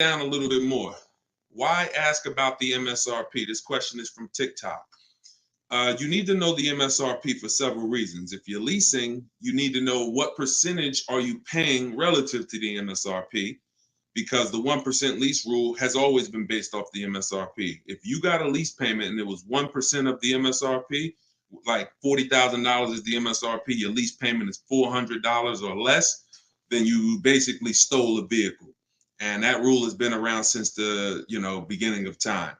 down a little bit more. Why ask about the MSRP? This question is from TikTok. You need to know the MSRP for several reasons. If you're leasing, you need to know what percentage are you paying relative to the MSRP, because the 1% lease rule has always been based off the MSRP. If you got a lease payment and it was 1% of the MSRP, like $40,000 is the MSRP, your lease payment is $400 or less, then you basically stole a vehicle. And that rule has been around since the beginning of time.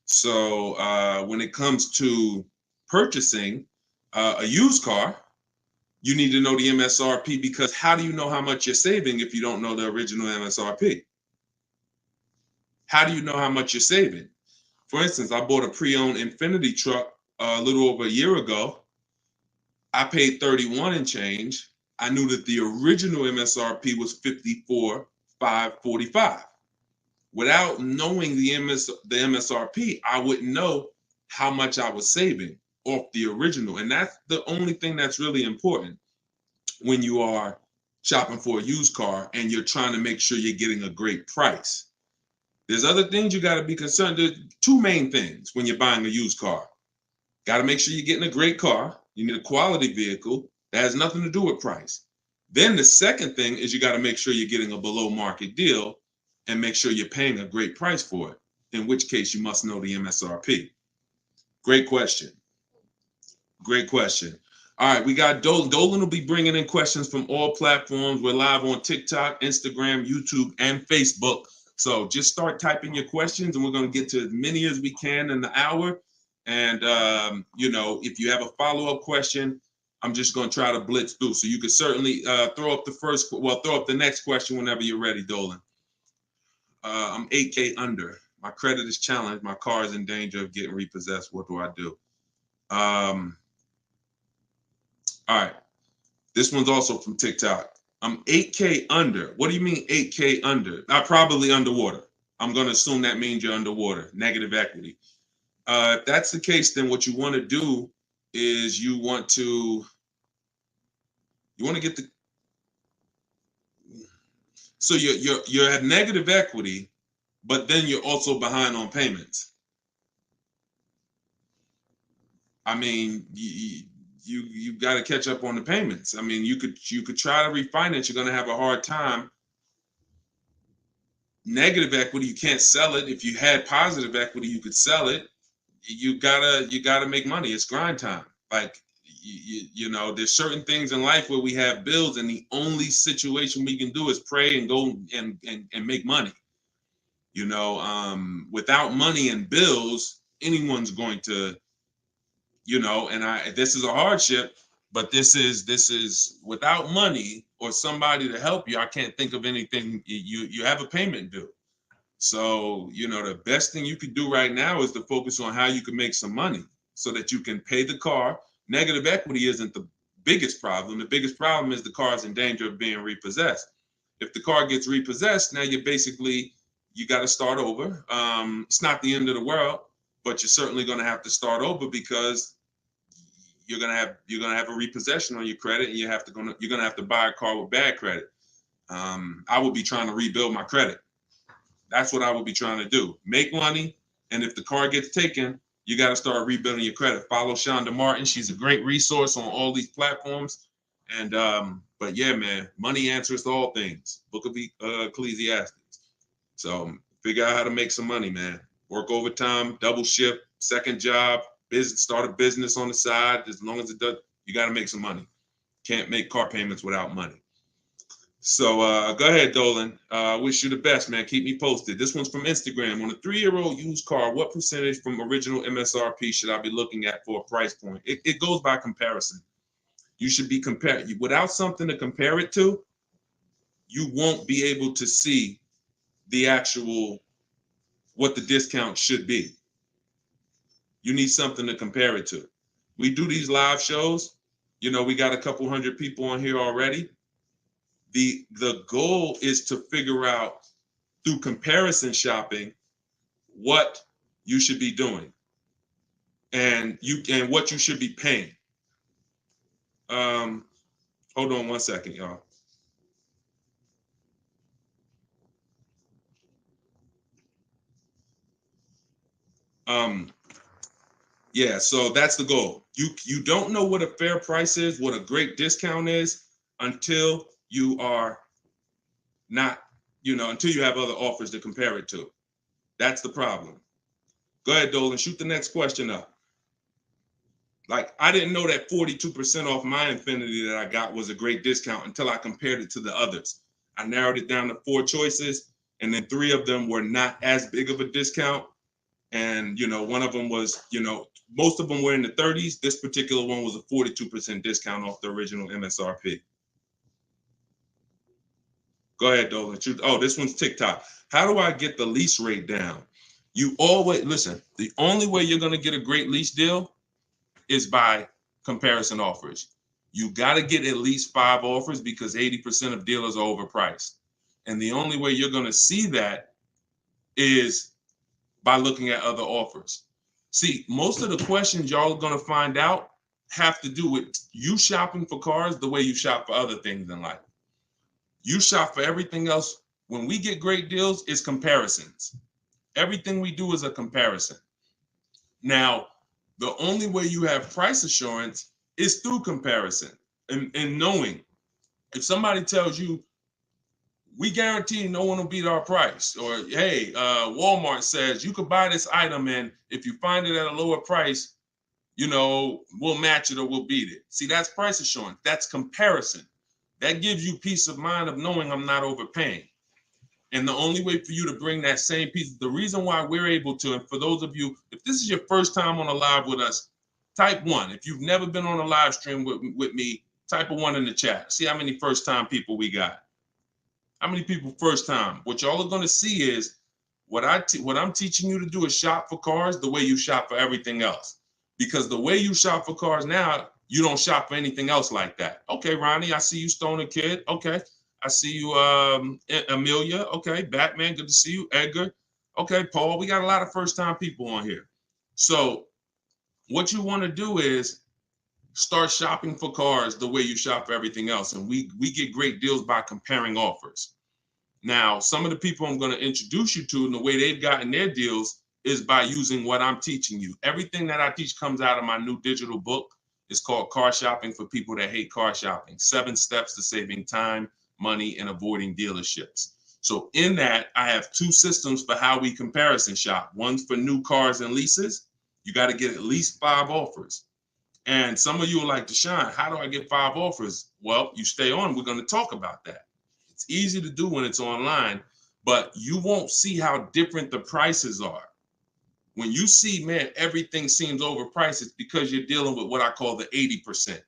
So when it comes to purchasing a used car, you need to know the MSRP, because how do you know how much you're saving if you don't know the original MSRP? How do you know how much you're saving? For instance, I bought a pre-owned Infiniti truck a little over a year ago. I paid 31 and change. I knew that the original MSRP was 54,545. Without knowing the MSRP, I wouldn't know how much I was saving off the original. And that's the only thing that's really important when you are shopping for a used car and you're trying to make sure you're getting a great price. There's other things you got to be concerned. There's two main things when you're buying a used car. Got to make sure you're getting a great car. You need a quality vehicle. That has nothing to do with price. Then the second thing is you got to make sure you're getting a below market deal and make sure you're paying a great price for it, in which case you must know the MSRP. Great question. Great question. All right, we got Dolan. Dolan will be bringing in questions from all platforms. We're live on TikTok, Instagram, YouTube, and Facebook. So just start typing your questions, and we're going to get to as many as we can in the hour. And, if you have a follow-up question, I'm just going to try to blitz through. So you can certainly throw up the next question whenever you're ready, Dolan. I'm 8K under. My credit is challenged. My car is in danger of getting repossessed. What do I do? All right. This one's also from TikTok. I'm 8K under. What do you mean 8K under? I'm probably underwater. I'm going to assume that means you're underwater. Negative equity. If that's the case, then what you want to do is you want to get so you're at negative equity, but then you're also behind on payments. I mean, you got to catch up on the payments. I mean, you could try to refinance. You're going to have a hard time. Negative equity, you can't sell it. If you had positive equity, you could sell it. You gotta make money. It's grind time. Like there's certain things in life where we have bills, and the only situation we can do is pray and go and make money. Without money and bills, anyone's going to, this is a hardship, but this is without money or somebody to help you. I can't think of anything. You have a payment due. So, the best thing you could do right now is to focus on how you can make some money so that you can pay the car. Negative equity isn't the biggest problem. The biggest problem is the car is in danger of being repossessed. If the car gets repossessed, now you got to start over. It's not the end of the world, but you're certainly going to have to start over, because you're going to have a repossession on your credit, and you're going to have to buy a car with bad credit. I would be trying to rebuild my credit. That's what I would be trying to do. Make money, and if the car gets taken, you got to start rebuilding your credit. Follow Shonda Martin. She's a great resource on all these platforms. And but yeah, man, money answers to all things. Book of Ecclesiastes. So figure out how to make some money, man. Work overtime, double shift, second job, start a business on the side. As long as it does, you got to make some money. Can't make car payments without money. So go ahead, Dolan. Wish you the best, man. Keep me posted. This one's from Instagram. On a 3-year-old used car, what percentage from original MSRP should I be looking at for a price point? It goes by comparison. You should be comparing. Without something to compare it to, you won't be able to see the actual, what the discount should be. You need something to compare it to. We do these live shows. We got a couple hundred people on here already. The goal is to figure out through comparison shopping what you should be doing and what you should be paying. Hold on one second, y'all. Yeah, so that's the goal. You don't know what a fair price is, what a great discount is, until you are not, until you have other offers to compare it to. That's the problem. Go ahead, Dolan, shoot the next question up. Like, I didn't know that 42% off my Infinity that I got was a great discount until I compared it to the others. I narrowed it down to 4 choices, and then 3 of them were not as big of a discount. And, one of them was, most of them were in the 30s. This particular one was a 42% discount off the original MSRP. Go ahead, Dolan. Oh, this one's TikTok. How do I get the lease rate down? You always, listen, the only way you're going to get a great lease deal is by comparison offers. You got to get at least 5 offers because 80% of dealers are overpriced. And the only way you're going to see that is by looking at other offers. See, most of the questions y'all are going to find out have to do with you shopping for cars the way you shop for other things in life. You shop for everything else. When we get great deals, it's comparisons. Everything we do is a comparison. Now, the only way you have price assurance is through comparison and knowing. If somebody tells you, we guarantee no one will beat our price, or hey, Walmart says you could buy this item and if you find it at a lower price, we'll match it or we'll beat it. See, that's price assurance. That's comparison. That gives you peace of mind of knowing I'm not overpaying. And the only way for you to bring that same piece, the reason why we're able to, and for those of you, if this is your first time on a live with us, type 1. If you've never been on a live stream with me, type a 1 in the chat. See how many first time people we got. How many people first time? What y'all are going to see is what I'm teaching you to do is shop for cars the way you shop for everything else. Because the way you shop for cars now, you don't shop for anything else like that. Okay, Ronnie, I see you, Stoner Kid. Okay. I see you, Amelia. Okay, Batman, good to see you. Edgar. Okay, Paul, we got a lot of first-time people on here. So what you want to do is start shopping for cars the way you shop for everything else. And we get great deals by comparing offers. Now, some of the people I'm going to introduce you to and the way they've gotten their deals is by using what I'm teaching you. Everything that I teach comes out of my new digital book. It's called Car Shopping for People That Hate Car Shopping. 7 Steps to Saving Time, Money, and Avoiding Dealerships. So in that, I have 2 systems for how we comparison shop. One's for new cars and leases. You got to get at least 5 offers. And some of you are like, Deshone, how do I get 5 offers? Well, you stay on. We're going to talk about that. It's easy to do when it's online, but you won't see how different the prices are. When you see, man, everything seems overpriced, it's because you're dealing with what I call the 80%.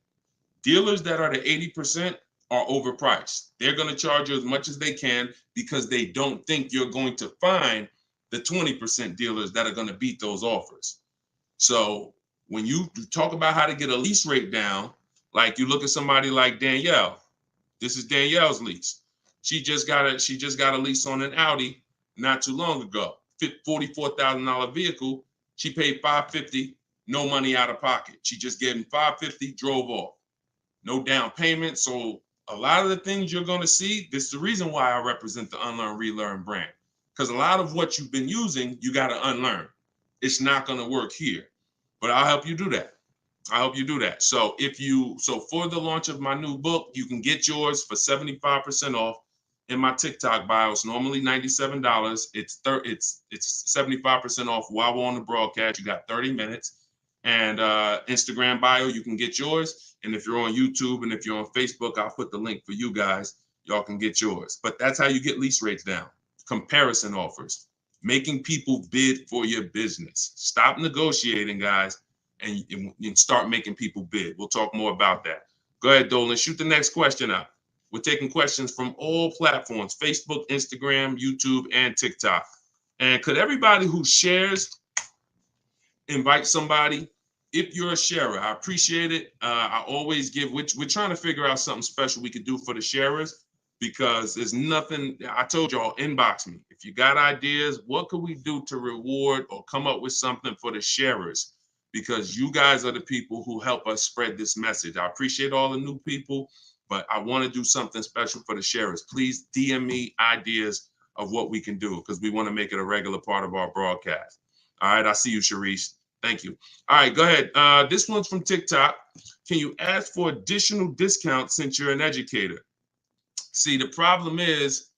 Dealers that are the 80% are overpriced. They're going to charge you as much as they can because they don't think you're going to find the 20% dealers that are going to beat those offers. So when you talk about how to get a lease rate down, like you look at somebody like Danielle. This is Danielle's lease. She just got a lease on an Audi not too long ago. $44,000 vehicle. She paid $550, no money out of pocket. She just gave him $550, drove off. No down payment. So a lot of the things you're going to see, this is the reason why I represent the Unlearn, Relearn brand. Because a lot of what you've been using, you got to unlearn. It's not going to work here. But I'll help you do that. So for the launch of my new book, you can get yours for 75% off in my TikTok bio. It's normally $97. It's 75% off while we're on the broadcast. You got 30 minutes. And Instagram bio, you can get yours. And if you're on YouTube and if you're on Facebook, I'll put the link for you guys. Y'all can get yours. But that's how you get lease rates down. Comparison offers. Making people bid for your business. Stop negotiating, guys, and start making people bid. We'll talk more about that. Go ahead, Dolan. Shoot the next question up. We're taking questions from all platforms, Facebook, Instagram, YouTube, and TikTok. And could everybody who shares invite somebody? If you're a sharer, I appreciate it. I always give, we're trying to figure out something special we could do for the sharers because there's nothing, I told y'all, inbox me. If you got ideas, what could we do to reward or come up with something for the sharers? Because you guys are the people who help us spread this message. I appreciate all the new people, but I want to do something special for the sharers. Please DM me ideas of what we can do because we want to make it a regular part of our broadcast. All right, I see you, Sharice. Thank you. All right, go ahead. This one's from TikTok. Can you ask for additional discounts since you're an educator? See, the problem is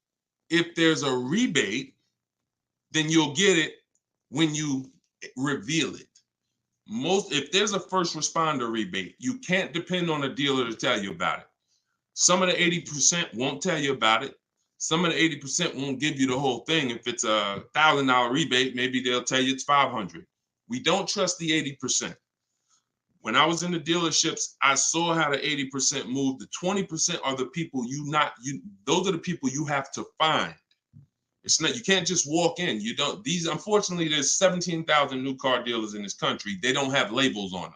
if there's a rebate, then you'll get it when you reveal it. If there's a first responder rebate, you can't depend on a dealer to tell you about it. Some of the 80% won't tell you about it. Some of the 80% won't give you the whole thing. If it's a $1,000 rebate, maybe they'll tell you it's 500. We don't trust the 80%. When I was in the dealerships, I saw how the 80% move. The 20% are the people those are the people you have to find. It's not, you can't just walk in. You don't, unfortunately, there's 17,000 new car dealers in this country. They don't have labels on them.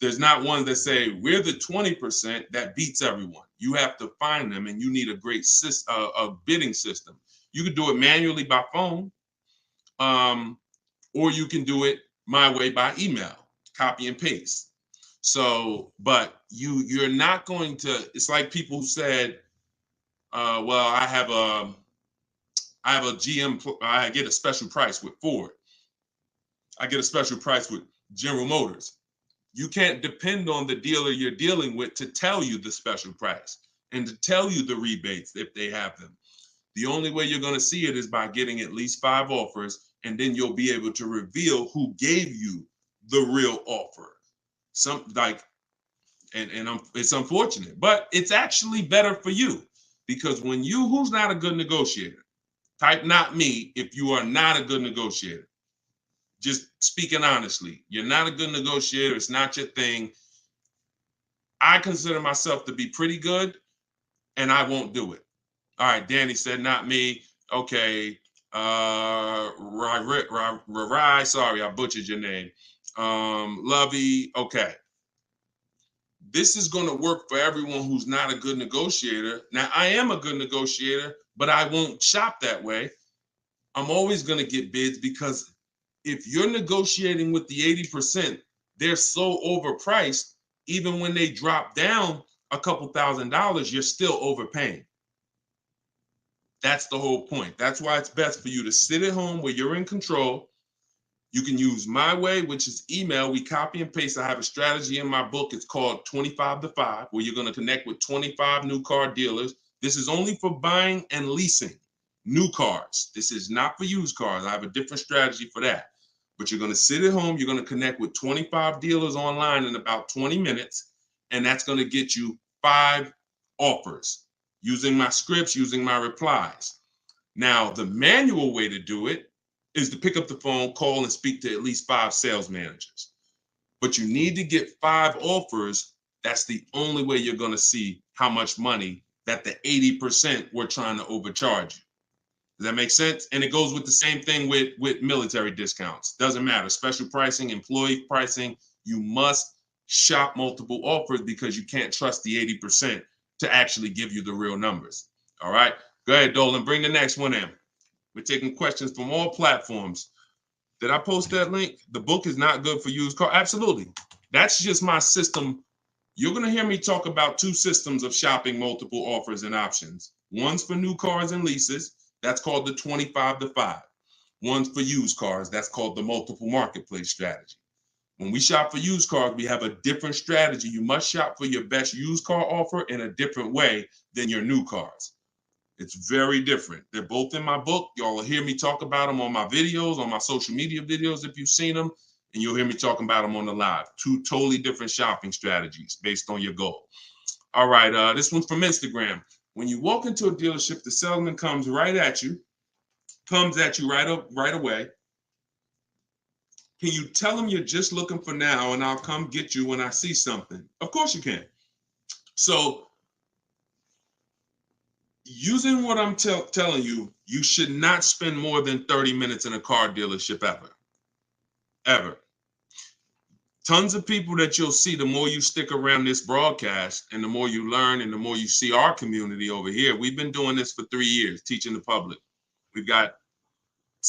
There's not one that say, we're the 20% that beats everyone. You have to find them, and you need a great a bidding system. You can do it manually by phone, or you can do it my way by email, copy and paste. So, but you're not going to, it's like people who said, well, I have a GM, I get a special price with Ford. I get a special price with General Motors. You can't depend on the dealer you're dealing with to tell you the special price and to tell you the rebates if they have them. The only way you're going to see it is by getting at least 5 offers, and then you'll be able to reveal who gave you the real offer. It's unfortunate, but it's actually better for you, because who's not a good negotiator? Type not me if you are not a good negotiator. Just speaking honestly, you're not a good negotiator. It's not your thing. I consider myself to be pretty good, and I won't do it. All right, Danny said not me. Okay. Rai, sorry, I butchered your name. Lovey, okay. This is going to work for everyone who's not a good negotiator. Now, I am a good negotiator, but I won't shop that way. I'm always going to get bids, because if you're negotiating with the 80%, they're so overpriced. Even when they drop down a couple $1,000s, you're still overpaying. That's the whole point. That's why it's best for you to sit at home where you're in control. You can use my way, which is email. We copy and paste. I have a strategy in my book. It's called 25 to 5, where you're going to connect with 25 new car dealers. This is only for buying and leasing new cars. This is not for used cars. I have a different strategy for that. But you're going to sit at home. You're going to connect with 25 dealers online in about 20 minutes. And that's going to get you 5 offers using my scripts, using my replies. Now, the manual way to do it is to pick up the phone, call, and speak to at least 5 sales managers. But you need to get 5 offers. That's the only way you're going to see how much money that the 80% were trying to overcharge you. Does that make sense? And it goes with the same thing with military discounts. Doesn't matter. Special pricing, employee pricing. You must shop multiple offers, because you can't trust the 80% to actually give you the real numbers. All right. Go ahead, Dolan. Bring the next one in. We're taking questions from all platforms. Did I post that link? The book is not good for used car. Absolutely. That's just my system. You're going to hear me talk about 2 systems of shopping multiple offers and options. One's for new cars and leases. That's called the 25 to 5. One's for used cars. That's called the multiple marketplace strategy. When we shop for used cars, we have a different strategy. You must shop for your best used car offer in a different way than your new cars. It's very different. They're both in my book. Y'all will hear me talk about them on my videos, on my social media videos if you've seen them, and you'll hear me talking about them on the live. 2 totally different shopping strategies based on your goal. All right, this one's from Instagram. When you walk into a dealership, the salesman comes at you right away. Can you tell him you're just looking for now, and I'll come get you when I see something? Of course you can. So using what I'm telling you, you should not spend more than 30 minutes in a car dealership ever. Tons of people that you'll see, the more you stick around this broadcast and the more you learn and the more you see our community over here. We've been doing this for 3 years, teaching the public. We've got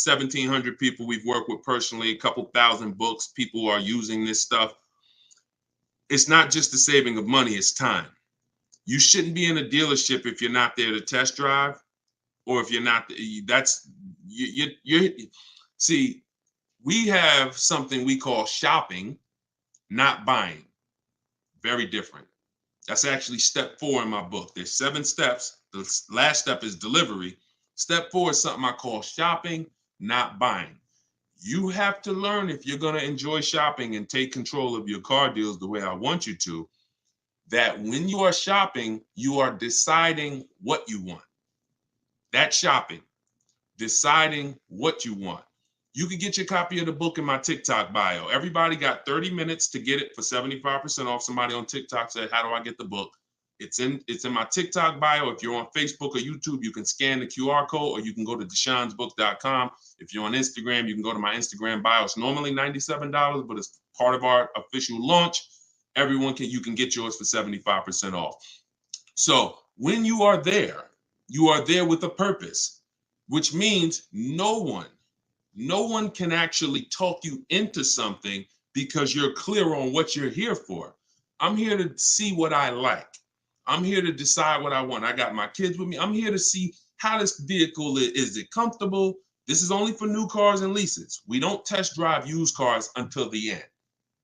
1,700 people we've worked with personally, a couple thousand books. People are using this stuff. It's not just the saving of money, it's time. You shouldn't be in a dealership if you're not there to test drive, or if you're not, see, We have something we call shopping, not buying. Very different. That's actually step 4 in my book. There's 7 steps. The last step is delivery. Step 4 is something I call shopping, not buying. You have to learn, if you're going to enjoy shopping and take control of your car deals the way I want you to, that when you are shopping, you are deciding what you want. That's shopping, deciding what you want. You can get your copy of the book in my TikTok bio. Everybody got 30 minutes to get it for 75% off. Somebody on TikTok said, how do I get the book? It's in my TikTok bio. If you're on Facebook or YouTube, you can scan the QR code, or you can go to deshonsbook.com. If you're on Instagram, you can go to my Instagram bio. It's normally $97, but it's part of our official launch. You can get yours for 75% off. So when you are there with a purpose, which means no one can actually talk you into something because you're clear on what you're here for. I'm here to see what I like. I'm here to decide what I want. I got my kids with me. I'm here to see how this vehicle is it comfortable? This is only for new cars and leases. We don't test drive used cars until the end.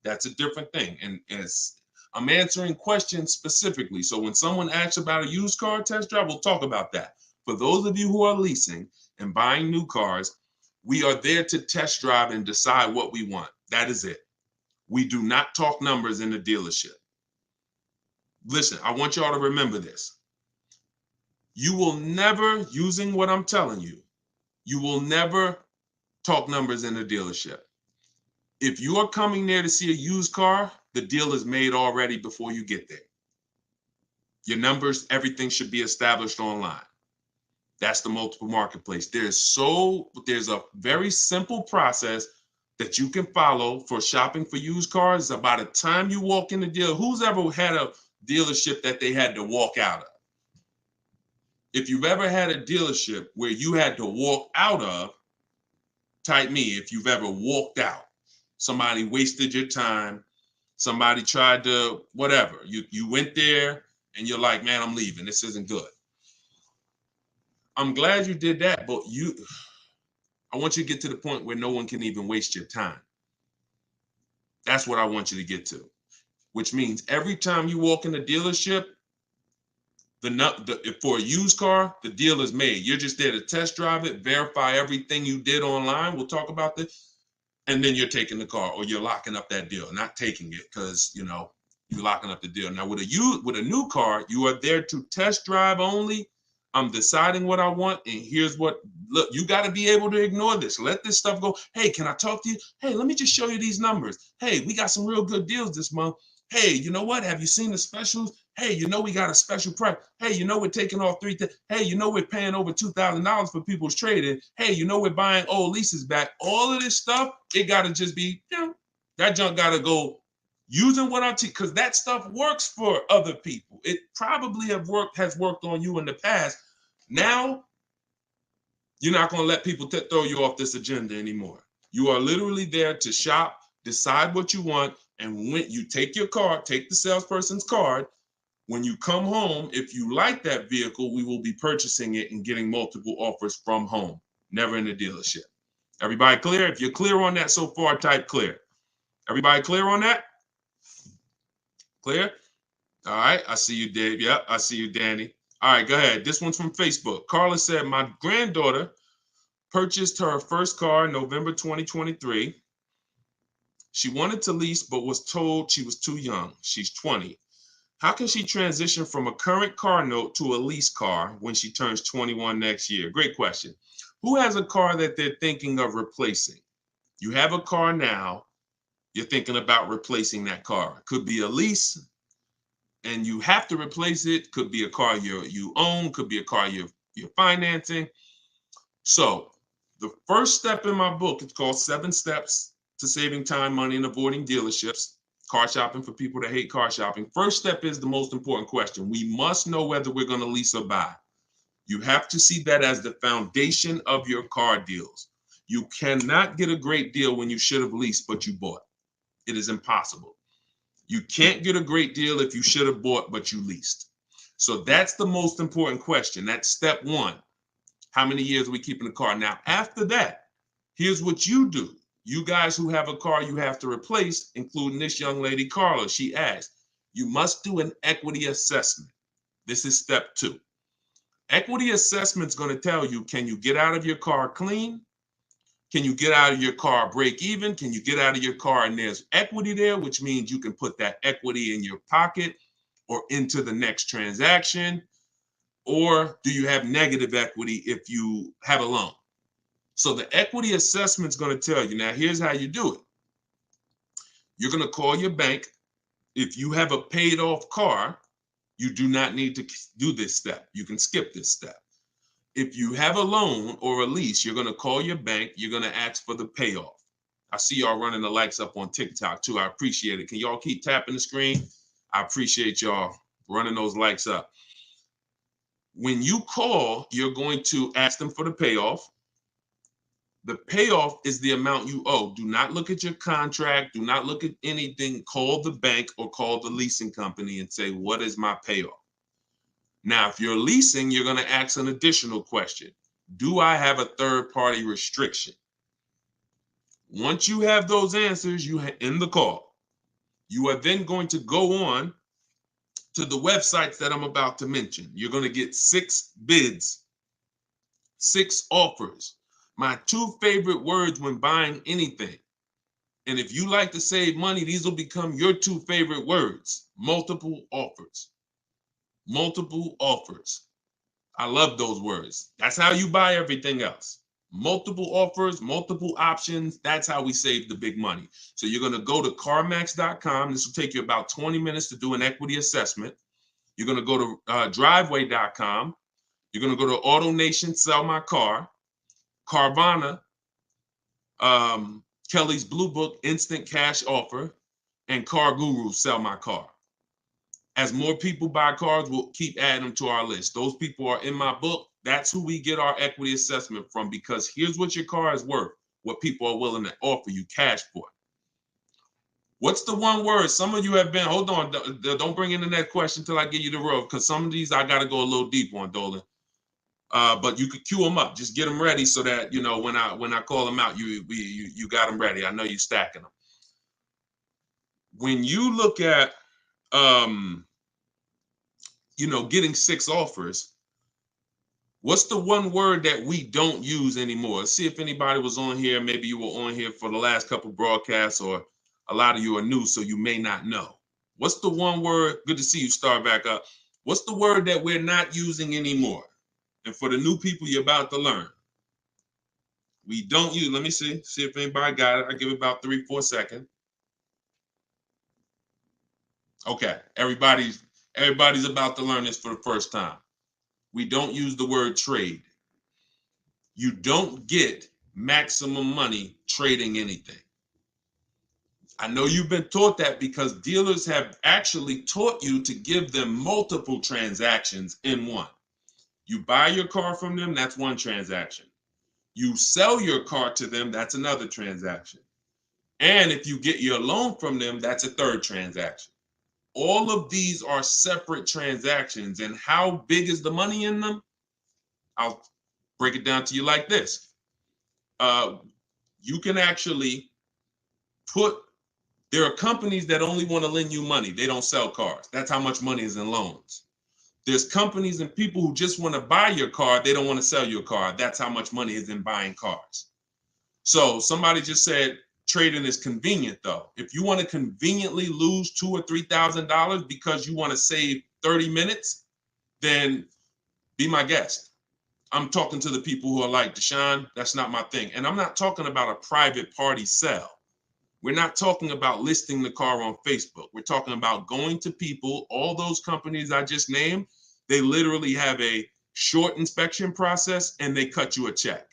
That's a different thing. And I'm answering questions specifically. So when someone asks about a used car test drive, we'll talk about that. For those of you who are leasing and buying new cars, we are there to test drive and decide what we want. That is it. We do not talk numbers in the dealership. Listen, I want y'all to remember this. You will never, using what I'm telling you, you will never talk numbers in the dealership. If you are coming there to see a used car, the deal is made already before you get there. Your numbers, everything should be established online. That's the multiple marketplace. There's a very simple process that you can follow for shopping for used cars. By the time you walk in the deal, who's ever had a dealership that they had to walk out of? If you've ever had a dealership where you had to walk out of, type me if you've ever walked out. Somebody wasted your time. Somebody tried to, whatever. You went there and you're like, man, I'm leaving. This isn't good. I'm glad you did that, but I want you to get to the point where no one can even waste your time. That's what I want you to get to, which means every time you walk in the dealership, for a used car, the deal is made. You're just there to test drive it, verify everything you did online. We'll talk about this. And then you're taking the car, or you're locking up that deal, not taking it because, you're locking up the deal. Now, with a new car, you are there to test drive only. I'm deciding what I want, and here's look, you got to be able to ignore this. Let this stuff go. Hey, can I talk to you? Hey, let me just show you these numbers. Hey, we got some real good deals this month. Hey, you know what? Have you seen the specials? Hey, we got a special price. Hey, we're taking off Hey, we're paying over $2,000 for people's trading. Hey, we're buying old leases back. All of this stuff, it got to just be, that junk got to go using what I teach, because that stuff works for other people. It probably has worked on you in the past. Now, you're not going to let people throw you off this agenda anymore. You are literally there to shop, decide what you want, and when you take your card, take the salesperson's card. When you come home, if you like that vehicle, we will be purchasing it and getting multiple offers from home, never in the dealership. Everybody clear? If you're clear on that so far, type clear. Everybody clear on that? Clear? All right. I see you, Dave. Yep. I see you, Danny. All right. Go ahead. This one's from Facebook. Carla said, my granddaughter purchased her first car in November 2023. She wanted to lease, but was told she was too young. She's 20. How can she transition from a current car note to a lease car when she turns 21 next year? Great question. Who has a car that they're thinking of replacing? You have a car now. You're thinking about replacing that car. Could be a lease, and you have to replace it. Could be a car you own. Could be a car you're financing. So the first step in my book, it's called 7 Steps to Saving Time, Money, and Avoiding Dealerships. Car shopping for people that hate car shopping. First step is the most important question. We must know whether we're going to lease or buy. You have to see that as the foundation of your car deals. You cannot get a great deal when you should have leased, but you bought. It is impossible. You can't get a great deal if you should have bought, but you leased. So that's the most important question. That's step 1. How many years are we keeping the car? Now, after that, here's what you do. You guys who have a car you have to replace, including this young lady, Carla, she asked, you must do an equity assessment. This is step 2. Equity assessment is going to tell you, can you get out of your car clean? Can you get out of your car break even? Can you get out of your car and there's equity there, which means you can put that equity in your pocket or into the next transaction? Or do you have negative equity if you have a loan? So the equity assessment is going to tell you. Now, here's how you do it. You're going to call your bank. If you have a paid off car, you do not need to do this step. You can skip this step. If you have a loan or a lease, you're going to call your bank. You're going to ask for the payoff. I see y'all running the likes up on TikTok too. I appreciate it. Can y'all keep tapping the screen? I appreciate y'all running those likes up. When you call, you're going to ask them for the payoff. The payoff is the amount you owe. Do not look at your contract. Do not look at anything. Call the bank or call the leasing company and say, what is my payoff? Now, if you're leasing, you're going to ask an additional question. Do I have a third-party restriction? Once you have those answers, you end the call. You are then going to go on to the websites that I'm about to mention. You're going to get 6 bids, 6 offers. My 2 favorite words when buying anything. And if you like to save money, these will become your 2 favorite words. Multiple offers. Multiple offers. I love those words. That's how you buy everything else. Multiple offers, multiple options. That's how we save the big money. So you're going to go to carmax.com. This will take you about 20 minutes to do an equity assessment. You're going to go to driveway.com. You're going to go to AutoNation, Sell My Car. Carvana, Kelly's Blue Book, Instant Cash Offer, and Car Guru, Sell My Car. As more people buy cars, we'll keep adding them to our list. Those people are in my book. That's who we get our equity assessment from, because here's what your car is worth, what people are willing to offer you cash for. What's the one word? Some of you have been, hold on, don't bring in the next question until I give you the road, because some of these I got to go a little deep on, Dolan. But you could queue them up. Just get them ready so that, you know, when I call them out, you got them ready. I know you're stacking them. When you look at, you know, getting 6 offers, what's the one word that we don't use anymore? Let's see if anybody was on here. Maybe you were on here for the last couple broadcasts, or a lot of you are new, so you may not know. What's the one word? Good to see you start back up. What's the word that we're not using anymore? And for the new people, you're about to learn. We don't use, let me see if anybody got it. I give it about 3-4 seconds. Okay, everybody's about to learn this for the first time. We don't use the word trade. You don't get maximum money trading anything. I know you've been taught that because dealers have actually taught you to give them multiple transactions in one. You buy your car from them, that's one transaction. You sell your car to them, that's another transaction. And if you get your loan from them, that's a third transaction. All of these are separate transactions. And how big is the money in them? I'll break it down to you like this. You can actually there are companies that only want to lend you money. They don't sell cars. That's how much money is in loans. There's companies and people who just want to buy your car. They don't want to sell your car. That's how much money is in buying cars. So somebody just said trading is convenient, though. If you want to conveniently lose $2,000 or $3,000 because you want to save 30 minutes, then be my guest. I'm talking to the people who are like, Deshone, that's not my thing. And I'm not talking about a private party sale. We're not talking about listing the car on Facebook. We're talking about going to people. All those companies I just named, they literally have a short inspection process and they cut you a check.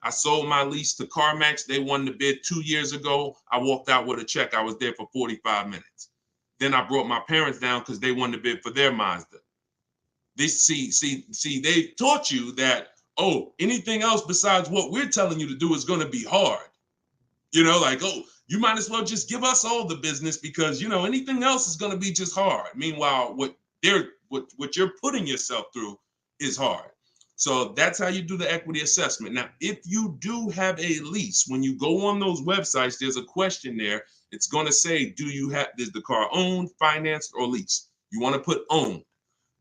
I sold my lease to CarMax. They won the bid 2 years ago. I walked out with a check. I was there for 45 minutes. Then I brought my parents down because they won the bid for their Mazda. They they taught you that, oh, anything else besides what we're telling you to do is going to be hard. You know, like, oh, you might as well just give us all the business because, you know, anything else is going to be just hard. Meanwhile, what you're putting yourself through is hard. So that's how you do the equity assessment. Now, if you do have a lease, when you go on those websites, there's a question there. It's going to say, is the car owned, financed, or leased? You want to put owned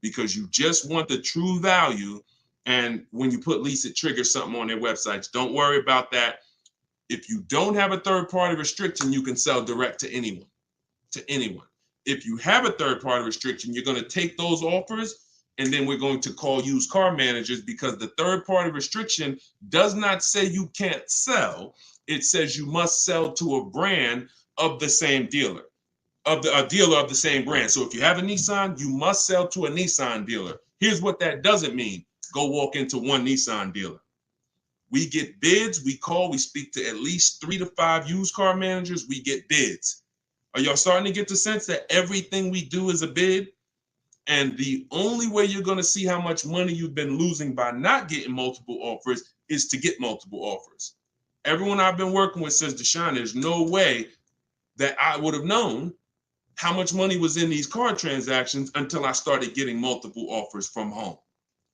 because you just want the true value. And when you put lease, it triggers something on their websites. Don't worry about that. If you don't have a third-party restriction, you can sell direct to anyone. If you have a third-party restriction, you're going to take those offers, and then we're going to call used car managers, because the third-party restriction does not say you can't sell. It says you must sell to a brand of the same dealer, a dealer of the same brand. So if you have a Nissan, you must sell to a Nissan dealer. Here's what that doesn't mean. Go walk into one Nissan dealer. We get bids, we speak to at least 3 to 5 used car managers, we get bids. Are y'all starting to get the sense that everything we do is a bid? And the only way you're going to see how much money you've been losing by not getting multiple offers is to get multiple offers. Everyone I've been working with says, Deshone, there's no way that I would have known how much money was in these car transactions until I started getting multiple offers from home.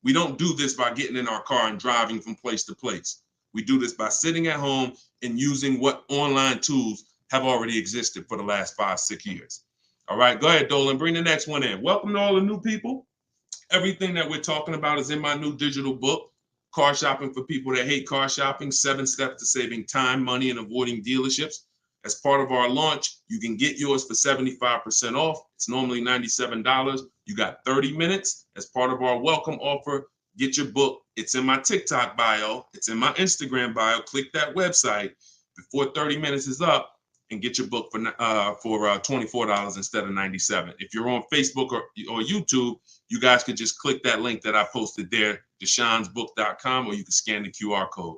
We don't do this by getting in our car and driving from place to place. We do this by sitting at home and using what online tools have already existed for the last 5-6 years. All right, go ahead, Dolan, bring the next one in. Welcome to all the new people. Everything that we're talking about is in my new digital book, Car Shopping for People That Hate Car Shopping, 7 Steps to Saving Time, Money, and Avoiding Dealerships. As part of our launch, you can get yours for 75% off. It's normally $97. You got 30 minutes. As part of our welcome offer, get your book. It's in my TikTok bio. It's in my Instagram bio. Click that website before 30 minutes is up and get your book for $24 instead of $97. If you're on Facebook or YouTube, you guys could just click that link that I posted there, deshonsbook.com, or you can scan the QR code.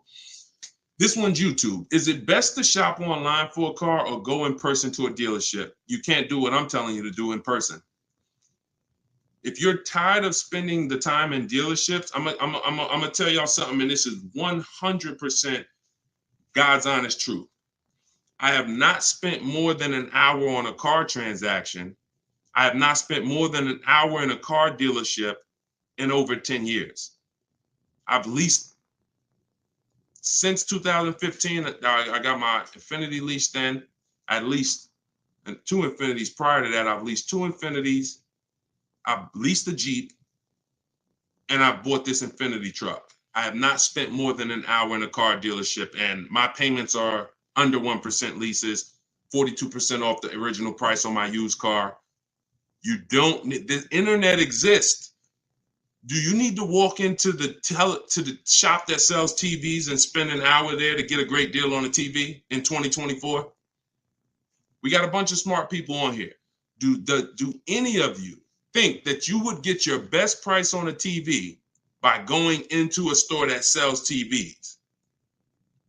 This one's YouTube. Is it best to shop online for a car or go in person to a dealership? You can't do what I'm telling you to do in person. If you're tired of spending the time in dealerships, I'm gonna tell y'all something, and this is 100% God's honest truth. I have not spent more than an hour on a car transaction. I have not spent more than an hour in a car dealership in over 10 years. I've leased since 2015. I got my Infiniti lease then. I leased 2 Infinitis prior to that. I've leased 2 Infinitis. I've leased a Jeep, and I bought this Infiniti truck. I have not spent more than an hour in a car dealership, and my payments are under 1% leases, 42% off the original price on my used car. The internet exists. Do you need to walk into the shop that sells TVs and spend an hour there to get a great deal on a TV in 2024? We got a bunch of smart people on here. Do any of you think that you would get your best price on a TV by going into a store that sells TVs?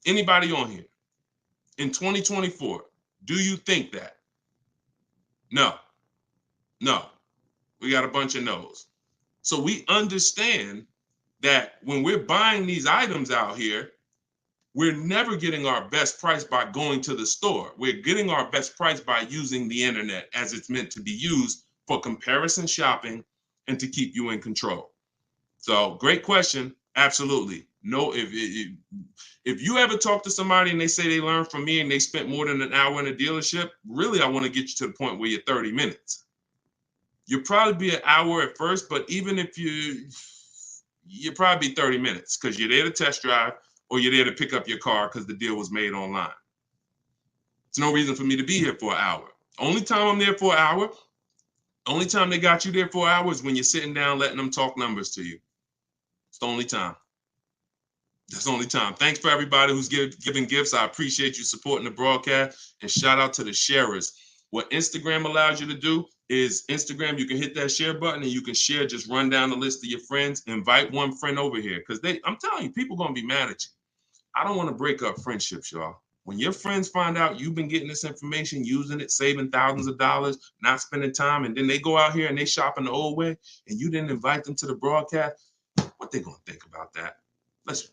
Anybody on here? In 2024, do you think that? No. We got a bunch of no's. So we understand that when we're buying these items out here, we're never getting our best price by going to the store. We're getting our best price by using the internet as it's meant to be used for comparison shopping and to keep you in control. So great question. Absolutely. No, if you ever talk to somebody and they say they learned from me and they spent more than an hour in a dealership, really, I want to get you to the point where you're 30 minutes. You'll probably be an hour at first, but even if you'll probably be 30 minutes because you're there to test drive or you're there to pick up your car because the deal was made online. It's no reason for me to be here for an hour. Only time I'm there for an hour, only time they got you there for an hour is when you're sitting down letting them talk numbers to you. It's the only time. That's the only time. Thanks for everybody who's giving gifts. I appreciate you supporting the broadcast, and shout out to the sharers. What Instagram allows you to do is Instagram, you can hit that share button and you can share, just run down the list of your friends, invite one friend over here. Because I'm telling you, people are going to be mad at you. I don't want to break up friendships, y'all. When your friends find out you've been getting this information, using it, saving thousands of dollars, not spending time, and then they go out here and they shopping the old way, and you didn't invite them to the broadcast, what they going to think about that?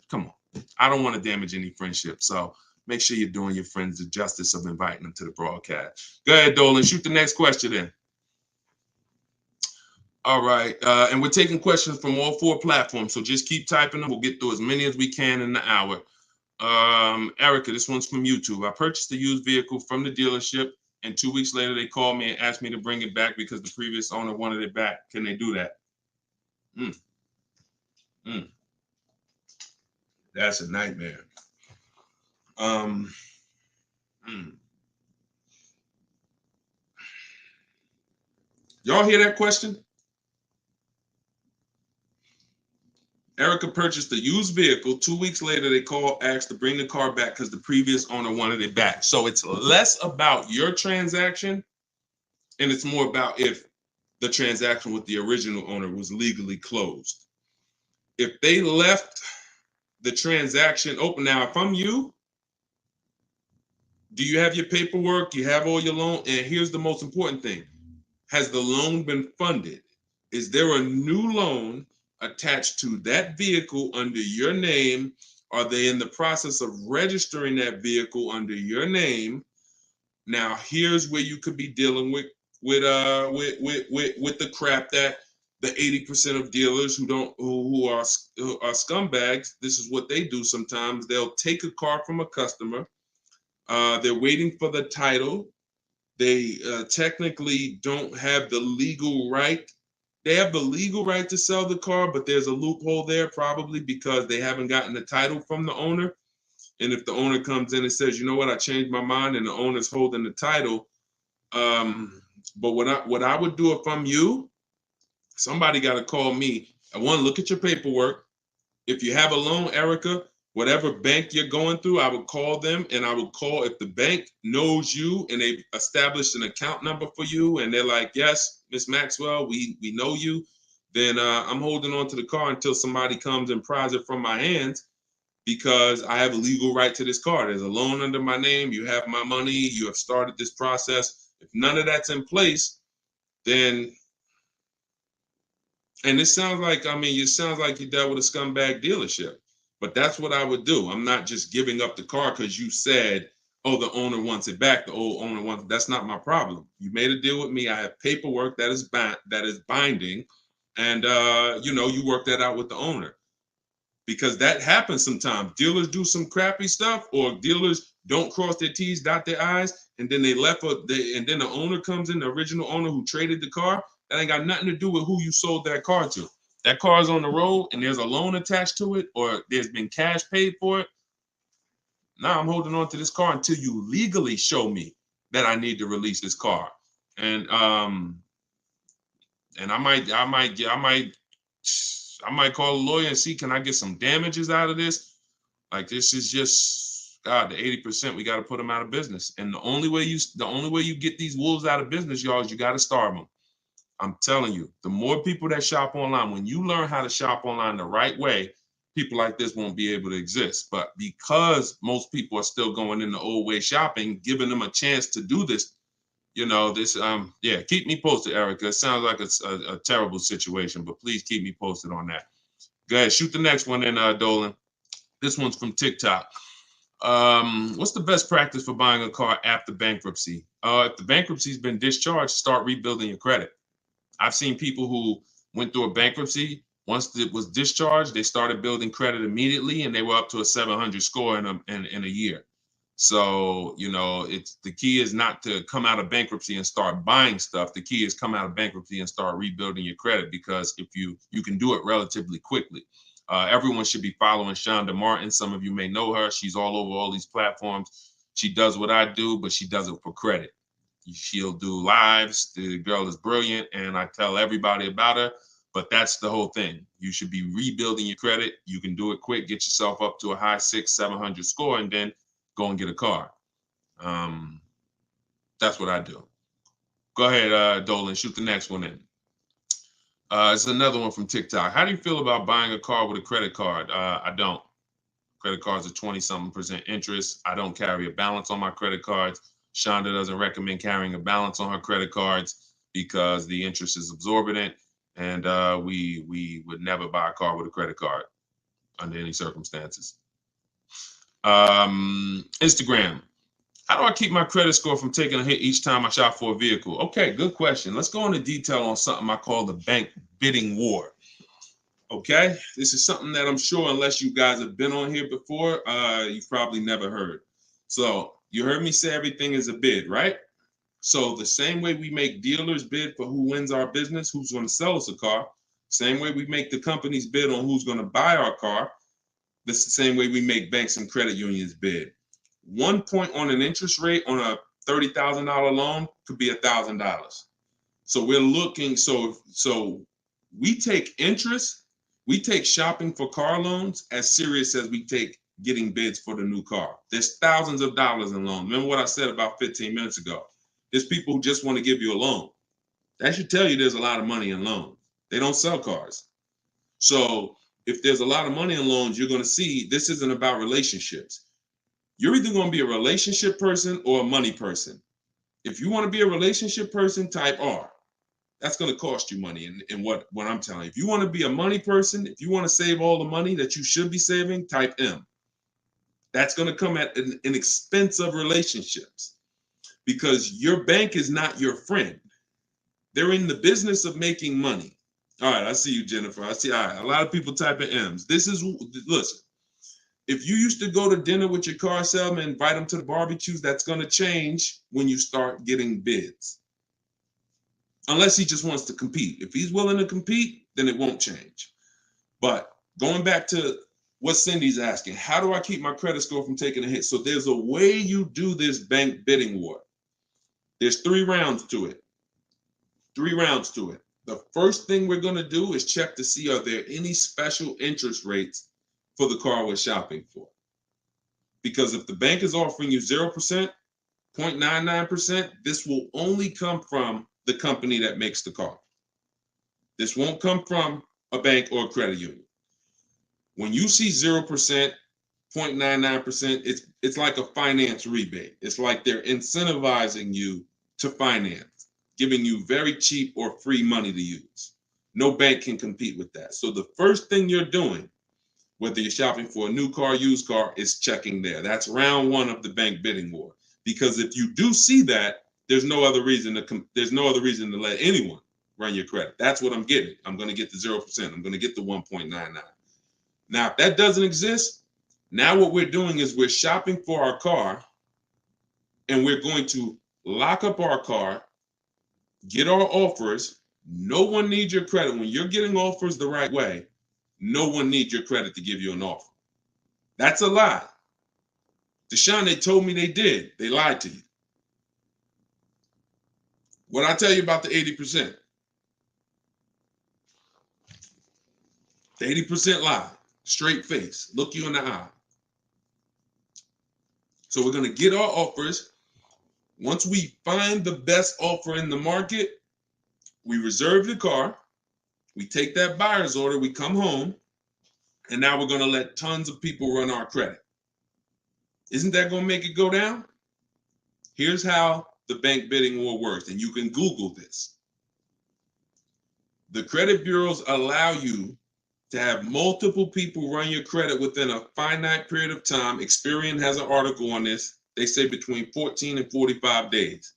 Come on. I don't want to damage any friendship. So make sure you're doing your friends the justice of inviting them to the broadcast. Go ahead, Dolan. Shoot the next question in. All right. And we're taking questions from all 4 platforms. So just keep typing them. We'll get through as many as we can in the hour. Erica, this one's from YouTube. I purchased a used vehicle from the dealership, and 2 weeks later they called me and asked me to bring it back because the previous owner wanted it back. Can they do that? Mm, mm, that's a nightmare. Um, mm. Y'all hear that question? Erica purchased a used vehicle. 2 weeks later, they called, asked to bring the car back because the previous owner wanted it back. So it's less about your transaction, and it's more about if the transaction with the original owner was legally closed. If they left the transaction open, now if I'm you, do you have your paperwork? You have all your loan? And here's the most important thing: has the loan been funded? Is there a new loan attached to that vehicle under your name? Are they in the process of registering that vehicle under your name? Now, here's where you could be dealing with the crap that the 80% of dealers who are scumbags. This is what they do sometimes. They'll take a car from a customer. They're waiting for the title. They technically don't have the legal right. They have the legal right to sell the car, but there's a loophole there probably because they haven't gotten the title from the owner. And if the owner comes in and says, you know what, I changed my mind, and the owner's holding the title, but what I would do if I'm you, somebody got to call me. I want to look at your paperwork. If you have a loan, Erica, whatever bank you're going through, I would call them, and I would call if the bank knows you and they've established an account number for you, and they're like, yes, Miss Maxwell, we know you. Then I'm holding on to the car until somebody comes and pries it from my hands because I have a legal right to this car. There's a loan under my name. You have my money. You have started this process. If none of that's in place, then and it sounds like, I mean, it sounds like you dealt with a scumbag dealership, but that's what I would do. I'm not just giving up the car because you said, oh, the owner wants it back. The old owner wants it. That's not my problem. You made a deal with me. I have paperwork that is binding. And, you work that out with the owner because that happens sometimes. Dealers do some crappy stuff, or dealers don't cross their T's, dot their I's, and then and then the owner comes in, the original owner who traded the car. That ain't got nothing to do with who you sold that car to. That car is on the road and there's a loan attached to it, or there's been cash paid for it. Now I'm holding on to this car until you legally show me that I need to release this car. And I might call a lawyer and see, can I get some damages out of this? Like, this is just, God, the 80%, we got to put them out of business. And the only way you get these wolves out of business, y'all, is you got to starve them. I'm telling you, the more people that shop online, when you learn how to shop online the right way, people like this won't be able to exist. But because most people are still going in the old way shopping, giving them a chance to do this, keep me posted, Erica. It sounds like it's a terrible situation, but please keep me posted on that. Go ahead, shoot the next one in, Dolan. This one's from TikTok. What's the best practice for buying a car after bankruptcy? If the bankruptcy's been discharged, start rebuilding your credit. I've seen people who went through a bankruptcy. Once it was discharged, they started building credit immediately, and they were up to a 700 score in a year. So, it's the key is not to come out of bankruptcy and start buying stuff. The key is come out of bankruptcy and start rebuilding your credit, because if you can do it relatively quickly. Everyone should be following Shonda Martin. Some of you may know her. She's all over all these platforms. She does what I do, but she does it for credit. She'll do lives. The girl is brilliant, and I tell everybody about her. But that's the whole thing. You should be rebuilding your credit. You can do it quick. Get yourself up to a high 600-700 score, and then go and get a car. That's what I do. Go ahead, Dolan. Shoot the next one in. It's another one from TikTok. How do you feel about buying a car with a credit card? I don't. Credit cards are 20-something% interest. I don't carry a balance on my credit cards. Shonda doesn't recommend carrying a balance on her credit cards because the interest is exorbitant, and we would never buy a car with a credit card under any circumstances. Instagram. How do I keep my credit score from taking a hit each time I shop for a vehicle? Okay, good question. Let's go into detail on something I call the bank bidding war. Okay, this is something that I'm sure, unless you guys have been on here before, you've probably never heard. So you heard me say everything is a bid, right? So the same way we make dealers bid for who wins our business, who's going to sell us a car, same way we make the companies bid on who's going to buy our car, this is the same way we make banks and credit unions bid. 1 point on an interest rate on a $30,000 loan could be $1,000. So we're looking, so we take interest, we take shopping for car loans as serious as we take getting bids for the new car. There's thousands of dollars in loans. Remember what I said about 15 minutes ago? There's people who just want to give you a loan. That should tell you there's a lot of money in loans. They don't sell cars. So if there's a lot of money in loans, you're going to see this isn't about relationships. You're either going to be a relationship person or a money person. If you want to be a relationship person, type R. That's going to cost you money in what I'm telling you. If you want to be a money person, if you want to save all the money that you should be saving, type M. That's going to come at an expense of relationships, because your bank is not your friend. They're in the business of making money. All right, I see you, Jennifer. I see, all right, a lot of people typing M's. Listen, if you used to go to dinner with your car salesman, invite them to the barbecues, that's going to change when you start getting bids. Unless he just wants to compete. If he's willing to compete, then it won't change. But going back to what Cindy's asking, how do I keep my credit score from taking a hit? So there's a way you do this bank bidding war. There's 3 rounds to it. 3 rounds to it. The first thing we're going to do is check to see, are there any special interest rates for the car we're shopping for? Because if the bank is offering you 0%, 0.99%, this will only come from the company that makes the car. This won't come from a bank or a credit union. When you see 0%, 0.99%, it's like a finance rebate. It's like they're incentivizing you to finance, giving you very cheap or free money to use. No bank can compete with that. So the first thing you're doing, whether you're shopping for a new car, used car, is checking there. That's round 1 of the bank bidding war. Because if you do see that, there's no other reason to let anyone run your credit. That's what I'm getting. I'm going to get the 0%. I'm going to get the 1.99. Now, if that doesn't exist, now what we're doing is we're shopping for our car, and we're going to lock up our car, get our offers. No one needs your credit. When you're getting offers the right way, no one needs your credit to give you an offer. That's a lie. Deshone, they told me they did. They lied to you. What I tell you about the 80%? The 80% lie. Straight face. Look you in the eye. So we're going to get our offers. Once we find the best offer in the market, we reserve the car. We take that buyer's order. We come home. And now we're going to let tons of people run our credit. Isn't that going to make it go down? Here's how the bank bidding war works, and you can Google this. The credit bureaus allow you to have multiple people run your credit within a finite period of time. Experian has an article on this. They say between 14 and 45 days.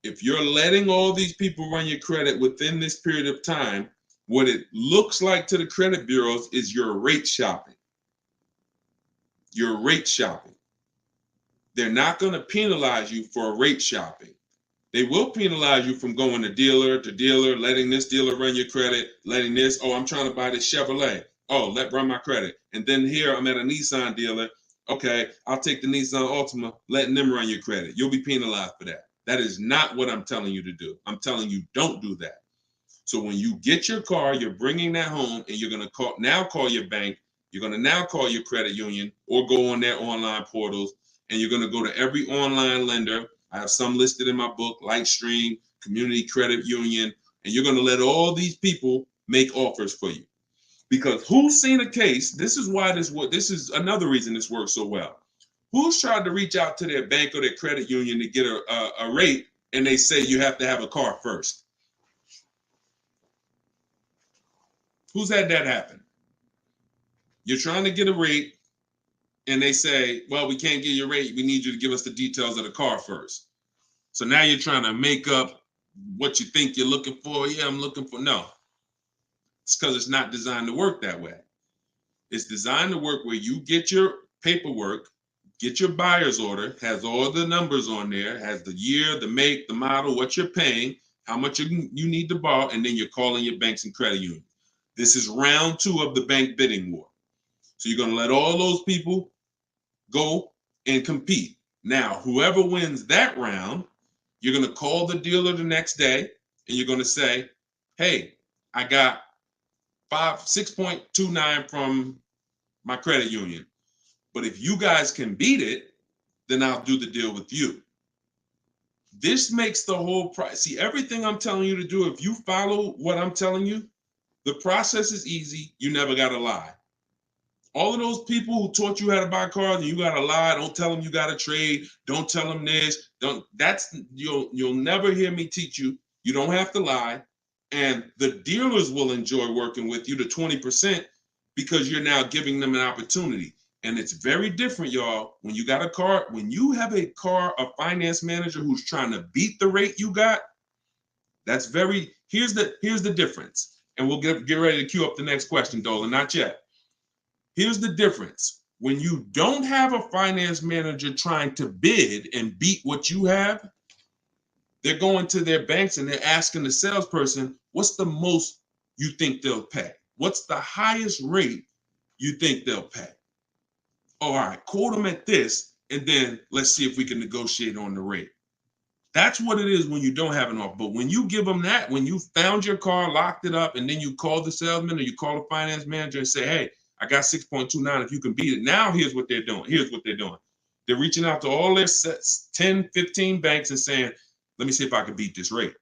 If you're letting all these people run your credit within this period of time, what it looks like to the credit bureaus is you're rate shopping. You're rate shopping. They're not going to penalize you for rate shopping. They will penalize you from going to dealer, letting this dealer run your credit, letting this, oh, I'm trying to buy this Chevrolet. Oh, run my credit. And then here I'm at a Nissan dealer. Okay, I'll take the Nissan Altima, letting them run your credit. You'll be penalized for that. That is not what I'm telling you to do. I'm telling you, don't do that. So when you get your car, you're bringing that home, and you're going to call your bank. You're going to now call your credit union or go on their online portals, and you're going to go to every online lender. I have some listed in my book, Lightstream, Community Credit Union, and you're going to let all these people make offers for you. Because who's seen a case? This is another reason this works so well. Who's tried to reach out to their bank or their credit union to get a rate, and they say you have to have a car first? Who's had that happen? You're trying to get a rate, and they say, well, we can't get your rate. We need you to give us the details of the car first. So now you're trying to make up what you think you're looking for. Yeah, I'm looking for. No, it's because it's not designed to work that way. It's designed to work where you get your paperwork, get your buyer's order, has all the numbers on there, has the year, the make, the model, what you're paying, how much you need to borrow, and then you're calling your banks and credit unions. This is round 2 of the bank bidding war. So you're going to let all those people go and compete. Now, whoever wins that round, you're going to call the dealer the next day and you're going to say, hey, I got 6.29 from my credit union. But if you guys can beat it, then I'll do the deal with you. This makes the whole price. See, everything I'm telling you to do, if you follow what I'm telling you, the process is easy. You never got to lie. All of those people who taught you how to buy cars and you got to lie, don't tell them you got to trade, don't tell them this, you'll never hear me teach you. You don't have to lie. And the dealers will enjoy working with you to 20% because you're now giving them an opportunity. And it's very different, y'all. When you got a car, when you have a finance manager who's trying to beat the rate you got, here's the difference. And we'll get ready to queue up the next question, Dolan, not yet. Here's the difference. When you don't have a finance manager trying to bid and beat what you have, they're going to their banks and they're asking the salesperson, what's the most you think they'll pay? What's the highest rate you think they'll pay? All right, quote them at this, and then let's see if we can negotiate on the rate. That's what it is when you don't have an offer. But when you give them that, when you found your car, locked it up, and then you call the salesman or you call the finance manager and say, hey, I got 6.29. If you can beat it. Now, here's what they're doing. They're reaching out to all their 10, 15 banks and saying, let me see if I can beat this rate.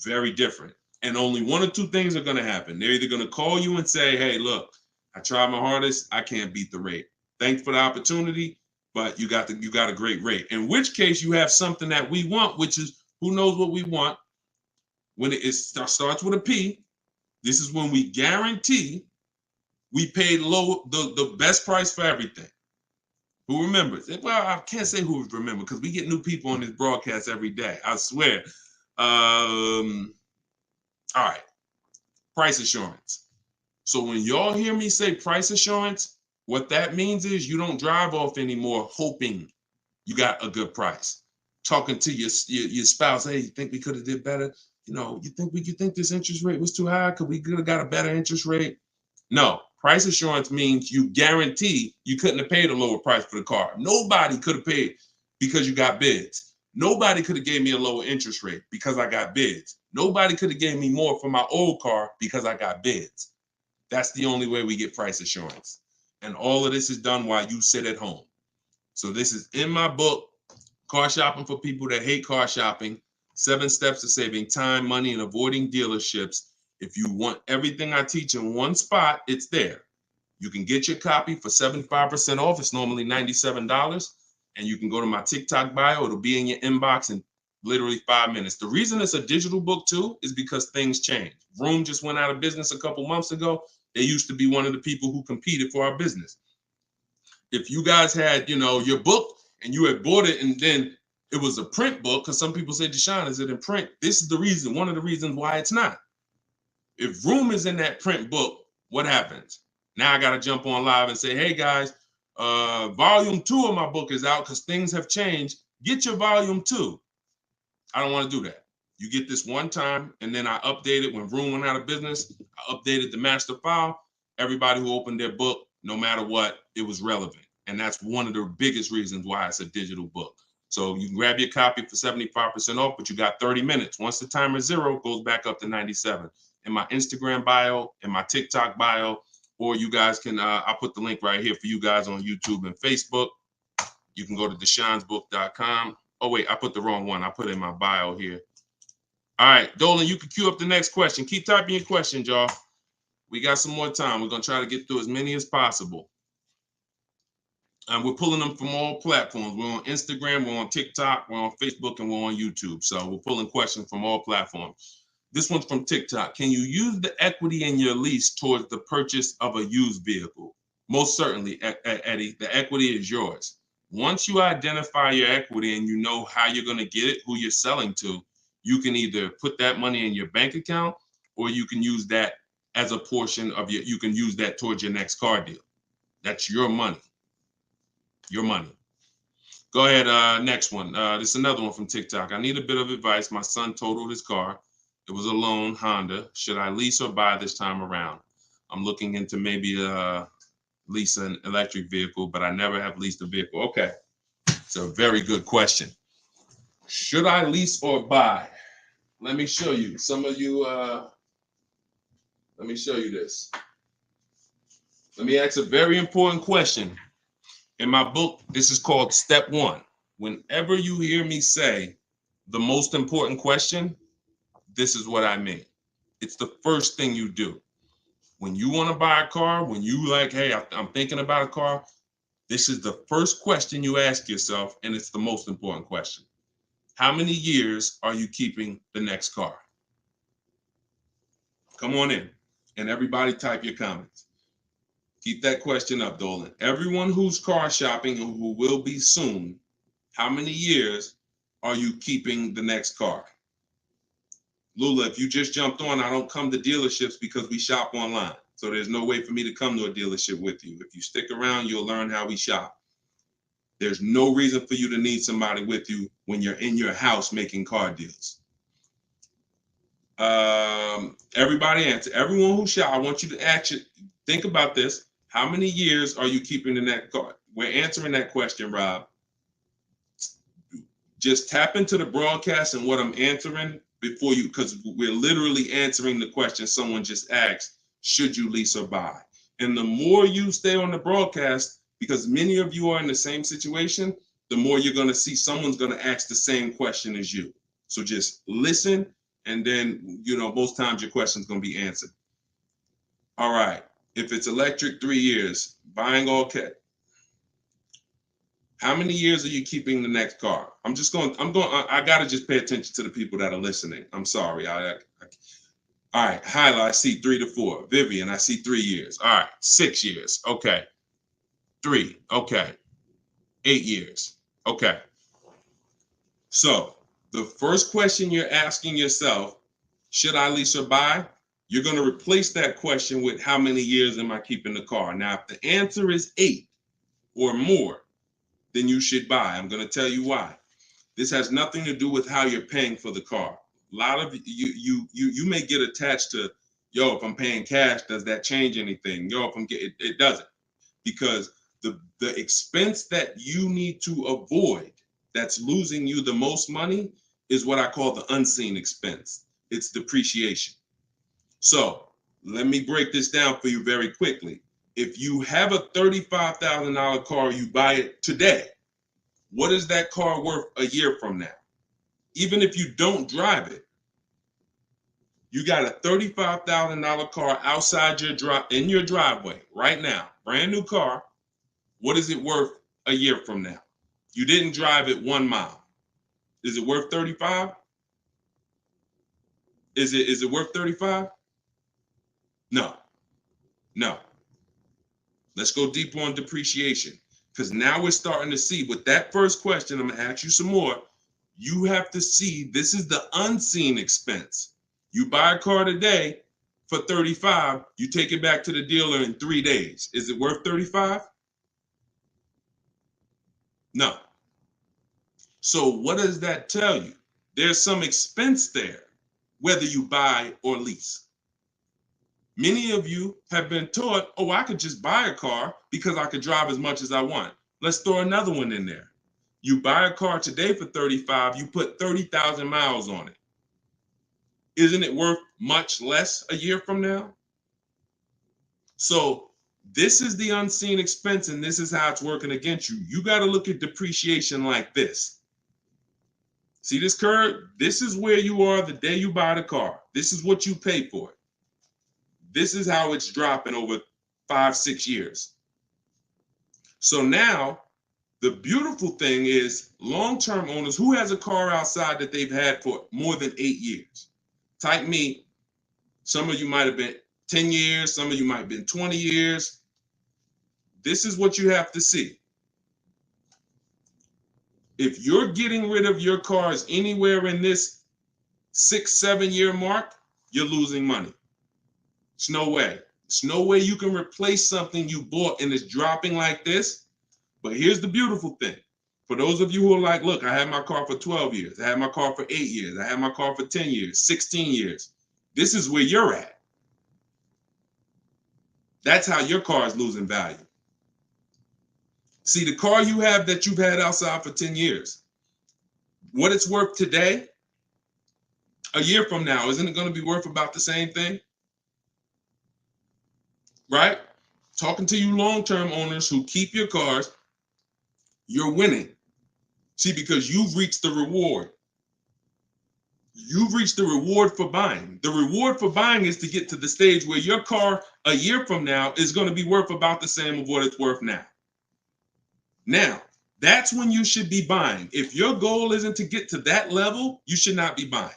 Very different. And only one or two things are going to happen. They're either going to call you and say, hey, look, I tried my hardest. I can't beat the rate. Thanks for the opportunity, but you got a great rate. In which case you have something that we want, which is who knows what we want. When it starts with a P, this is when we guarantee we paid the best price for everything. Who remembers? Well, I can't say who remembers because we get new people on this broadcast every day. I swear. All right. Price assurance. So when y'all hear me say price assurance, what that means is you don't drive off anymore hoping you got a good price. Talking to your spouse, hey, you think we could have did better? You think this interest rate was too high? Could we have got a better interest rate? No. Price assurance means you guarantee you couldn't have paid a lower price for the car. Nobody could have paid because you got bids. Nobody could have gave me a lower interest rate because I got bids. Nobody could have gave me more for my old car because I got bids. That's the only way we get price assurance. And all of this is done while you sit at home. So this is in my book, Car Shopping for People That Hate Car Shopping, 7 Steps to Saving Time, Money, and Avoiding Dealerships. If you want everything I teach in one spot, it's there. You can get your copy for 75% off. It's normally $97. And you can go to my TikTok bio. It'll be in your inbox in literally 5 minutes. The reason it's a digital book too is because things change. Vroom just went out of business a couple months ago. They used to be one of the people who competed for our business. If you guys had, your book and you had bought it and then it was a print book, because some people say, Deshone, is it in print? This is the reason, one of the reasons why it's not. If Vroom is in that print book, what happens? Now I got to jump on live and say, hey guys, volume 2 of my book is out because things have changed. Get your volume 2. I don't want to do that. You get this one time, and then I update it when Vroom went out of business. I updated the master file. Everybody who opened their book, no matter what, it was relevant. And that's one of the biggest reasons why it's a digital book. So you can grab your copy for 75% off, but you got 30 minutes. Once the timer is 0, it goes back up to 97. In my Instagram bio, in my TikTok bio, or you guys can, I'll put the link right here for you guys on YouTube and Facebook. You can go to deshonsbook.com. Oh, wait, I put the wrong one. I put it in my bio here. All right, Dolan, you can queue up the next question. Keep typing your questions, y'all. We got some more time. We're going to try to get through as many as possible. And we're pulling them from all platforms. We're on Instagram, we're on TikTok, we're on Facebook, and we're on YouTube. So we're pulling questions from all platforms. This one's from TikTok. Can you use the equity in your lease towards the purchase of a used vehicle? Most certainly, Eddie, the equity is yours. Once you identify your equity and you know how you're going to get it, who you're selling to, you can either put that money in your bank account or you can use that as a portion of you can use that towards your next car deal. That's your money. Your money. Go ahead, next one. This is another one from TikTok. I need a bit of advice. My son totaled his car. It was a loan Honda. Should I lease or buy this time around? I'm looking into maybe lease an electric vehicle, but I never have leased a vehicle. Okay, it's a very good question. Should I lease or buy? Let me show you. Some of you, let me show you this. Let me ask a very important question. In my book, this is called Step One. Whenever you hear me say the most important question, this is what I mean. It's the first thing you do. When you want to buy a car, when you like, hey, I'm thinking about a car, this is the first question you ask yourself, and it's the most important question. How many years are you keeping the next car? Come on in, and everybody type your comments. Keep that question up, Dolan. Everyone who's car shopping and who will be soon, how many years are you keeping the next car? Lula, if you just jumped on, I don't come to dealerships because we shop online. So there's no way for me to come to a dealership with you. If you stick around, you'll learn how we shop. There's no reason for you to need somebody with you when you're in your house making car deals. Everybody answer. Everyone who shop, I want you to actually think about this. How many years are you keeping the next car? We're answering that question, Rob. Just tap into the broadcast and what I'm answering before you, because we're literally answering the question someone just asked, should you lease or buy? And the more you stay on the broadcast, because many of you are in the same situation, the more you're going to see someone's going to ask the same question as you. So just listen, and then, most times your question's going to be answered. All right. If it's electric, 3 years. Buying all cash. How many years are you keeping the next car? I got to just pay attention to the people that are listening. I'm sorry. All right. Hyla, I see 3 to 4. Vivian, I see 3 years. All right. 6 years. Okay. 3. Okay. 8 years. Okay. So the first question you're asking yourself, should I lease or buy? You're going to replace that question with how many years am I keeping the car? Now, if the answer is 8 or more, then you should buy. I'm going to tell you why. This has nothing to do with how you're paying for the car. A lot of you may get attached to, if I'm paying cash, does that change anything? If I'm getting, it doesn't, because the expense that you need to avoid that's losing you the most money is what I call the unseen expense. It's depreciation. So let me break this down for you very quickly. If you have a $35,000 car, you buy it today, what is that car worth a year from now? Even if you don't drive it, you got a $35,000 car outside in your driveway right now, brand new car. What is it worth a year from now? You didn't drive it 1 mile. Is it worth 35? Is it worth 35? No. Let's go deeper on depreciation, because now we're starting to see with that first question. I'm going to ask you some more. You have to see this is the unseen expense. You buy a car today for 35, you take it back to the dealer in 3 days. Is it worth 35? No. So what does that tell you? There's some expense there, whether you buy or lease. Many of you have been taught, I could just buy a car because I could drive as much as I want. Let's throw another one in there. You buy a car today for 35, you put 30,000 miles on it. Isn't it worth much less a year from now? So this is the unseen expense, and this is how it's working against you. You got to look at depreciation like this. See this curve? This is where you are the day you buy the car. This is what you pay for it. This is how it's dropping over 5-6 years. So now the beautiful thing is long-term owners who has a car outside that they've had for more than 8 years. Type me. Some of you might have been 10 years. Some of you might have been 20 years. this is what you have to see. If you're getting rid of your cars anywhere in this 6-7 year mark, you're losing money. It's no way. It's no way you can replace something you bought and it's dropping like this. But here's the beautiful thing. For those of you who are like, look, I had my car for 12 years. I had my car for 8 years. I had my car for 10 years, 16 years. This is where you're at. That's how your car is losing value. See, the car you have that you've had outside for 10 years, what it's worth today, a year from now, isn't it going to be worth about the same thing? Right? Talking to you long-term owners who keep your cars, you're winning. See, because you've reached the reward. You've reached the reward for buying. The reward for buying is to get to the stage where your car a year from now is going to be worth about the same of what it's worth now. Now, that's when you should be buying. If your goal isn't to get to that level, you should not be buying.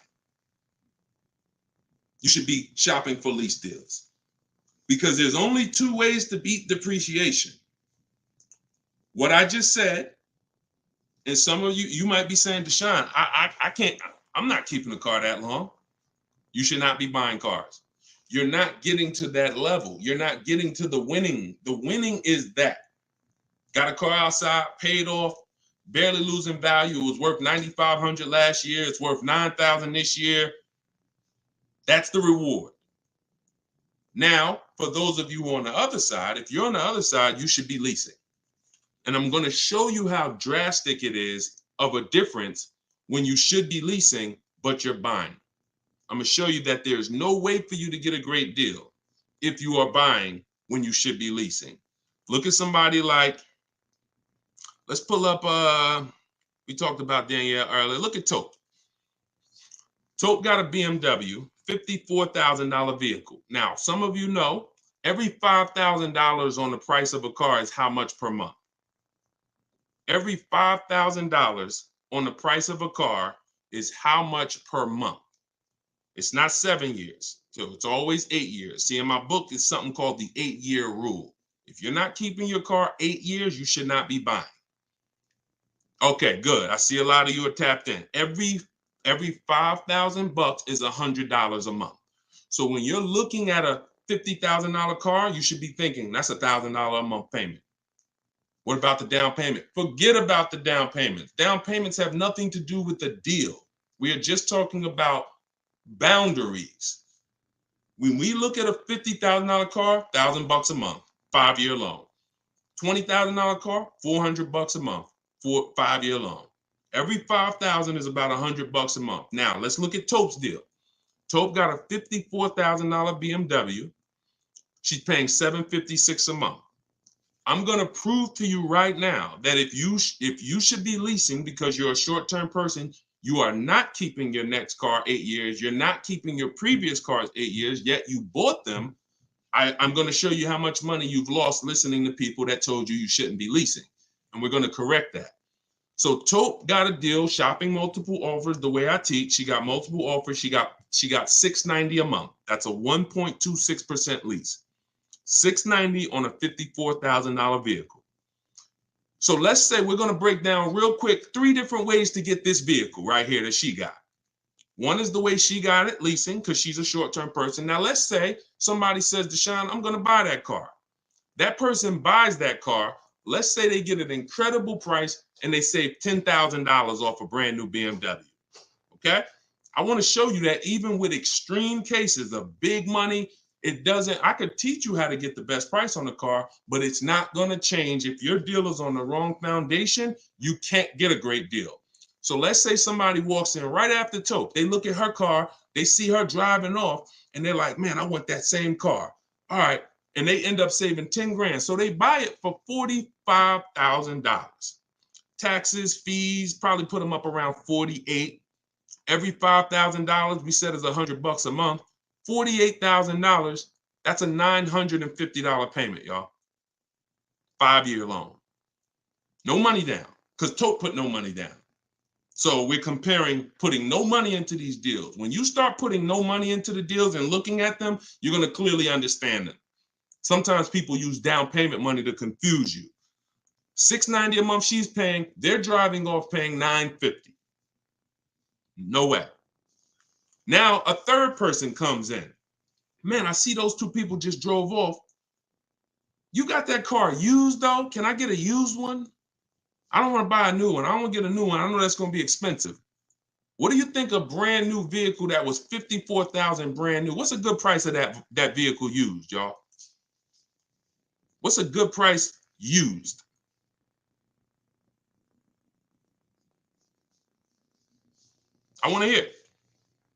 You should be shopping for lease deals. Because there's only two ways to beat depreciation. What I just said, and some of you might be saying, Deshone, I can't, I'm not keeping a car that long. You should not be buying cars. You're not getting to that level. You're not getting to the winning. The winning is that. Got a car outside, paid off, barely losing value. It was worth $9,500 last year. It's worth $9,000 this year. That's the reward. Now, for those of you who are on the other side, if you're on the other side, you should be leasing. And I'm going to show you how drastic it is of a difference when you should be leasing, but you're buying. I'm going to show you that there's no way for you to get a great deal if you are buying when you should be leasing. Look at somebody like, let's pull up, we talked about Danielle earlier. Look at Tope. Tope got a BMW, $54,000 vehicle. Now, some of you know, every $5,000 on the price of a car is how much per month? Every $5,000 on the price of a car is how much per month? It's not 7 years, so it's always 8 years. See, in my book, it's something called the 8-year rule. If you're not keeping your car 8 years, you should not be buying. Okay, good. I see a lot of you are tapped in. Every $5,000 is $100 a month. So when you're looking at a $50,000 car, you should be thinking that's $1,000 a month payment. What about the down payment? Forget about the down payments. Down payments have nothing to do with the deal. We are just talking about boundaries. When we look at a $50,000 car, $1,000 a month, 5-year loan. $20,000 car, $400 a month, 5-year loan. Every $5,000 is about $100 a month. Now let's look at Tope's deal. Tope got a $54,000 BMW. She's paying $756 a month. I'm going to prove to you right now that if you should be leasing because you're a short-term person, you are not keeping your next car 8 years. You're not keeping your previous cars 8 years, yet you bought them. I'm going to show you how much money you've lost listening to people that told you shouldn't be leasing. And we're going to correct that. So Tope got a deal, shopping multiple offers the way I teach. She got multiple offers. She got $690 a month. That's a 1.26% lease. $690 on a $54,000 vehicle. So let's say we're going to break down real quick 3 different ways to get this vehicle right here that she got. One is the way she got it, leasing, because she's a short-term person. Now let's say somebody says, Deshone, I'm going to buy that car. That person buys that car. Let's say they get an incredible price and they save $10,000 off a brand new BMW. Okay? I want to show you that even with extreme cases of big money, I could teach you how to get the best price on the car, but it's not going to change. If your deal is on the wrong foundation, you can't get a great deal. So let's say somebody walks in right after Tope. They look at her car, they see her driving off, and they're like, man, I want that same car. All right. And they end up saving 10 grand. So they buy it for $45,000. Taxes, fees, probably put them up around 48. Every $5,000 we said is $100 a month. $48,000, that's a $950 payment, y'all. 5-year loan. No money down, because Tope put no money down. So we're comparing putting no money into these deals. When you start putting no money into the deals and looking at them, you're going to clearly understand them. Sometimes people use down payment money to confuse you. $690 a month she's paying, they're driving off paying $950. No way. Now a third person comes in. Man, I see those two people just drove off. You got that car used though? Can I get a used one? I don't want to buy a new one. I don't want to get a new one. I know that's going to be expensive. What do you think a brand new vehicle that was $54,000 brand new? What's a good price of that vehicle used, y'all? What's a good price used? I want to hear it.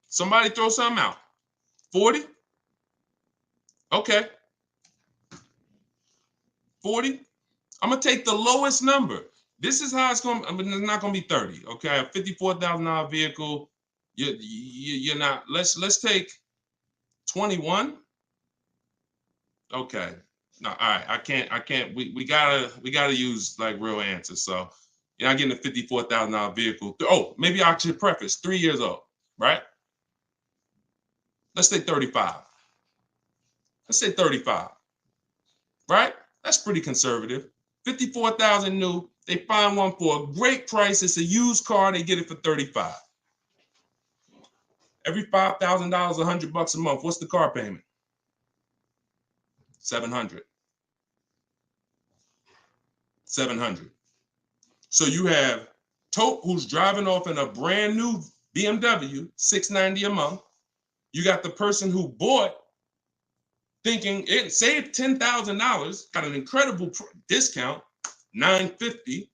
Somebody throw something out. 40? Okay. 40? I'm going to take the lowest number. This is how it's going to, I mean, it's not going to be 30. Okay. A $54,000 vehicle. You're not, let's take 21. Okay. No, all right. I can't, we gotta use like real answers. So you're not getting a $54,000 vehicle. Oh, maybe I should preface 3 years old, right? Let's say 35. Let's say 35, right? That's pretty conservative. 54,000 new. They find one for a great price. It's a used car. They get it for 35. Every $5,000, $100 a month. What's the car payment? 700. 700. So you have Tope, who's driving off in a brand new BMW, $690 a month. You got the person who bought thinking it saved $10,000, got an incredible discount, $950.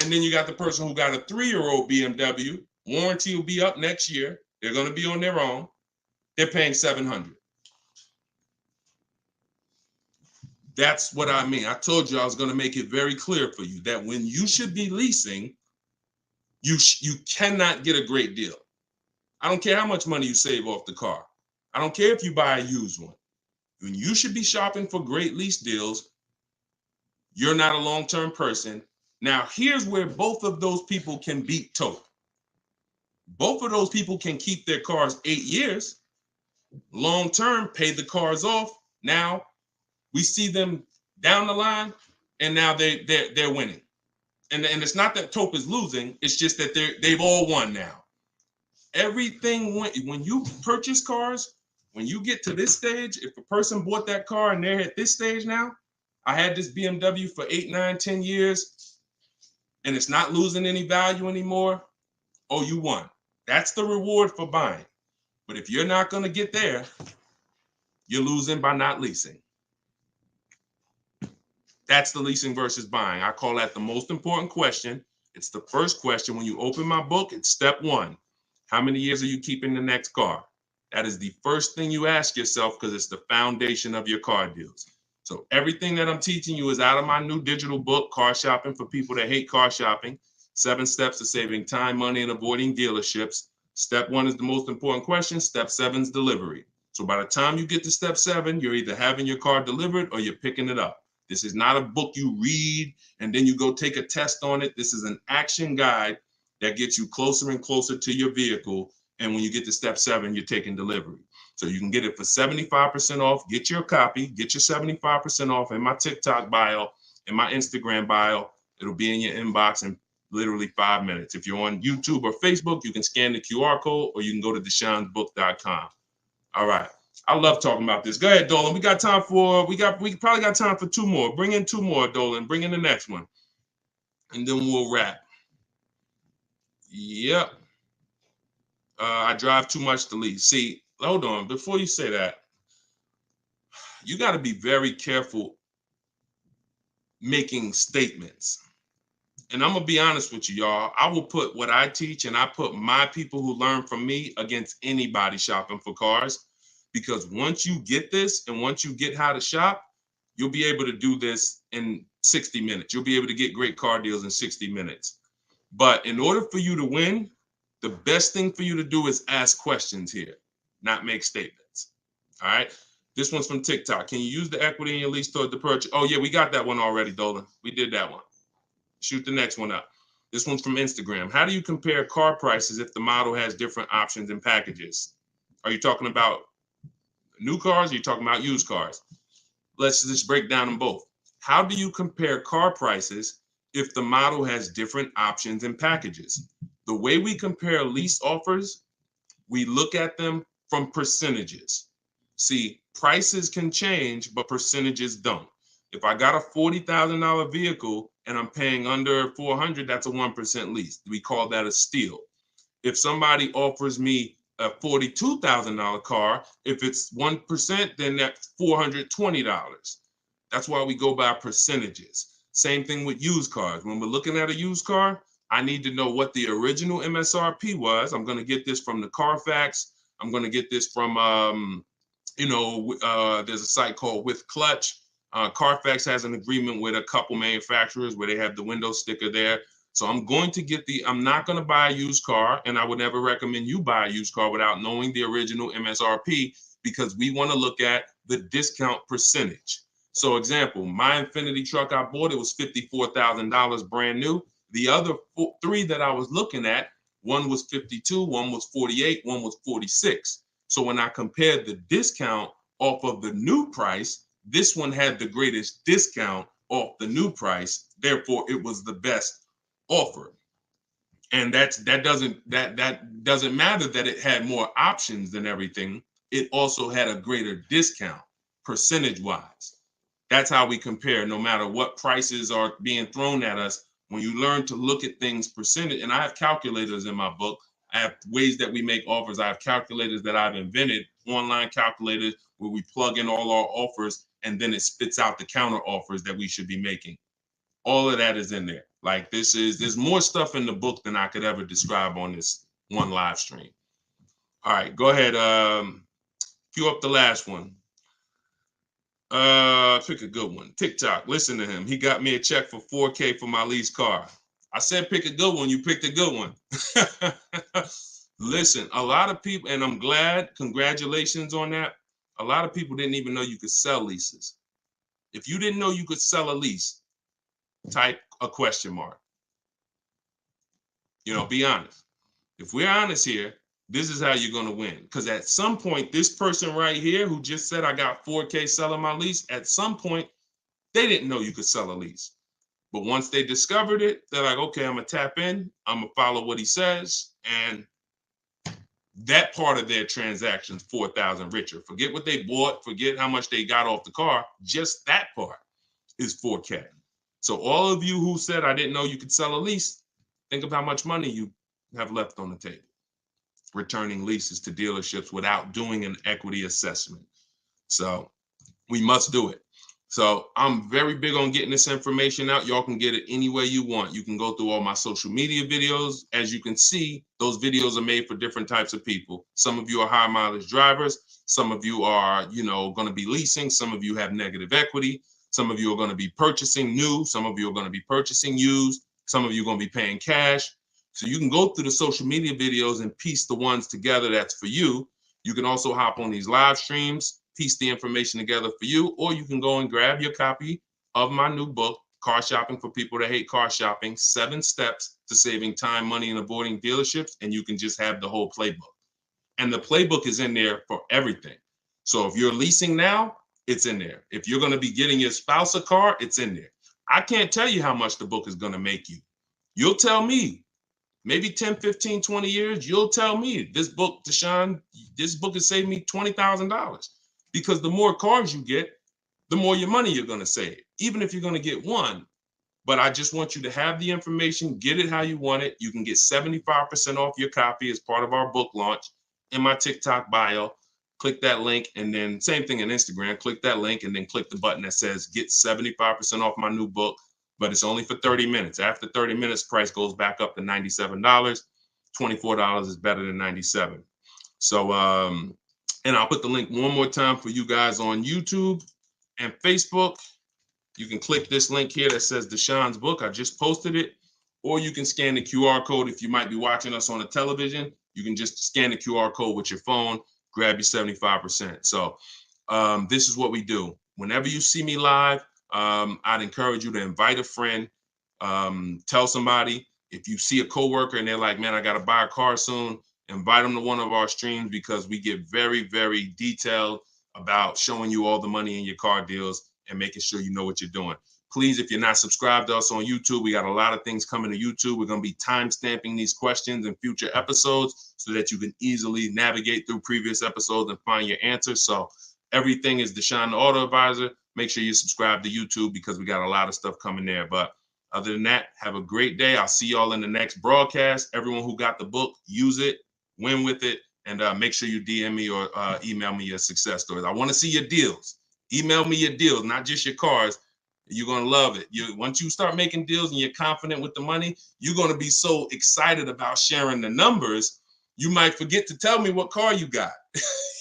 And then you got the person who got a 3-year-old BMW. Warranty will be up next year. They're going to be on their own. They're paying $700. That's what I mean. I told you I was going to make it very clear for you that when you should be leasing, you cannot get a great deal. I don't care how much money you save off the car. I don't care if you buy a used one. When you should be shopping for great lease deals, you're not a long-term person. Now, here's where both of those people can beat Tope. Both of those people can keep their cars 8 years, long-term, pay the cars off. Now, we see them down the line, and now they're winning. And it's not that Tope is losing. It's just that they've all won now. Everything when you purchase cars, when you get to this stage, if a person bought that car and they're at this stage now, I had this BMW for 8, 9, 10 years, and it's not losing any value anymore. Oh, you won. That's the reward for buying. But if you're not going to get there, you're losing by not leasing. That's the leasing versus buying. I call that the most important question. It's the first question. When you open my book, it's step 1. How many years are you keeping the next car? That is the first thing you ask yourself because it's the foundation of your car deals. So everything that I'm teaching you is out of my new digital book, Car Shopping for People That Hate Car Shopping. 7 steps to saving time, money, and avoiding dealerships. Step 1 is the most important question. Step 7 is delivery. So by the time you get to step 7, you're either having your car delivered or you're picking it up. This is not a book you read and then you go take a test on it. This is an action guide that gets you closer and closer to your vehicle. And when you get to step 7, you're taking delivery. So you can get it for 75% off. Get your copy. Get your 75% off in my TikTok bio, in my Instagram bio. It'll be in your inbox in literally 5 minutes. If you're on YouTube or Facebook, you can scan the QR code or you can go to deshonebook.com. All right. I love talking about this. Go ahead, Dolan. We probably got time for 2 more. Bring in 2 more, Dolan. Bring in the next one. And then we'll wrap. Yep. I drive too much to lease. See, hold on. Before you say that, you got to be very careful making statements. And I'm going to be honest with you, y'all. I will put what I teach and I put my people who learn from me against anybody shopping for cars. Because once you get this and once you get how to shop, you'll be able to do this in 60 minutes. You'll be able to get great car deals in 60 minutes. But in order for you to win, the best thing for you to do is ask questions here, not make statements. All right. This one's from TikTok. Can you use the equity in your lease toward the purchase? Oh, yeah, we got that one already, Dolan. We did that one. Shoot the next one up. This one's from Instagram. How do you compare car prices if the model has different options and packages? Are you talking about new cars or are you talking about used cars? let's just break down them both. How do you compare car prices if the model has different options and packages? The way we compare lease offers, we look at them from percentages. See, prices can change, but percentages don't. If I got a $40,000 vehicle and I'm paying under 400, that's a 1% lease. We call that a steal. If somebody offers me a $42,000 car, if it's 1%, then that's $420. That's why we go by percentages. Same thing with used cars. When we're looking at a used car, I need to know what the original MSRP was. I'm going to get this from the Carfax. I'm going to get this from, there's a site called With Clutch. Carfax has an agreement with a couple manufacturers where they have the window sticker there. So I'm going to get I'm not going to buy a used car, and I would never recommend you buy a used car without knowing the original MSRP, because we want to look at the discount percentage. So example, my Infinity truck I bought, it was $54,000 brand new. The other three that I was looking at, one was 52, one was 48, one was 46. So when I compared the discount off of the new price, this one had the greatest discount off the new price. Therefore, it was the best offer. And that doesn't matter that it had more options than everything. It also had a greater discount percentage wise. That's how we compare, no matter what prices are being thrown at us. When you learn to look at things percentage, and I have calculators in my book. I have ways that we make offers. I have calculators that I've invented, online calculators where we plug in all our offers and then it spits out the counter offers that we should be making. All of that is in there. Like there's more stuff in the book than I could ever describe on this one live stream. All right, go ahead. Cue up the last one. Pick a good one. TikTok. Listen to him. He got me a check for $4K for my lease car. I said pick a good one. You picked a good one. Listen, a lot of people, and I'm glad, congratulations on that. A lot of people didn't even know you could sell leases. If you didn't know you could sell a lease, type a question mark. Be honest. If we're honest here, this is how you're going to win. Because at some point, this person right here who just said I got $4K selling my lease, at some point, they didn't know you could sell a lease. But once they discovered it, they're like, okay, I'm going to tap in. I'm going to follow what he says. And that part of their transaction's 4,000 richer. Forget what they bought. Forget how much they got off the car. Just that part is 4K. So all of you who said I didn't know you could sell a lease, think of how much money you have left on the table returning leases to dealerships without doing an equity assessment. So we must do it. So I'm very big on getting this information out. Y'all can get it any way you want. You can go through all my social media videos. As you can see, those videos are made for different types of people. Some of you are high mileage drivers. Some of you are, going to be leasing. Some of you have negative equity. Some of you are going to be purchasing new. Some of you are going to be purchasing used. Some of you are going to be paying cash. So you can go through the social media videos and piece the ones together that's for you. You can also hop on these live streams, piece the information together for you, or you can go and grab your copy of my new book, Car Shopping for People That Hate Car Shopping, 7 Steps to Saving Time, Money, and Avoiding Dealerships, and you can just have the whole playbook. And the playbook is in there for everything. So if you're leasing now, it's in there. If you're going to be getting your spouse a car, it's in there. I can't tell you how much the book is going to make you. You'll tell me. Maybe 10, 15, 20 years, you'll tell me, this book, Deshone, this book has saved me $20,000. Because the more cars you get, the more your money you're going to save, even if you're going to get one. But I just want you to have the information, get it how you want it. You can get 75% off your copy as part of our book launch in my TikTok bio. Click that link, and then same thing in Instagram. Click that link and then click the button that says get 75% off my new book. But it's only for 30 minutes. After 30 minutes, price goes back up to $97. $24 is better than $97. So, and I'll put the link one more time for you guys on YouTube and Facebook. You can click this link here that says Deshone's book. I just posted it. Or you can scan the QR code. If you might be watching us on a television, you can just scan the QR code with your phone, grab your 75%. So this is what we do. Whenever you see me live, I'd encourage you to invite a friend, tell somebody. If you see a coworker and they're like, man, I got to buy a car soon, invite them to one of our streams, because we get very, very detailed about showing you all the money in your car deals and making sure you know what you're doing. Please, if you're not subscribed to us on YouTube, we got a lot of things coming to YouTube. We're going to be time stamping these questions in future episodes so that you can easily navigate through previous episodes and find your answers. So everything is Deshone the Auto Advisor. Make sure you subscribe to YouTube because we got a lot of stuff coming there. But other than that, have a great day. I'll see y'all in the next broadcast. Everyone who got the book, use it, win with it, and make sure you DM me or email me your success stories. I want to see your deals. Email me your deals, not just your cars. You're going to love it. Once you start making deals and you're confident with the money, you're going to be so excited about sharing the numbers, you might forget to tell me what car you got.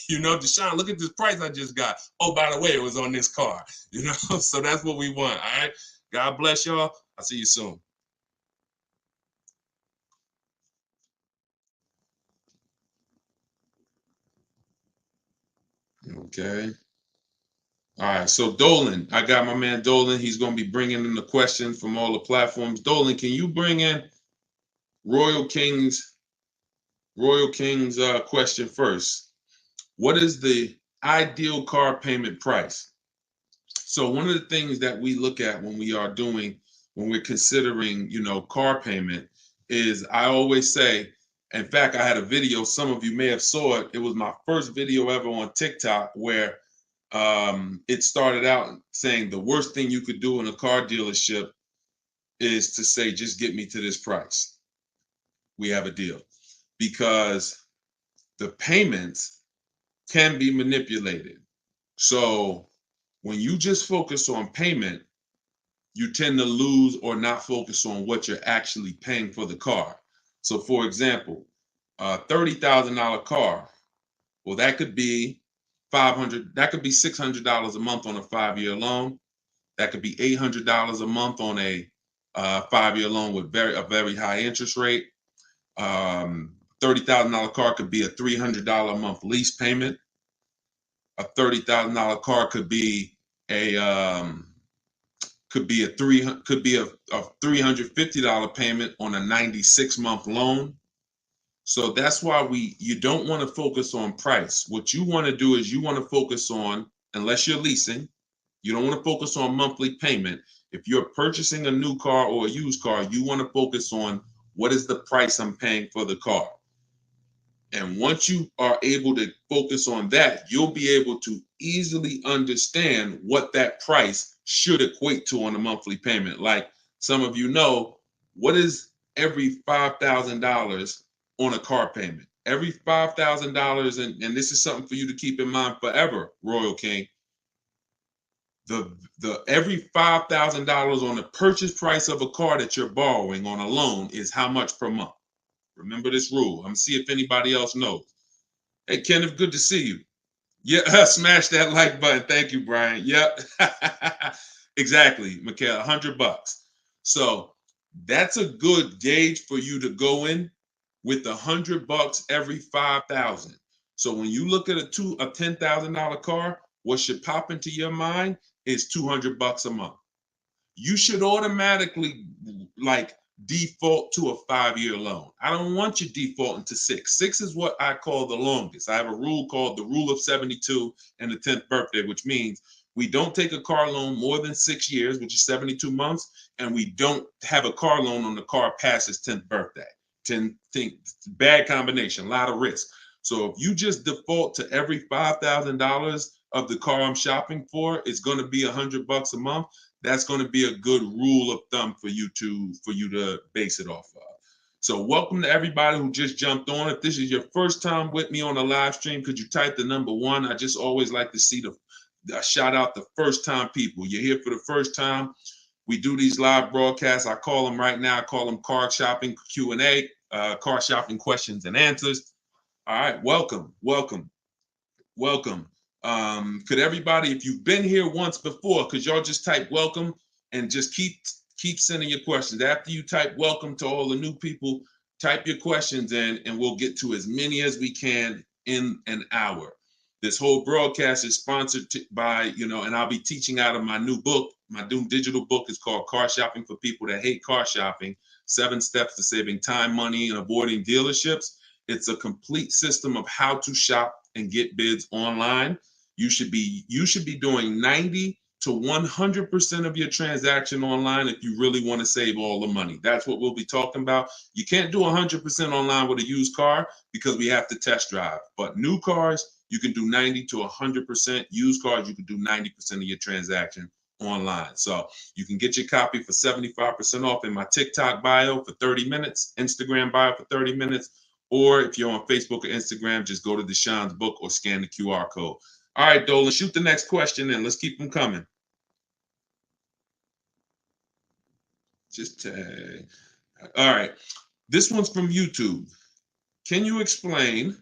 You know, Deshone, look at this price I just got. Oh, by the way, it was on this car. You know, so that's what we want. All right. God bless y'all. I'll see you soon. Okay. All right. So Dolan, I got my man Dolan. He's going to be bringing in the questions from all the platforms. Dolan, can you bring in Royal King's question first? What is the ideal car payment price? So one of the things that we look at when we're considering, car payment is, I always say, in fact, I had a video, some of you may have saw it. It was my first video ever on TikTok where it started out saying the worst thing you could do in a car dealership is to say, just get me to this price. We have a deal. Because the payments can be manipulated. So when you just focus on payment, you tend to lose or not focus on what you're actually paying for the car. So for example, a $30,000 car, well, that could be $600 a month on a 5-year loan. That could be $800 a month on a 5-year loan with a very high interest rate. $30,000 car could be a $300 a month lease payment. A $30,000 car could be a $350 payment on a 96-month loan. So that's why you don't want to focus on price. What you want to do is you want to focus on, unless you're leasing, you don't want to focus on monthly payment. If you're purchasing a new car or a used car, you want to focus on what is the price I'm paying for the car. And once you are able to focus on that, you'll be able to easily understand what that price should equate to on a monthly payment. Like some of you know, what is every $5,000 on a car payment? Every $5,000, and this is something for you to keep in mind forever, Royal King. The every $5,000 on the purchase price of a car that you're borrowing on a loan is how much per month? Remember this rule. I'm gonna see if anybody else knows. Hey, Kenneth, good to see you. Yeah, smash that like button. Thank you, Brian. Yep. Exactly, Michaela, $100. So that's a good gauge for you to go in with $100 every 5,000. So when you look at a $10,000 car, what should pop into your mind is $200 a month. You should automatically default to a 5-year loan. I don't want you defaulting to 6. 6 is what I call the longest. I have a rule called the rule of 72 and the 10th birthday, which means we don't take a car loan more than 6 years, which is 72 months, and we don't have a car loan on the car past its 10th birthday. Bad combination, a lot of risk. So if you just default to every $5,000 of the car I'm shopping for, it's going to be $100 a month. That's going to be a good rule of thumb for you to base it off of. So welcome to everybody who just jumped on. If this is your first time with me on a live stream, could you type the number 1? I just always like to see shout out the first time people. You're here for the first time. We do these live broadcasts. I call them right now. I call them car shopping Q&A, car shopping questions and answers. All right, welcome. Could everybody, if you've been here once before, could y'all just type welcome and just keep sending your questions. After you type welcome to all the new people, type your questions in and we'll get to as many as we can in an hour. This whole broadcast is sponsored by, and I'll be teaching out of my new book. My new digital book is called Car Shopping for People That Hate Car Shopping, 7 Steps to Saving Time, Money, and Avoiding Dealerships. It's a complete system of how to shop and get bids online. You should be doing 90 to 100% of your transaction online if you really want to save all the money. That's what we'll be talking about. You can't do 100% online with a used car because we have to test drive. But new cars, you can do 90 to 100%. Used cars, you can do 90% of your transaction online. So you can get your copy for 75% off in my TikTok bio for 30 minutes, Instagram bio for 30 minutes, or if you're on Facebook or Instagram, just go to Deshone's book or scan the QR code. All right, Dolan, shoot the next question and let's keep them coming. Just tag. All right, this one's from YouTube. Can you explain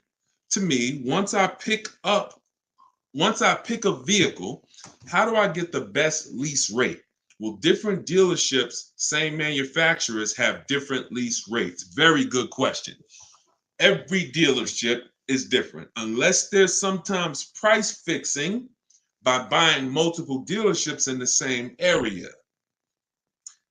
to me, once I pick a vehicle, how do I get the best lease rate? Will different dealerships, same manufacturers, have different lease rates? Very good question. Every dealership is different, unless there's sometimes price fixing by buying multiple dealerships in the same area.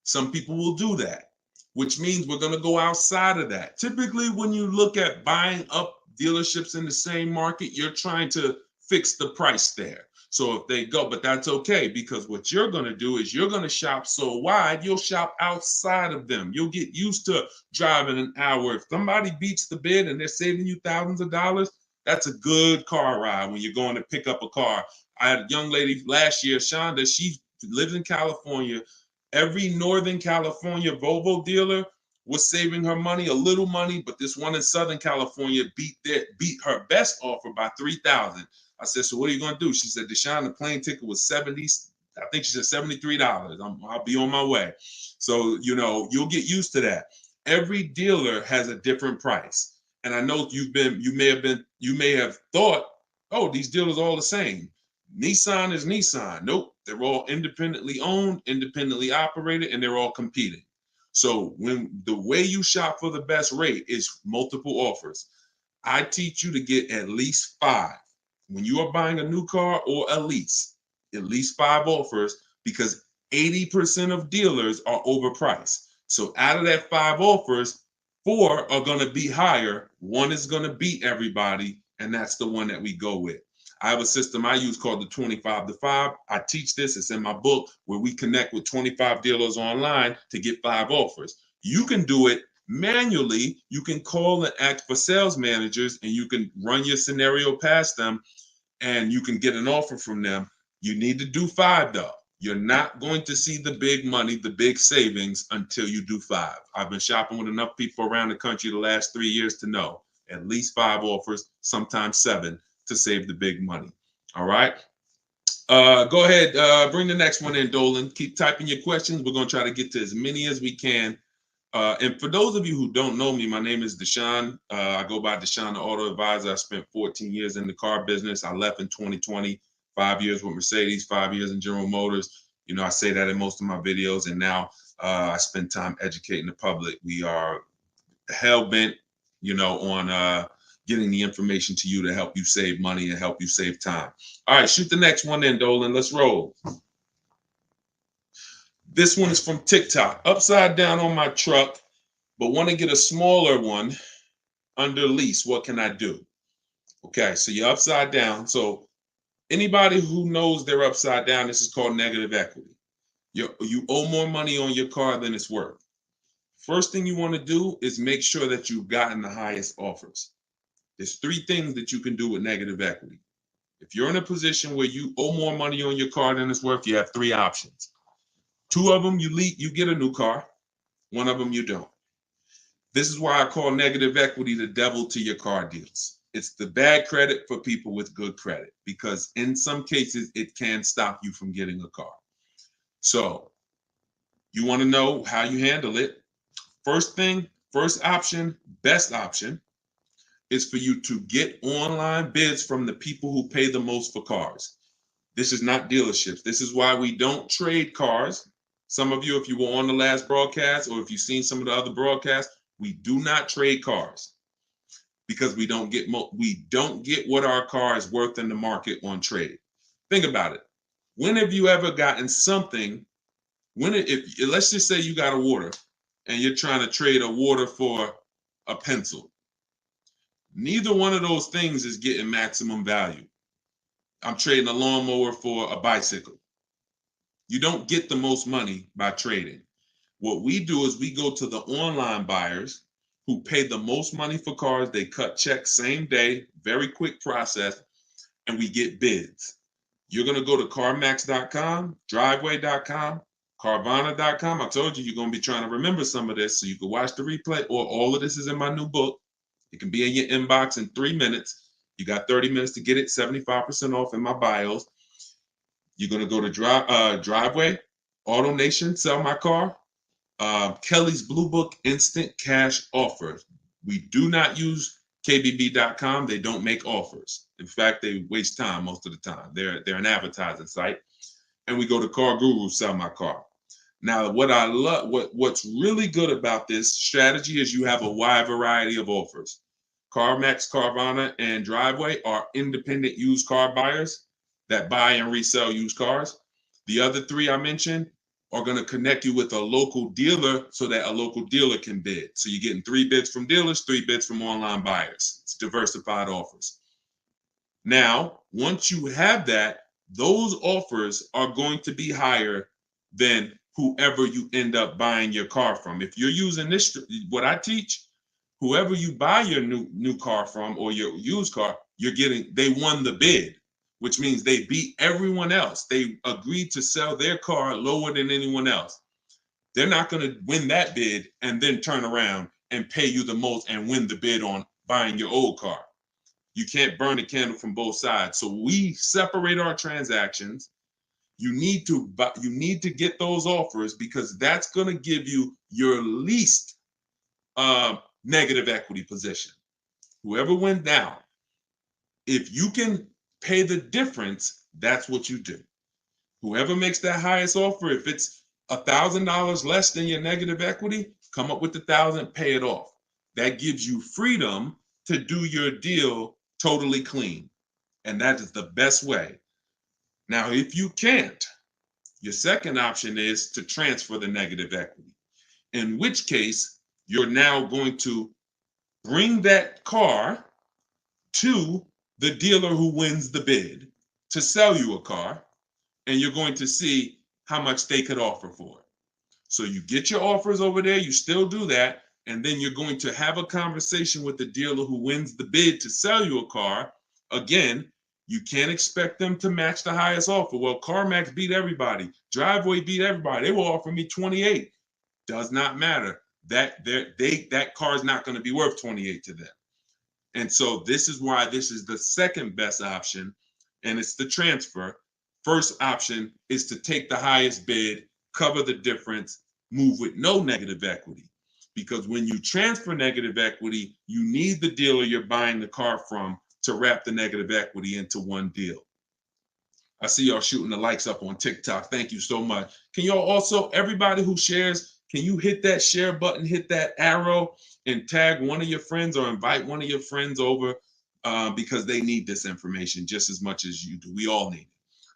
Some people will do that, which means we're going to go outside of that. Typically, when you look at buying up dealerships in the same market, you're trying to fix the price there. So if they go, but that's okay, because what you're going to do is you're going to shop so wide, you'll shop outside of them. You'll get used to driving an hour. If somebody beats the bid and they're saving you thousands of dollars, that's a good car ride when you're going to pick up a car. I had a young lady last year, Shonda, she lives in California. Every Northern California Volvo dealer was saving her money, a little money, but this one in Southern California beat her best offer by $3,000. I said, so what are you going to do? She said, Deshone, the plane ticket was 70. I think she said $73. I'll be on my way. So, you'll get used to that. Every dealer has a different price. And I know you may have thought, oh, these dealers are all the same. Nissan is Nissan. Nope. They're all independently owned, independently operated, and they're all competing. So when the way you shop for the best rate is multiple offers, I teach you to get at least 5. When you are buying a new car or a lease, at least 5 offers, because 80% of dealers are overpriced. So out of that 5 offers, 4 are going to be higher. 1 is going to beat everybody, and that's the one that we go with. I have a system I use called the 25 to 5. I teach this. It's in my book, where we connect with 25 dealers online to get 5 offers. You can do it manually. You can call and ask for sales managers, and you can run your scenario past them, and you can get an offer from them. You need to do 5 though. You're not going to see the big money, the big savings until you do 5. I've been shopping with enough people around the country the last 3 years to know at least 5 offers, sometimes 7, to save the big money. All right. Go ahead. Bring the next one in, Dolan. Keep typing your questions. We're going to try to get to as many as we can. And for those of you who don't know me, my name is Deshone. I go by Deshone the Auto Advisor. I spent 14 years in the car business. I left in 2020, 5 years with Mercedes, 5 years in General Motors. I say that in most of my videos. And now I spend time educating the public. We are hell-bent, on getting the information to you to help you save money and help you save time. All right, shoot the next one in, Dolan. Let's roll. This one is from TikTok. Upside down on my truck, but want to get a smaller one under lease. What can I do? Okay, so you're upside down. So anybody who knows they're upside down, this is called negative equity. You owe more money on your car than it's worth. First thing you want to do is make sure that you've gotten the highest offers. There's 3 things that you can do with negative equity. If you're in a position where you owe more money on your car than it's worth, you have 3 options. 2 of them, you get a new car. 1 of them, you don't. This is why I call negative equity the devil to your car deals. It's the bad credit for people with good credit, because in some cases, it can stop you from getting a car. So you want to know how you handle it. First option, best option, is for you to get online bids from the people who pay the most for cars. This is not dealerships. This is why we don't trade cars. Some of you, if you were on the last broadcast, or if you've seen some of the other broadcasts, we do not trade cars, because we don't get what our car is worth in the market on trade. Think about it. When have you ever gotten something? Let's just say you got a water and you're trying to trade a water for a pencil. Neither one of those things is getting maximum value. I'm trading a lawnmower for a bicycle. You don't get the most money by trading. What we do is we go to the online buyers who pay the most money for cars. They cut checks same day, very quick process, and we get bids. You're going to go to CarMax.com, Driveway.com, Carvana.com. I told you you're going to be trying to remember some of this so you can watch the replay, or all of this is in my new book. It can be in your inbox in 3 minutes. You got 30 minutes to get it, 75% off in my bios. You're going to go to Driveway, Auto Nation, Sell My Car, Kelly's Blue Book Instant Cash Offers. We do not use KBB.com. They don't make offers. In fact, they waste time most of the time. They're an advertising site. And we go to Car Guru, Sell My Car. Now, what I love, what's really good about this strategy is you have a wide variety of offers. CarMax, Carvana, and Driveway are independent used car buyers that buy and resell used cars. The other three I mentioned are going to connect you with a local dealer so that a local dealer can bid. So you're getting 3 bids from dealers, 3 bids from online buyers. It's diversified offers. Now, once you have that, those offers are going to be higher than whoever you end up buying your car from. If you're using this, what I teach, whoever you buy your new car from or your used car, they won the bid, which means they beat everyone else. They agreed to sell their car lower than anyone else. They're not going to win that bid and then turn around and pay you the most and win the bid on buying your old car. You can't burn the candle from both sides. So we separate our transactions. You need to get those offers because that's going to give you your least negative equity position. Whoever went down, if you can pay the difference, that's what you do. Whoever makes that highest offer, if it's $1,000 less than your negative equity, come up with $1,000, pay it off. That gives you freedom to do your deal totally clean. And that is the best way. Now, if you can't, your second option is to transfer the negative equity, in which case you're now going to bring that car to the dealer who wins the bid to sell you a car, and you're going to see how much they could offer for it. So you get your offers over there, you still do that, and then you're going to have a conversation with the dealer who wins the bid to sell you a car. Again, you can't expect them to match the highest offer. Well, CarMax beat everybody. Driveway beat everybody. They will offer me 28. Does not matter. That car is not going to be worth 28 to them. And so this is why this is the second best option, and it's the transfer. First option is to take the highest bid, cover the difference, move with no negative equity. Because when you transfer negative equity, you need the dealer you're buying the car from to wrap the negative equity into one deal. I see y'all shooting the likes up on TikTok. Thank you so much. Can y'all also, everybody who shares, can you hit that share button, hit that arrow, and tag one of your friends or invite one of your friends over because they need this information just as much as you do. We all need it.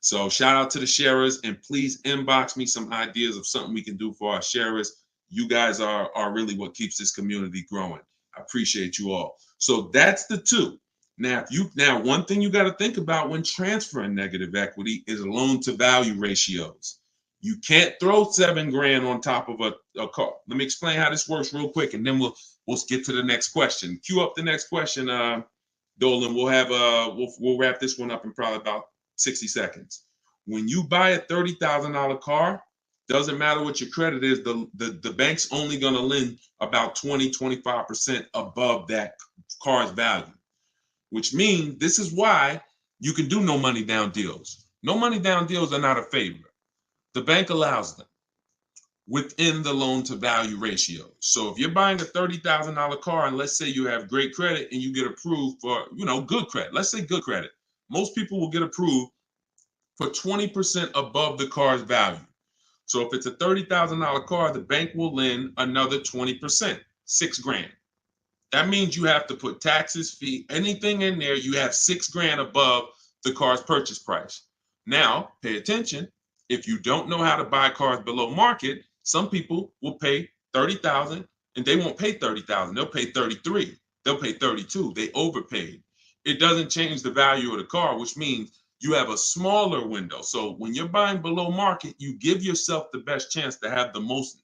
So shout out to the sharers, and please inbox me some ideas of something we can do for our sharers. You guys are really what keeps this community growing. I appreciate you all. So that's the two. Now, one thing you got to think about when transferring negative equity is loan to value ratios. You can't throw $7,000 on top of a car. Let me explain how this works real quick, and then we'll get to the next question. Cue up the next question, Dolan. We'll wrap this one up in probably about 60 seconds. When you buy a $30,000 car, doesn't matter what your credit is, the bank's only going to lend about 25% above that car's value, which means this is why you can do no money down deals. No money down deals are not a favor. The bank allows them within the loan to value ratio. So if you're buying a $30,000 car, and let's say you have great credit and you get approved for, good credit. Let's say good credit. Most people will get approved for 20% above the car's value. So if it's a $30,000 car, the bank will lend another 20%, $6,000. That means you have to put taxes, fee, anything in there. You have $6,000 above the car's purchase price. Now, pay attention. If you don't know how to buy cars below market, some people will pay $30,000 and they won't pay $30,000. They'll pay $33,000. They'll pay $32,000. They overpaid. It doesn't change the value of the car, which means you have a smaller window. So when you're buying below market, you give yourself the best chance to have the most,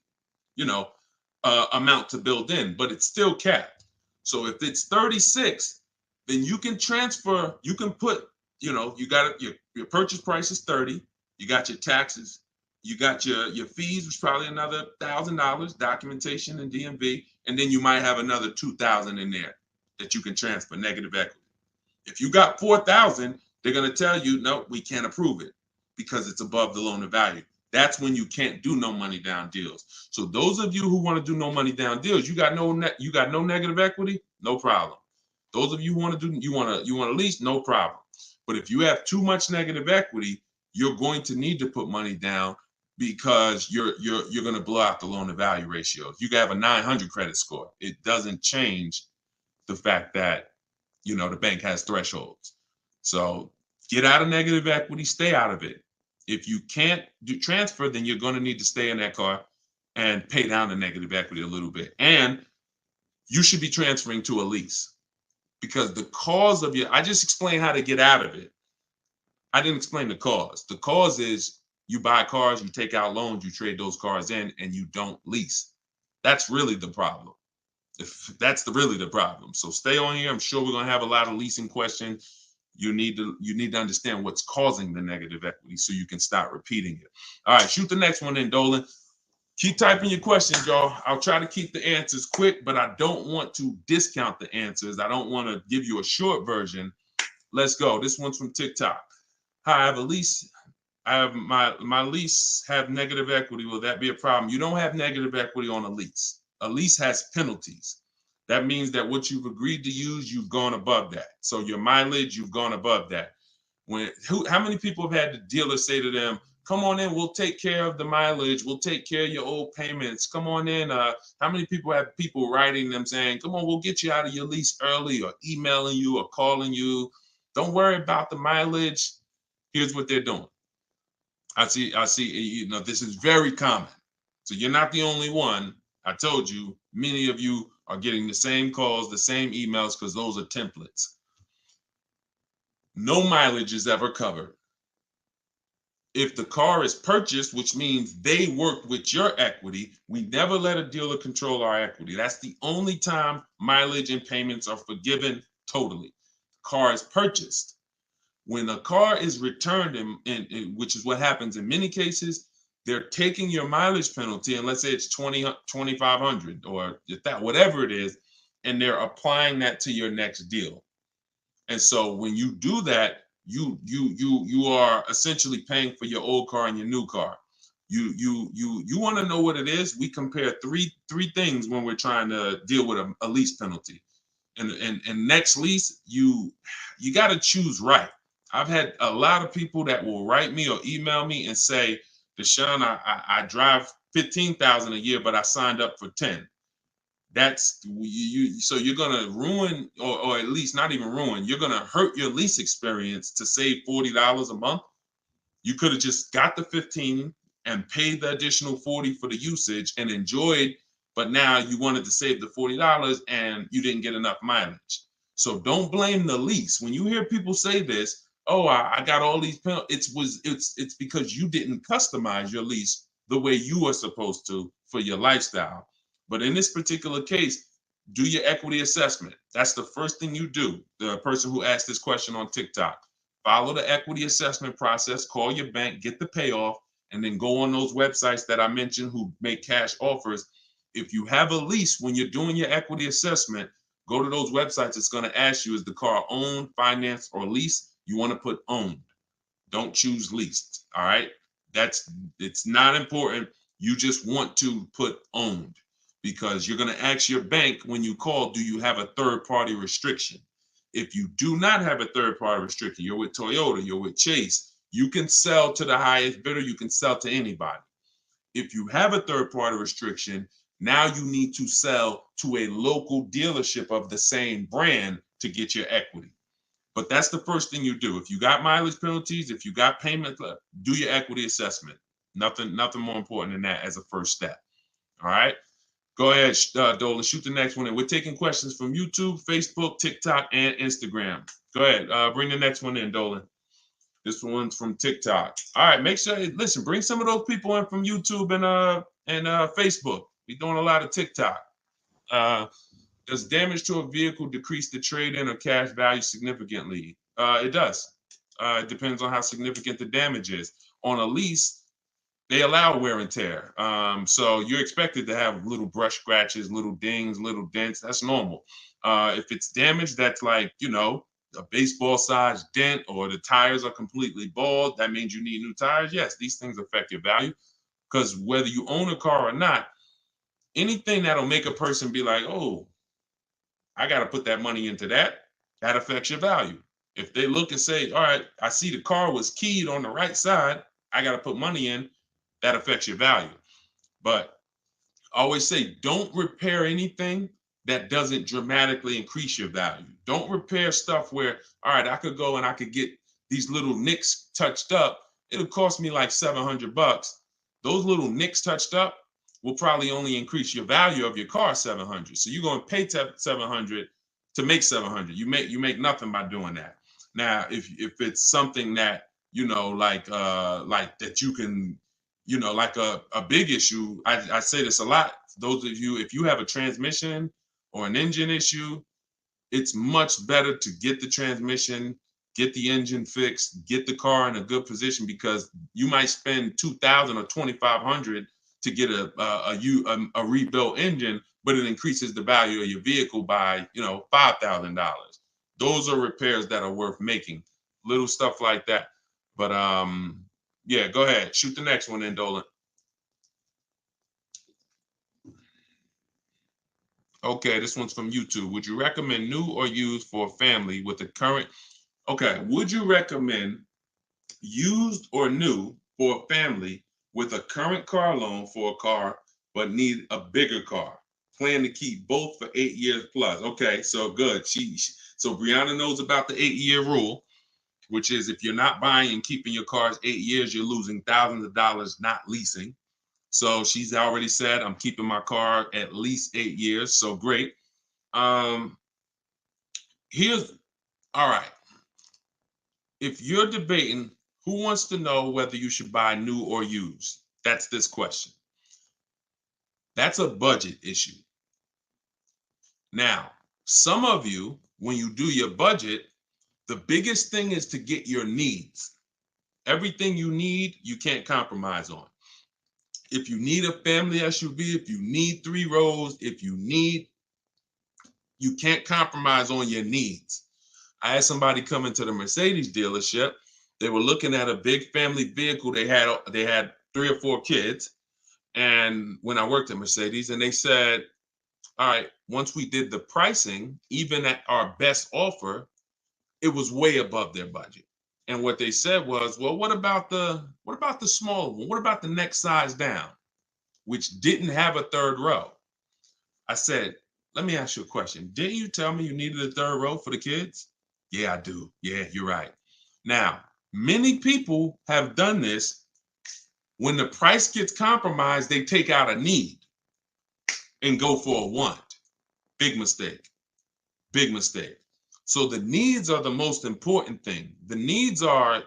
amount to build in, but it's still capped. So if it's 36, then you can transfer, you can put, you got your purchase price is 30, you got your taxes, you got your fees, which is probably another $1,000, documentation and DMV, and then you might have another 2,000 in there that you can transfer negative equity. If you got 4,000, they're going to tell you, no, we can't approve it because it's above the loan to value. That's when you can't do no money down deals. So those of you who want to do no money down deals, you got no negative equity, no problem. Those of you who want to do you want to lease, no problem. But if you have too much negative equity, you're going to need to put money down because you're going to blow out the loan to value ratio. You can have a 900 credit score. It doesn't change the fact that the bank has thresholds. So get out of negative equity, stay out of it. If you can't do transfer, then you're going to need to stay in that car and pay down the negative equity a little bit. And you should be transferring to a lease because the cause of I just explained how to get out of it. I didn't explain the cause. The cause is you buy cars, you take out loans, you trade those cars in, and you don't lease. That's really the problem. That's really the problem. So stay on here. I'm sure we're going to have a lot of leasing questions. You need to understand what's causing the negative equity so you can start repeating it. All right, shoot the next one in, Dolan. Keep typing your questions, y'all. I'll try to keep the answers quick, but I don't want to discount the answers. I don't want to give you a short version. Let's go. This one's from TikTok. Hi, I have a lease. I have my lease have negative equity. Will that be a problem? You don't have negative equity on a lease. A lease has penalties. That means that what you've agreed to use, you've gone above that. So your mileage, you've gone above that. How many people have had the dealer say to them, come on in, we'll take care of the mileage, we'll take care of your old payments, come on in. How many people have people writing them saying, come on, we'll get you out of your lease early, or emailing you or calling you. Don't worry about the mileage. Here's what they're doing. I see, this is very common. So you're not the only one. I told you, many of you are getting the same calls, the same emails, because those are templates. No mileage is ever covered. If the car is purchased, which means they worked with your equity, we never let a dealer control our equity. That's the only time mileage and payments are forgiven totally. Car is purchased. When a car is returned, which is what happens in many cases, they're taking your mileage penalty, and let's say it's 2,500 or whatever it is, and they're applying that to your next deal. And so when you do that, you are essentially paying for your old car and your new car. You want to know what it is? We compare three things when we're trying to deal with a lease penalty. And next lease, you got to choose right. I've had a lot of people that will write me or email me and say, Deshone, I drive 15,000 a year, but I signed up for 10. That's so you're gonna ruin, or at least not even ruin, you're gonna hurt your lease experience to save $40 a month. You could have just got the 15 and paid the additional 40 for the usage and enjoyed, but now you wanted to save the $40 and you didn't get enough mileage. So don't blame the lease. When you hear people say this, oh, I got all these penalties, it's because you didn't customize your lease the way you are supposed to for your lifestyle. But in this particular case, do your equity assessment. That's the first thing you do. The person who asked this question on TikTok, follow the equity assessment process, call your bank, get the payoff, and then go on those websites that I mentioned who make cash offers. If you have a lease, when you're doing your equity assessment, go to those websites. It's going to ask you, is the car owned, financed, or leased? You want to put owned. Don't choose leased. All right. It's not important. You just want to put owned, because you're going to ask your bank when you call, do you have a third party restriction? If you do not have a third party restriction, you're with Toyota, you're with Chase, you can sell to the highest bidder, you can sell to anybody. If you have a third party restriction, now you need to sell to a local dealership of the same brand to get your equity. But that's the first thing you do. If you got mileage penalties, if you got payment, do your equity assessment. Nothing more important than that as a first step. All right. Go ahead, Dolan, shoot the next one in. We're taking questions from YouTube, Facebook, TikTok, and Instagram. Go ahead. Bring the next one in, Dolan. This one's from TikTok. All right, make sure, listen, bring some of those people in from YouTube and Facebook. We're doing a lot of TikTok. Does damage to a vehicle decrease the trade-in or cash value significantly? It does. It depends on how significant the damage is. On a lease, they allow wear and tear. So you're expected to have little brush scratches, little dings, little dents. That's normal. If it's damage that's like, a baseball size dent, or the tires are completely bald, that means you need new tires. Yes, these things affect your value, because whether you own a car or not, anything that'll make a person be like, oh, I got to put that money into that, that affects your value. If they look and say, all right, I see the car was keyed on the right side, I got to put money in, that affects your value. But I always say, don't repair anything that doesn't dramatically increase your value. Don't repair stuff where, all right, I could go and I could get these little nicks touched up. It'll cost me like $700. Those little nicks touched up will probably only increase your value of your car $700. So you're going to pay $700 to make $700. You make nothing by doing that. Now, if it's something that, like that you can, like a big issue, I say this a lot. Those of you, if you have a transmission or an engine issue, it's much better to get the transmission, get the engine fixed, get the car in a good position, because you might spend $2,000 or $2,500 to get a rebuilt engine, but it increases the value of your vehicle by $5,000. Those are repairs that are worth making. Little stuff like that. But yeah, go ahead, shoot the next one in, Dolan. Okay, this one's from YouTube. Would you recommend new or used for a family with a current? Okay, would you recommend used or new for a family with a current car loan for a car but need a bigger car? Plan to keep both for 8 years plus. Okay, so good. So Brianna knows about the 8-year rule, which is if you're not buying and keeping your cars 8 years, you're losing thousands of dollars not leasing. So she's already said, I'm keeping my car at least 8 years. So great. Here's, all right. If you're debating who wants to know whether you should buy new or used, that's this question. That's a budget issue. Now, some of you, when you do your budget, the biggest thing is to get your needs. Everything you need, you can't compromise on. If you need a family SUV, if you need 3 rows, you can't compromise on your needs. I had somebody come into the Mercedes dealership. They were looking at a big family vehicle. They had 3 or 4 kids. And when I worked at Mercedes, and they said, all right, once we did the pricing, even at our best offer, it was way above their budget. And what they said was, well, what about the smaller one? What about the next size down, which didn't have a 3rd row? I said, let me ask you a question. Didn't you tell me you needed a 3rd row for the kids? Yeah, I do. Yeah, you're right. Now, many people have done this. When the price gets compromised, they take out a need and go for a want. Big mistake. Big mistake. So the needs are the most important thing. The needs are,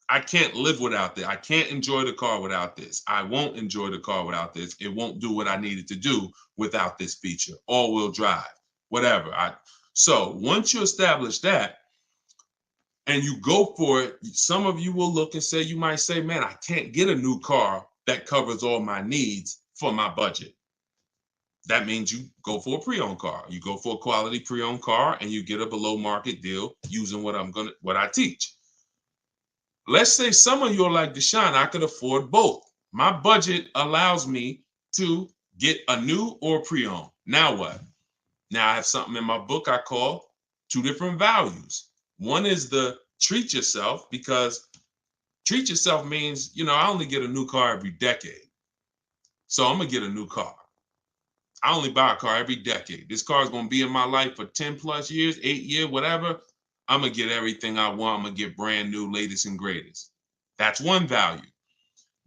I can't live without this. I can't enjoy the car without this. I won't enjoy the car without this. It won't do what I needed to do without this feature. All-wheel drive, whatever. So once you establish that and you go for it, some of you will look and say, you might say, man, I can't get a new car that covers all my needs for my budget. That means you go for a pre-owned car. You go for a quality pre-owned car and you get a below market deal using what I teach. Let's say some of you are like, Deshone, I could afford both. My budget allows me to get a new or pre-owned. Now what? Now I have something in my book I call 2 different values. One is the treat yourself, because treat yourself means, I only get a new car every decade. So I'm going to get a new car. I only buy a car every decade. This car is going to be in my life for 10 plus years, 8 years, whatever. I'm going to get everything I want. I'm going to get brand new, latest and greatest. That's one value.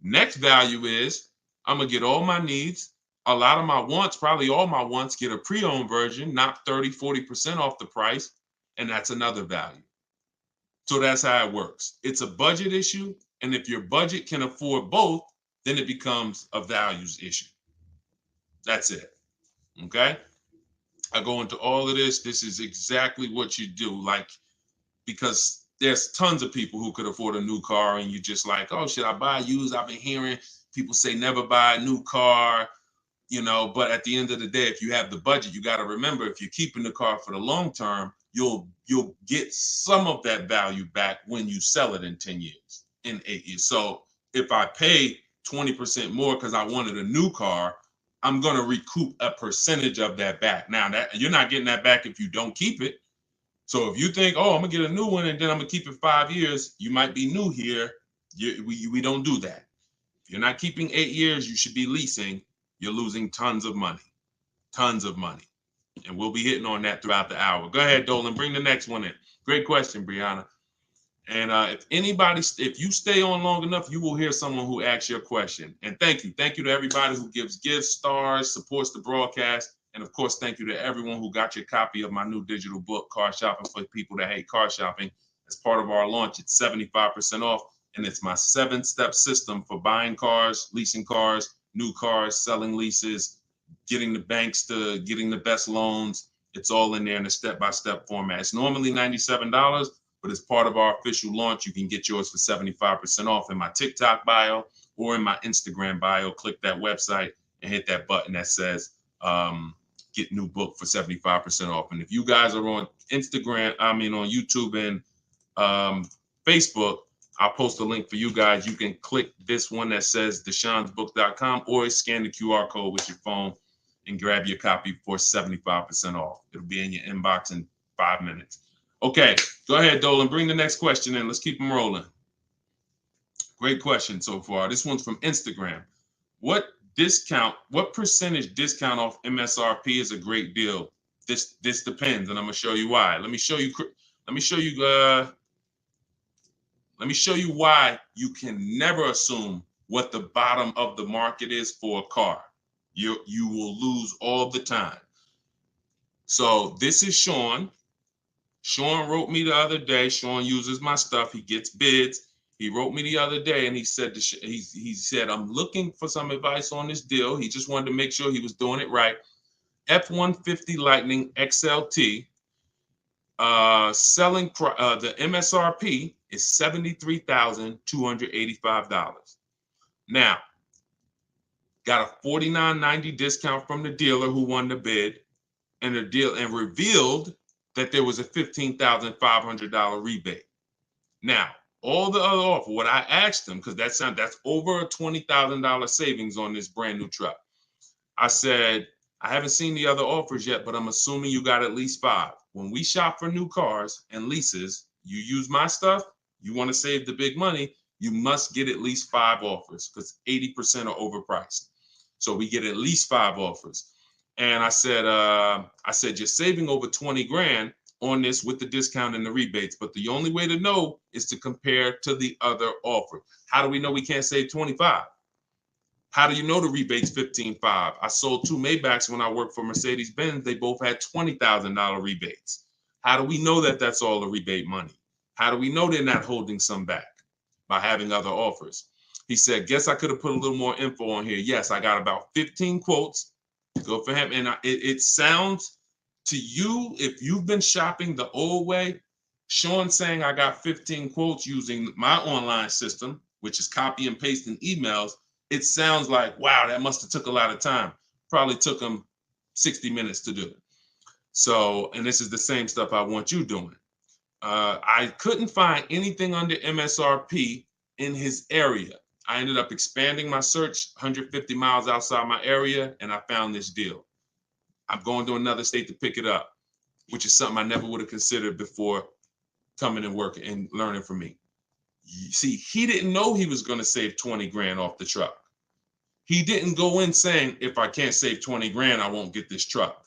Next value is I'm going to get all my needs. A lot of my wants, probably all my wants, get a pre-owned version, knock 30, 40% off the price. And that's another value. So that's how it works. It's a budget issue. And if your budget can afford both, then it becomes a values issue. That's it. Okay. I go into all of this. This is exactly what you do. Like, because there's tons of people who could afford a new car and you just like, oh, should I buy used? I've been hearing people say never buy a new car, but at the end of the day, if you have the budget, you got to remember, if you're keeping the car for the long term, you'll get some of that value back when you sell it in 10 years, in 8 years. So if I pay 20% more because I wanted a new car, I'm going to recoup a percentage of that back. Now, that you're not getting that back if you don't keep it. So if you think, oh, I'm gonna get a new one and then I'm gonna keep it 5 years, you might be new here. We don't do that. If you're not keeping 8 years, you should be leasing. You're losing tons of money, and we'll be hitting on that throughout the hour. Go ahead, Dolan, bring the next one in. Great question, Brianna. And if you stay on long enough, you will hear someone who asks your question. And thank you to everybody who gives stars, supports the broadcast. And of course, thank you to everyone who got your copy of my new digital book, Car Shopping for People That Hate Car Shopping. As part of our launch, it's 75% off. And it's my 7-step system for buying cars, leasing cars, new cars, selling leases, getting the banks to getting the best loans. It's all in there in a step-by-step format. It's normally $97, but as part of our official launch, you can get yours for 75% off in my TikTok bio or in my Instagram bio. Click that website and hit that button that says get new book for 75% off. And if you guys are on Instagram, on YouTube and Facebook, I'll post a link for you guys. You can click this one that says deshonsbook.com or scan the QR code with your phone and grab your copy for 75% off. It'll be in your inbox in 5 minutes. Okay, go ahead, Dolan. Bring the next question in. Let's keep them rolling. Great question so far. This one's from Instagram. What percentage discount off MSRP is a great deal? This depends, and I'm gonna show you why. Let me show you why you can never assume what the bottom of the market is for a car. You will lose all the time. So this is Sean. Sean wrote me the other day. Sean uses my stuff. He gets bids. He wrote me the other day and he said, I'm looking for some advice on this deal. He just wanted to make sure he was doing it right. F-150 Lightning XLT, the MSRP is $73,285. Now, got a $49.90 discount from the dealer who won the bid, and revealed that there was a $15,500 rebate. Now, all the other offer, what I asked him, because that's over a $20,000 savings on this brand new truck. I said, I haven't seen the other offers yet, but I'm assuming you got at least 5. When we shop for new cars and leases, you use my stuff, you want to save the big money, you must get at least 5 offers because 80% are overpriced. So we get at least 5 offers. And I said, you're saving over 20 grand on this with the discount and the rebates. But the only way to know is to compare to the other offer. How do we know we can't save 25? How do you know the rebate's 15.5? I sold 2 Maybachs when I worked for Mercedes-Benz. They both had $20,000 rebates. How do we know that that's all the rebate money? How do we know they're not holding some back by having other offers? He said, guess I could have put a little more info on here. Yes, I got about 15 quotes. Go for him. And it sounds to you, if you've been shopping the old way, Sean saying I got 15 quotes using my online system, which is copy and pasting emails, it sounds like, wow, that must have took a lot of time. Probably took him 60 minutes to do it. So, and this is the same stuff I want you doing. I couldn't find anything under MSRP in his area. I ended up expanding my search 150 miles outside my area, and I found this deal. I'm going to another state to pick it up, which is something I never would have considered before coming and working and learning from me. See, he didn't know he was going to save 20 grand off the truck. He didn't go in saying, if I can't save 20 grand, I won't get this truck.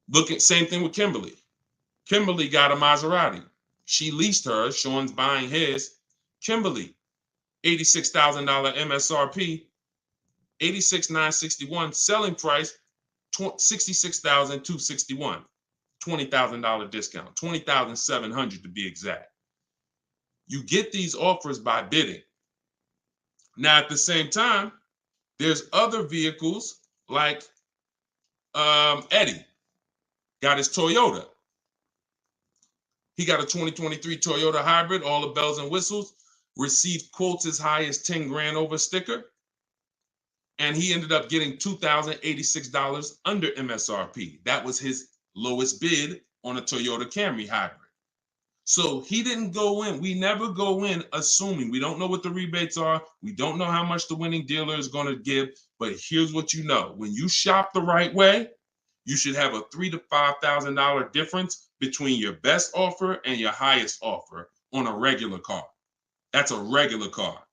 Look at same thing with Kimberly. Kimberly got a Maserati. She leased hers. Sean's buying his. Kimberly, $86,000 MSRP, $86,961 selling price, $66,261, $20,000 discount, $20,700 to be exact. You get these offers by bidding. Now, at the same time, there's other vehicles like Eddie got his Toyota. He got a 2023 Toyota hybrid, all the bells and whistles, received quotes as high as 10 grand over sticker. And he ended up getting $2,086 under MSRP. That was his lowest bid on a Toyota Camry hybrid. So he didn't go in. We never go in assuming. We don't know what the rebates are. We don't know how much the winning dealer is going to give. But here's what you know. When you shop the right way, you should have a $3,000 to $5,000 difference between your best offer and your highest offer on a regular car. That's a regular car.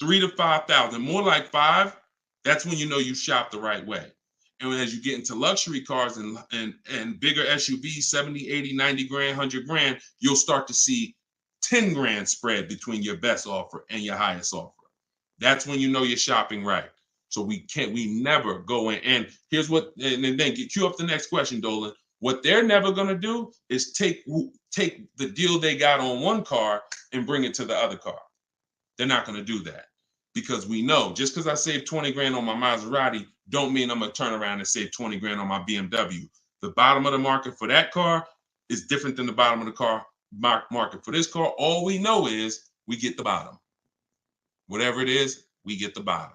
3,000 to 5,000, more like 5. That's when you know you shop the right way. And as you get into luxury cars and bigger SUVs, 70, 80, 90 grand, 100 grand, you'll start to see 10 grand spread between your best offer and your highest offer. That's when you know you're shopping right. So we never go in. And here's what, and then cue up the next question, Dolan. What they're never going to do is take the deal they got on one car and bring it to the other car. They're not going to do that. Because we know, just because I saved 20 grand on my Maserati, don't mean I'm going to turn around and save 20 grand on my BMW. The bottom of the market for that car is different than the bottom of the car market for this car. All we know is we get the bottom. Whatever it is, we get the bottom.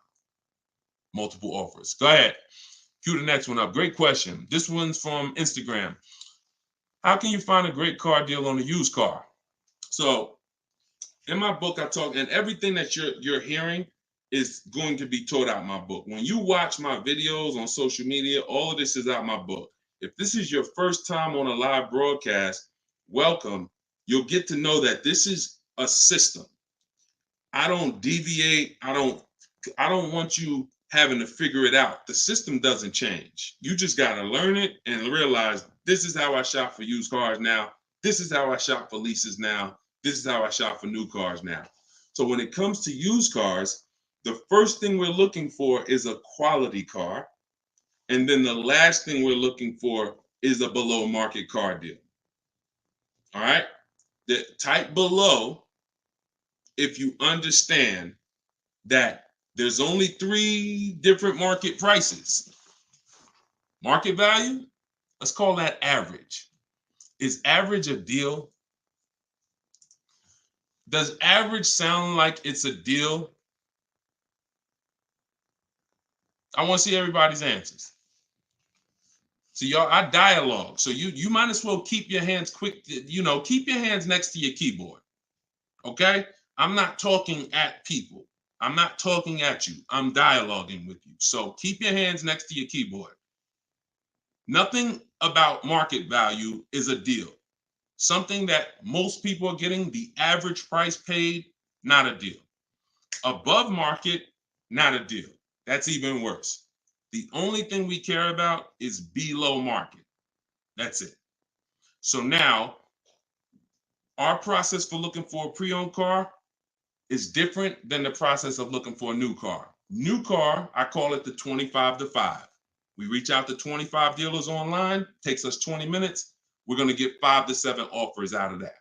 Multiple offers. Go ahead. Cue the next one up. Great question. This one's from Instagram. How can you find a great car deal on a used car? So, in my book, I talk, and everything that you're hearing is going to be taught out my book. When you watch my videos on social media, all of this is out my book. If this is your first time on a live broadcast, welcome. You'll get to know that this is a system. I don't deviate. I don't want you having to figure it out. The system doesn't change. You just got to learn it and realize this is how I shop for used cars now. This is how I shop for leases now. This is how I shop for new cars now. So when it comes to used cars, the first thing we're looking for is a quality car. And then the last thing we're looking for is a below market car deal. All right? Type below if you understand that there's only 3 different market prices. Market value, let's call that average. Is average a deal? Does average sound like it's a deal? I want to see everybody's answers. So y'all, I dialogue. So you might as well keep your hands quick, keep your hands next to your keyboard. Okay? I'm not talking at people. I'm not talking at you. I'm dialoguing with you. So keep your hands next to your keyboard. Nothing about market value is a deal. Something that most people are getting, the average price paid, not a deal. Above market, not a deal. That's even worse. The only thing we care about is below market. That's it. So now, our process for looking for a pre-owned car is different than the process of looking for a new car. New car, I call it the 25 to 5. We reach out to 25 dealers online, takes us 20 minutes. We're going to get 5 to 7 offers out of that.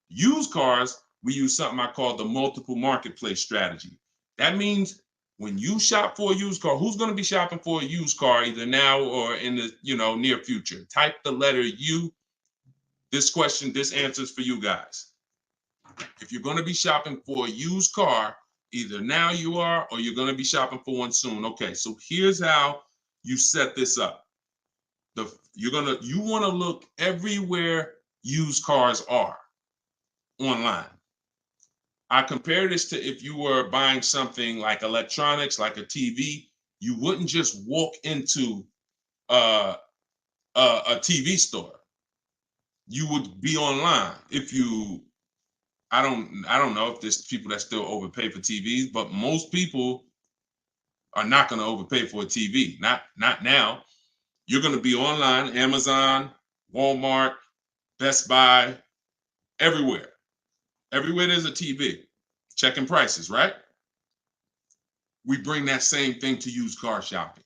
Used cars, we use something I call the multiple marketplace strategy. That means when you shop for a used car, who's going to be shopping for a used car either now or in the near future? Type the letter U. This answer is for you guys. If you're going to be shopping for a used car, either now you are or you're going to be shopping for one soon. Okay, so here's how you set this up. You want to look everywhere used cars are online. I compare this to if you were buying something like electronics, like a TV, you wouldn't just walk into a TV store. You would be online. I don't know if there's people that still overpay for TVs, but most people are not going to overpay for a TV. Not now. You're going to be online, Amazon, Walmart, Best Buy, everywhere. Everywhere there's a TV, checking prices, right? We bring that same thing to used car shopping.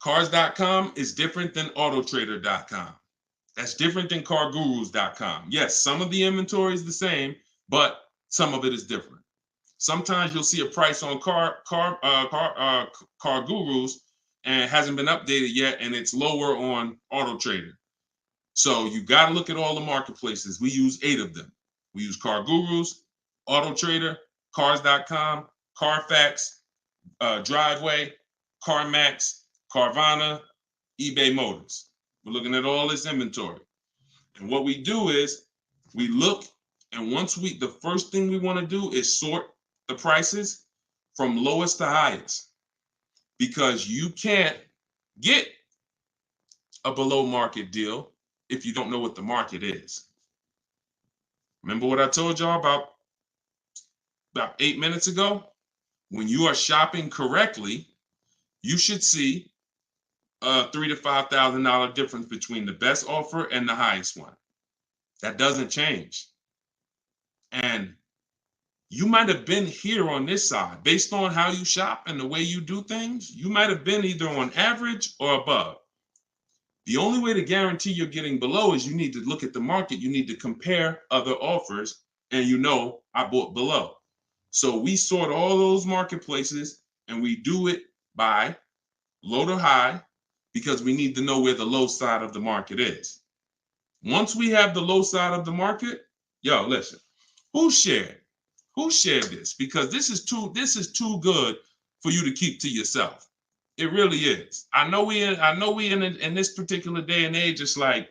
Cars.com is different than autotrader.com. That's different than cargurus.com. Yes, some of the inventory is the same, but some of it is different. Sometimes you'll see a price on Car Gurus and it hasn't been updated yet, and it's lower on Auto Trader. So you got to look at all the marketplaces. We use 8 of them. We use Car Gurus, Auto Trader, Cars.com, Carfax, Driveway, CarMax, Carvana, eBay Motors. We're looking at all this inventory. And what we do is we look, and the first thing we want to do is sort the prices from lowest to highest, because you can't get a below market deal if you don't know what the market is. Remember what I told y'all about 8 minutes ago? When you are shopping correctly, you should see a $3,000 to $5,000 difference between the best offer and the highest one. That doesn't change. And you might have been here on this side. Based on how you shop and the way you do things, you might have been either on average or above. The only way to guarantee you're getting below is you need to look at the market. You need to compare other offers, and I bought below. So we sort all those marketplaces, and we do it by low to high, because we need to know where the low side of the market is. Once we have the low side of the market, listen, who shared this? Because this is too good for you to keep to yourself. It really is. I know we in this particular day and age, it's like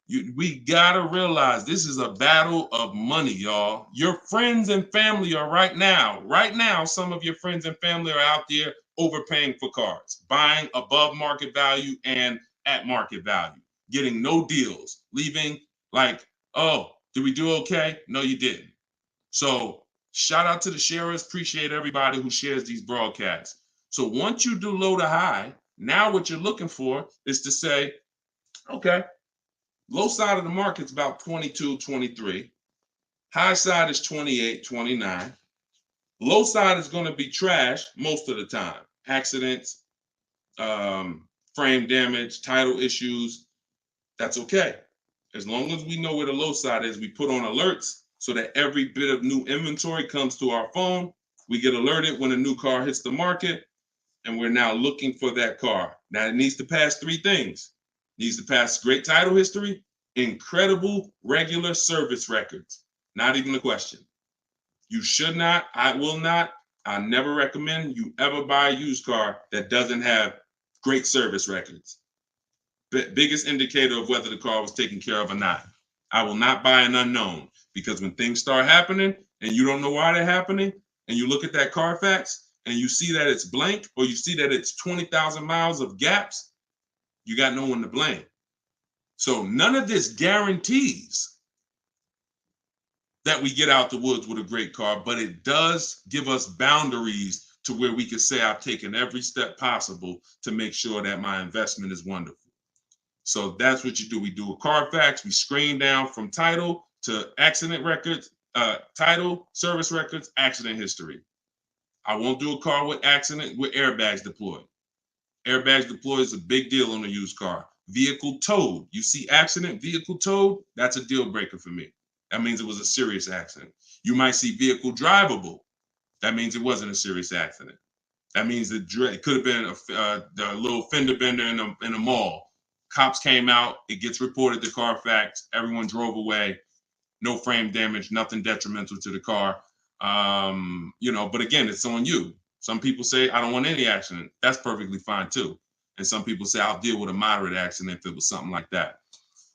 we gotta realize this is a battle of money, y'all. Your friends and family are right now, some of your friends and family are out there overpaying for cars, buying above market value and at market value, getting no deals, leaving like, oh, did we do okay? No, you didn't. So shout out to the sharers. Appreciate everybody who shares these broadcasts. So once you do low to high, now what you're looking for is to say, okay, low side of the market's about 22, 23. High side is 28, 29. Low side is going to be trash most of the time. Accidents, frame damage, title issues. That's okay. As long as we know where the low side is, we put on alerts so that every bit of new inventory comes to our phone. We get alerted when a new car hits the market, and we're now looking for that car. Now it needs to pass 3 things. It needs to pass great title history, incredible regular service records. Not even a question. You should not, I will not, I never recommend you ever buy a used car that doesn't have great service records. Biggest indicator of whether the car was taken care of or not. I will not buy an unknown, because when things start happening and you don't know why they're happening, and you look at that Carfax and you see that it's blank, or you see that it's 20,000 miles of gaps, you got no one to blame. So none of this guarantees that we get out the woods with a great car, but it does give us boundaries to where we can say I've taken every step possible to make sure that my investment is wonderful. So that's what you do. We do a Carfax, we screen down from title to accident records, title, service records, accident history. I won't do a car with airbags deployed. Airbags deployed is a big deal on a used car. Vehicle towed. You see accident, vehicle towed, that's a deal breaker for me. That means it was a serious accident. You might see vehicle drivable. That means it wasn't a serious accident. That means it could have been a little fender bender in a mall. Cops came out, it gets reported to Carfax, everyone drove away, no frame damage, nothing detrimental to the car. But again, it's on you. Some people say, I don't want any accident. That's perfectly fine too. And some people say, I'll deal with a moderate accident if it was something like that.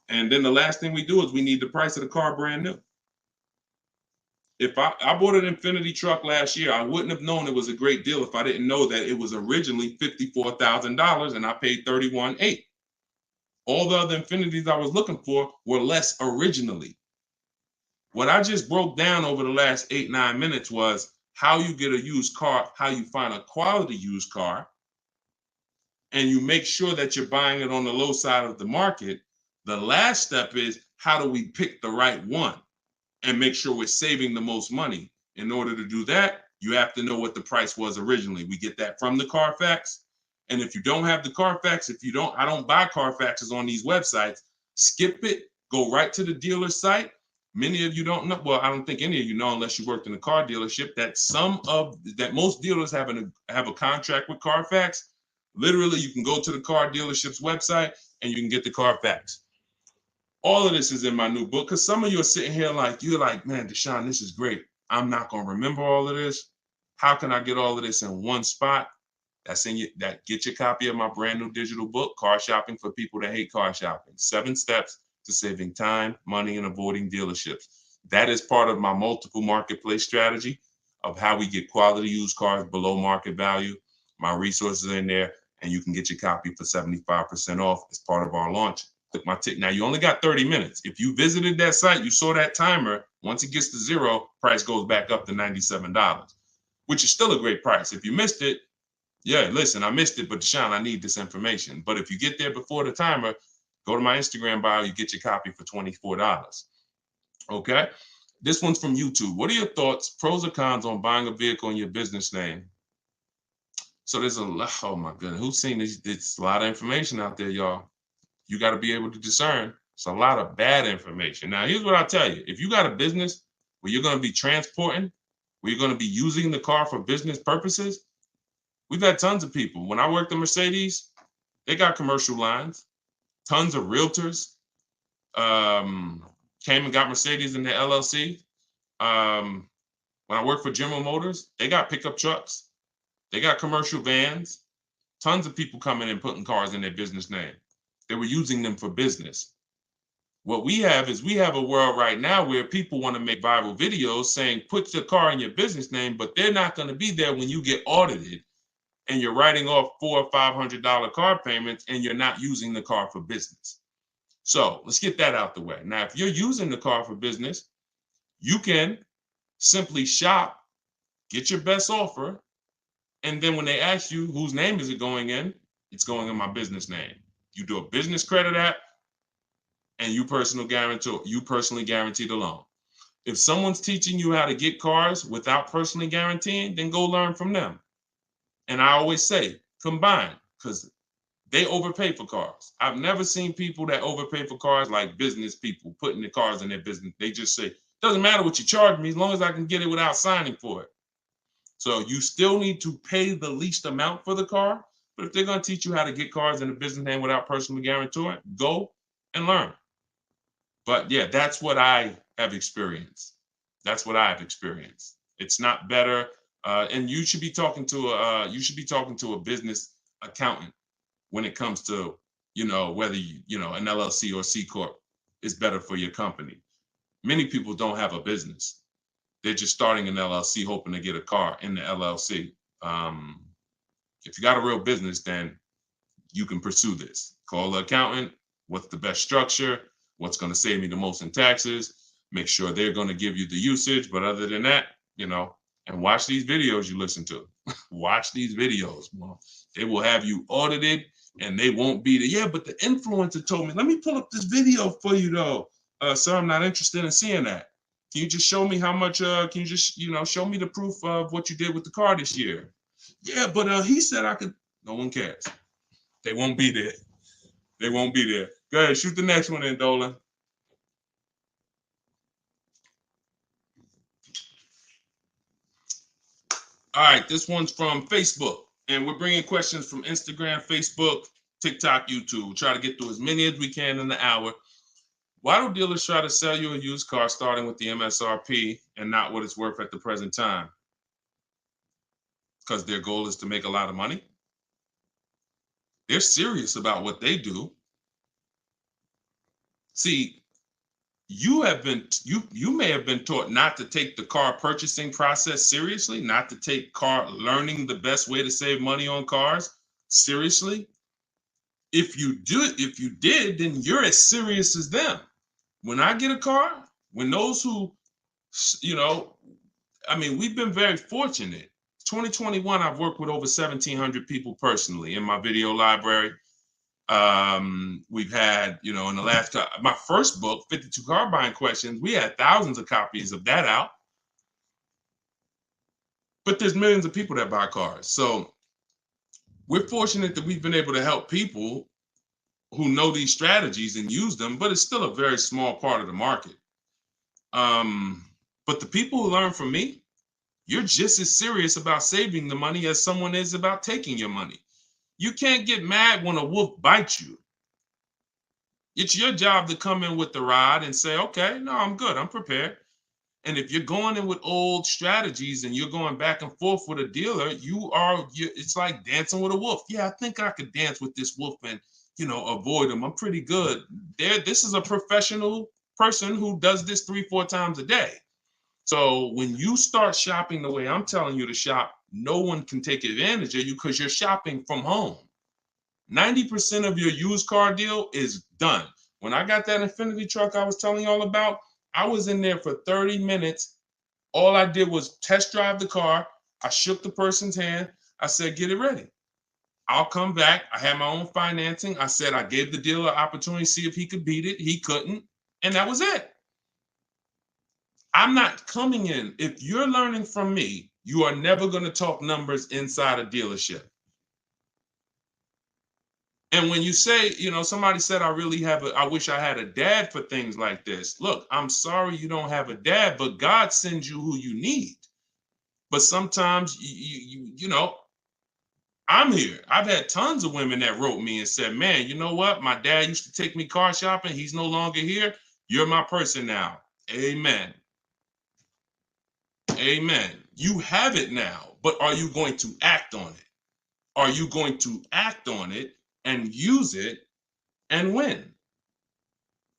And then the last thing we do is we need the price of the car brand new. If I bought an Infiniti truck last year, I wouldn't have known it was a great deal if I didn't know that it was originally $54,000 and I paid $31,800. All the other Infinitis I was looking for were less originally. What I just broke down over the last 8-9 minutes was how you get a used car, how you find a quality used car, and you make sure that you're buying it on the low side of the market. The last step is, how do we pick the right one and make sure we're saving the most money? In order to do that, you have to know what the price was originally. We get that from the Carfax. And if you don't have the Carfax, I don't buy Carfaxes on these websites, skip it, go right to the dealer site Many of you don't know. Well, I don't think any of you know unless you worked in a car dealership that most dealers have a contract with Carfax. Literally, you can go to the car dealership's website and you can get the Carfax. All of this is in my new book because some of you are sitting here like, you're like, man, Deshone, this is great. I'm not going to remember all of this. How can I get all of this in one spot? Get your copy of my brand new digital book, Car Shopping for People That Hate Car Shopping. 7 steps to saving time, money, and avoiding dealerships. That is part of my multiple marketplace strategy of how we get quality used cars below market value. My resources are in there, and you can get your copy for 75% off as part of our launch. Click my tick. Now, you only got 30 minutes. If you visited that site, you saw that timer. Once it gets to 0, price goes back up to $97, which is still a great price. If you missed it, yeah, listen, I missed it, but Deshone, I need this information. But if you get there before the timer, go to my Instagram bio, you get your copy for $24. Okay? This one's from YouTube. What are your thoughts, pros or cons on buying a vehicle in your business name? So there's a lot, oh my goodness, who's seen this? It's a lot of information out there, y'all. You got to be able to discern. It's a lot of bad information. Now, here's what I'll tell you. If you got a business where you're going to be transporting, where you're going to be using the car for business purposes, we've had tons of people. When I worked at Mercedes, they got commercial lines. Tons of realtors came and got Mercedes in their LLC. When I worked for General Motors, they got pickup trucks. They got commercial vans. Tons of people coming and putting cars in their business name. They were using them for business. What we have is we have a world right now where people want to make viral videos saying, put your car in your business name, but they're not going to be there when you get audited and you're writing off $400 or $500 car payments and you're not using the car for business. So let's get that out the way. Now, if you're using the car for business, you can simply shop, get your best offer, and then when they ask you whose name is it going in, it's going in my business name. You do a business credit app, and you personally guarantee the loan. If someone's teaching you how to get cars without personally guaranteeing, then go learn from them. And I always say, combine, because they overpay for cars. I've never seen people that overpay for cars like business people putting the cars in their business. They just say, doesn't matter what you charge me as long as I can get it without signing for it. So you still need to pay the least amount for the car. But if they're going to teach you how to get cars in a business name without personally guaranteeing, go and learn. But yeah, that's what I have experienced. That's what I've experienced. It's not better. And you should be talking to a business accountant when it comes to, whether an LLC or C corp is better for your company. Many people don't have a business. They're just starting an LLC hoping to get a car in the LLC. If you got a real business, then you can pursue this. Call the accountant. What's the best structure? What's going to save me the most in taxes? Make sure they're going to give you the usage. But other than that, and watch these videos you listen to. Watch these videos. Well, they will have you audited and they won't be there. Yeah, but the influencer told me, let me pull up this video for you though. Sir, I'm not interested in seeing that. Can you just show me how much, can you just, show me the proof of what you did with the car this year? Yeah, but he said I could. No one cares. They won't be there. They won't be there. Go ahead, shoot the next one in, Dolan. All right, this one's from Facebook. And we're bringing questions from Instagram, Facebook, TikTok, YouTube. We'll try to get through as many as we can in the hour. Why do dealers try to sell you a used car starting with the MSRP and not what it's worth at the present time? Because their goal is to make a lot of money. They're serious about what they do. See, you may have been taught not to take the car purchasing process seriously, not to take learning the best way to save money on cars seriously. If you did, then you're as serious as them. When I get a car, when those who, we've been very fortunate. 2021, I've worked with over 1,700 people personally in my video library. We've had, in the last, my first book, 52 Car Buying Questions, we had thousands of copies of that out. But there's millions of people that buy cars. So we're fortunate that we've been able to help people who know these strategies and use them, but it's still a very small part of the market. But the people who learn from me, you're just as serious about saving the money as someone is about taking your money. You can't get mad when a wolf bites you. It's your job to come in with the rod and say, okay, no, I'm good, I'm prepared. And if you're going in with old strategies and you're going back and forth with a dealer, it's like dancing with a wolf. Yeah, I think I could dance with this wolf and, avoid him. I'm pretty good. This is a professional person who does this 3-4 times a day. So when you start shopping the way I'm telling you to shop, no one can take advantage of you because you're shopping from home. 90% of your used car deal is done. When I got that Infinity truck I was telling y'all about, I was in there for 30 minutes. All I did was test drive the car. I shook the person's hand. I said, get it ready. I'll come back. I had my own financing. I said I gave the dealer an opportunity to see if he could beat it. He couldn't. And that was it. I'm not coming in. If you're learning from me, you are never going to talk numbers inside a dealership. And when you say, somebody said, I wish I had a dad for things like this. Look, I'm sorry you don't have a dad, but God sends you who you need. But sometimes, I'm here. I've had tons of women that wrote me and said, man, you know what? My dad used to take me car shopping. He's no longer here. You're my person now. Amen. Amen. You have it now, but are you going to act on it? Are you going to act on it and use it and win?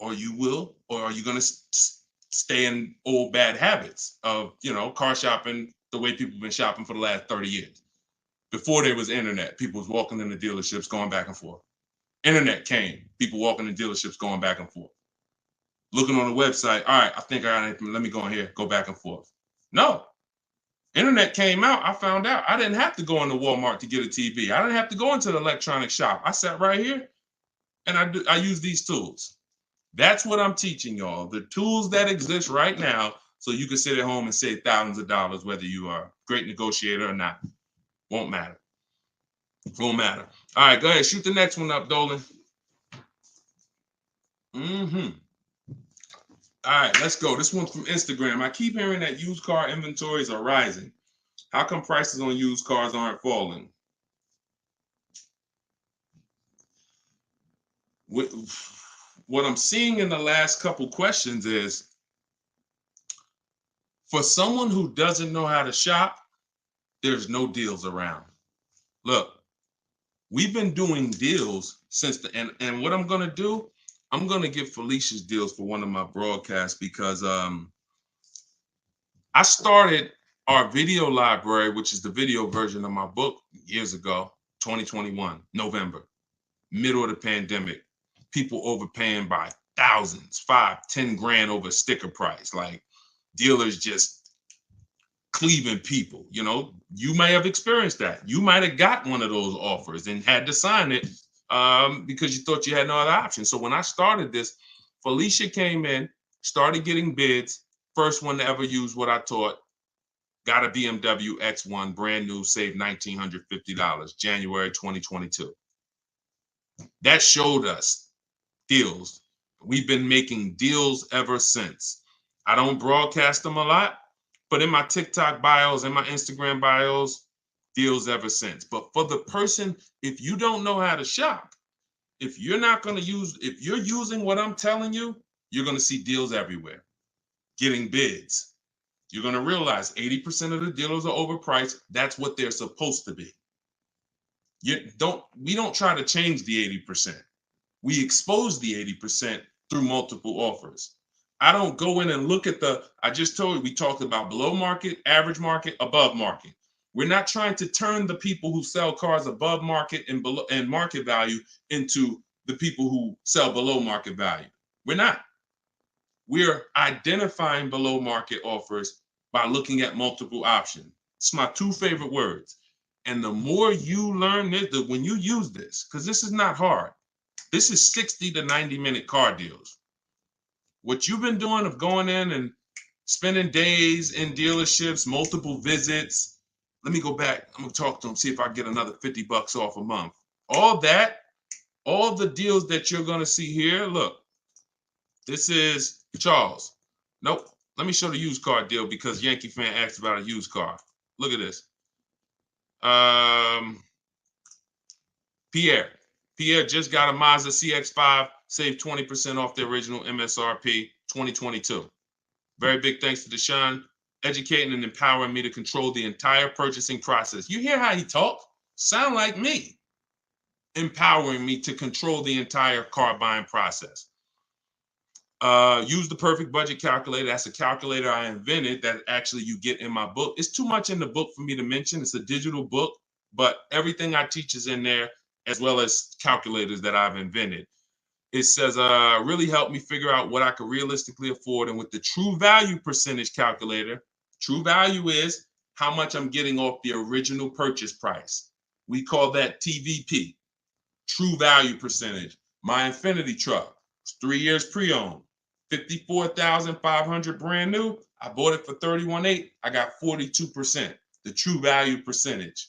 Or are you going to stay in old bad habits of, car shopping the way people have been shopping for the last 30 years? Before there was internet, people was walking in the dealerships going back and forth. Internet came, people walking in dealerships going back and forth. Looking on the website, all right, I think I got anything. Let me go in here, go back and forth. No. Internet came out, I found out I didn't have to go into Walmart to get a TV. I didn't have to go into the electronic shop. I sat right here and I use these tools. That's what I'm teaching y'all. The tools that exist right now, so you can sit at home and save thousands of dollars, whether you are a great negotiator or not. Won't matter. Won't matter. All right, go ahead. Shoot the next one up, Dolan. All right, let's go. This one's from Instagram. I keep hearing that used car inventories are rising. How come prices on used cars aren't falling? What I'm seeing in the last couple questions is, for someone who doesn't know how to shop, there's no deals around. Look, we've been doing deals since and what I'm going to do, I'm going to give Felicia's deals for one of my broadcasts because I started our video library, which is the video version of my book, years ago, 2021, November, middle of the pandemic. People overpaying by thousands, 5-10 grand over sticker price, like dealers just cleaving people. You may have experienced that. You might have got one of those offers and had to sign it because you thought you had no other option. So when I started this, Felicia came in, started getting bids. First one to ever use what I taught. Got a BMW X1, brand new, saved $1,950, January 2022. That showed us deals. We've been making deals ever since. I don't broadcast them a lot, but in my TikTok bios and my Instagram bios, deals ever since. But for the person, if you don't know how to shop, if you're using what I'm telling you, you're going to see deals everywhere, getting bids. You're going to realize 80% of the dealers are overpriced. That's what they're supposed to be. We don't try to change the 80%. We expose the 80% through multiple offers. I don't go in and look at I just told you, we talked about below market, average market, above market. We're not trying to turn the people who sell cars above market and market value into the people who sell below market value. We're not. We're identifying below market offers by looking at multiple options. It's my two favorite words. And the more you learn this, when you use this, because this is not hard. This is 60 to 90-minute car deals. What you've been doing of going in and spending days in dealerships, multiple visits. Let me go back. I'm going to talk to them, see if I get another $50 off a month. All the deals that you're going to see here, look, this is Charles. Nope. Let me show the used car deal because Yankee fan asked about a used car. Look at this. Pierre just got a Mazda CX-5, saved 20% off the original MSRP 2022. Very big thanks to Deshone, educating and empowering me to control the entire purchasing process. You hear how he talk? Sound like me. Empowering me to control the entire car buying process. Use the perfect budget calculator. That's a calculator I invented that actually you get in my book. It's too much in the book for me to mention. It's a digital book, but everything I teach is in there, as well as calculators that I've invented. It says, really helped me figure out what I could realistically afford. And with the true value percentage calculator, true value is how much I'm getting off the original purchase price. We call that TVP, true value percentage. My Infinity truck, it's 3 years pre-owned, 54,500 brand new. I bought it for 31.8. I got 42%, the true value percentage.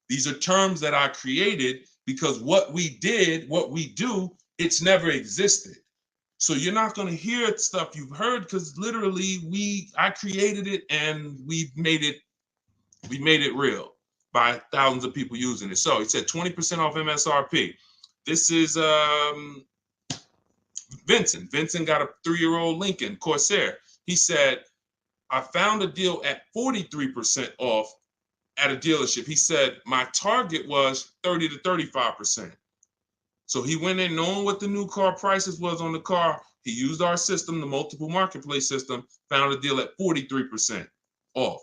These are terms that I created because what we did, what we do, it's never existed. So you're not going to hear stuff you've heard because literally I created it and we made it real by thousands of people using it. So he said 20% off MSRP. This is Vincent. Vincent got a 3-year-old Lincoln Corsair. He said, I found a deal at 43% off at a dealership. He said, my target was 30 to 35%. So he went in knowing what the new car prices was on the car. He used our system, the multiple marketplace system, found a deal at 43% off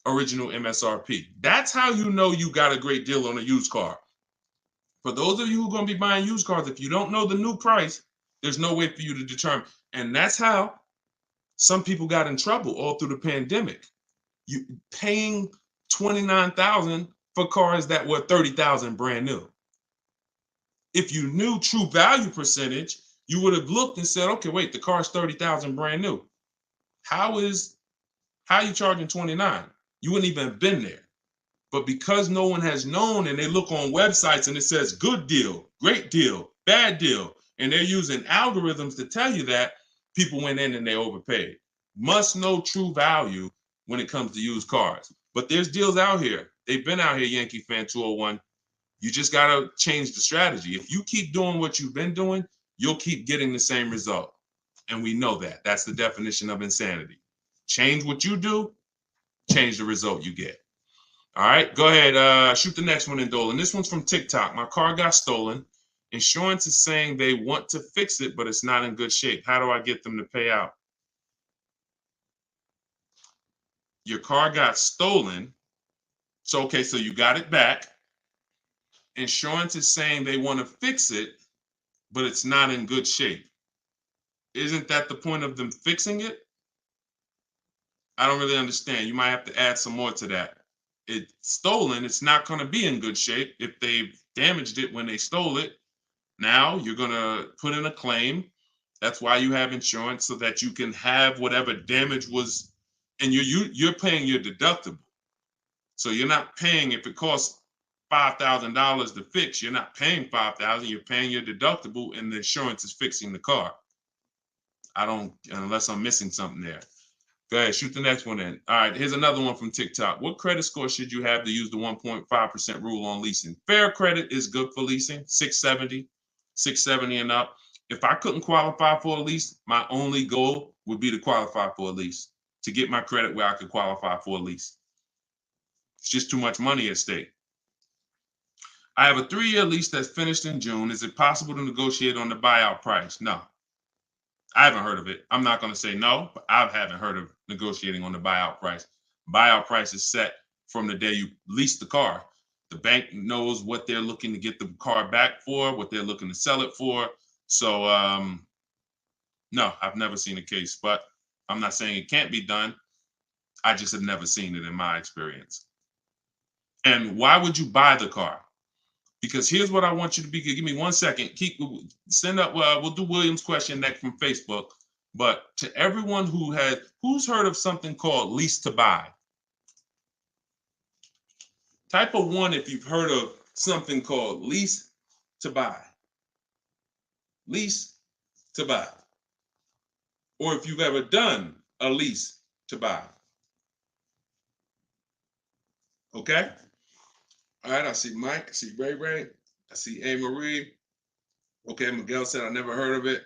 original MSRP. That's how you know you got a great deal on a used car. For those of you who are going to be buying used cars, if you don't know the new price, there's no way for you to determine. And that's how some people got in trouble all through the pandemic. You paying $29,000 for cars that were $30,000 brand new. If you knew true value percentage, you would have looked and said, okay, wait, the car's 30,000 brand new. How are you charging 29? You wouldn't even have been there. But because no one has known and they look on websites and it says good deal, great deal, bad deal, and they're using algorithms to tell you that, people went in and they overpaid. Must know true value when it comes to used cars. But there's deals out here. They've been out here, Yankee Fan 201. You just got to change the strategy. If you keep doing what you've been doing, you'll keep getting the same result. And we know that. That's the definition of insanity. Change what you do, change the result you get. All right, go ahead. Shoot the next one in, Dolan. This one's from TikTok. My car got stolen. Insurance is saying they want to fix it, but it's not in good shape. How do I get them to pay out? Your car got stolen. So, okay, so you got it back. Insurance is saying they want to fix it, but it's not in good shape. Isn't that the point of them fixing it? I don't really understand. You might have to add some more to that. It's stolen. It's not going to be in good shape if they've damaged it when they stole it. Now you're going to put in a claim. That's why you have insurance, so that you can have whatever damage was, and you're paying your deductible. So you're not paying if it costs $5,000 to fix. You're not paying $5,000. You're paying your deductible, and the insurance is fixing the car. Unless I'm missing something there. Go ahead, shoot the next one in. All right, here's another one from TikTok. What credit score should you have to use the 1.5% rule on leasing? Fair credit is good for leasing, 670 and up. If I couldn't qualify for a lease, my only goal would be to qualify for a lease, to get my credit where I could qualify for a lease. It's just too much money at stake. I have a 3-year lease that's finished in June. Is it possible to negotiate on the buyout price? No. I haven't heard of it. I'm not going to say no, but I haven't heard of negotiating on the buyout price. Buyout price is set from the day you lease the car. The bank knows what they're looking to get the car back for, what they're looking to sell it for. So, no, I've never seen a case, but I'm not saying it can't be done. I just have never seen it in my experience. And why would you buy the car? Because here's what I want you to be. Give me 1 second. Send up. We'll do William's question next from Facebook. But to everyone who's heard of something called lease to buy? Type of 1 if you've heard of something called lease to buy. Lease to buy. or if you've ever done a lease to buy. Okay? All right, I see Mike, I see Ray Ray, I see A. Marie. Okay, Miguel said I never heard of it.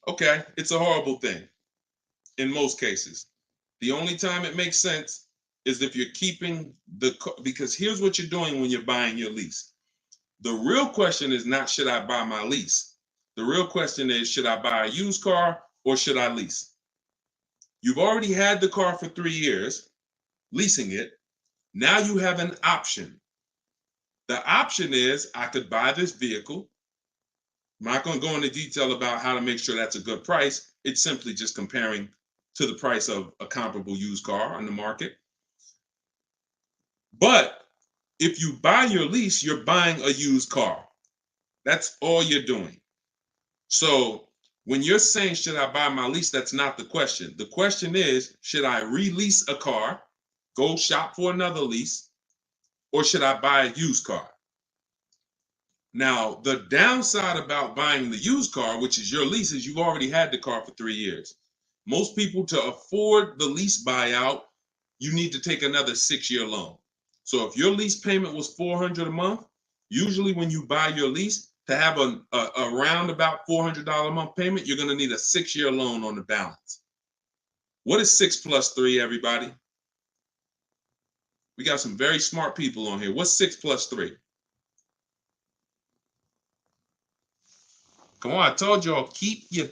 Okay, it's a horrible thing in most cases. The only time it makes sense is if you're keeping because here's what you're doing when you're buying your lease. The real question is not, should I buy my lease? The real question is, should I buy a used car or should I lease? You've already had the car for 3 years, leasing it. Now you have an option. The option is I could buy this vehicle. I'm not going to go into detail about how to make sure that's a good price. It's simply just comparing to the price of a comparable used car on the market. But if you buy your lease, you're buying a used car. That's all you're doing. So when you're saying, should I buy my lease? That's not the question. The question is, should I release a car, go shop for another lease, or should I buy a used car? Now, the downside about buying the used car, which is your lease, is you've already had the car for 3 years. Most people, to afford the lease buyout, you need to take another 6-year loan. So if your lease payment was $400 a month, usually when you buy your lease, to have around about $400 a month payment, you're going to need a 6-year loan on the balance. What is 6 plus 3, everybody? We got some very smart people on here. What's 6 plus 3? Come on, I told y'all, keep your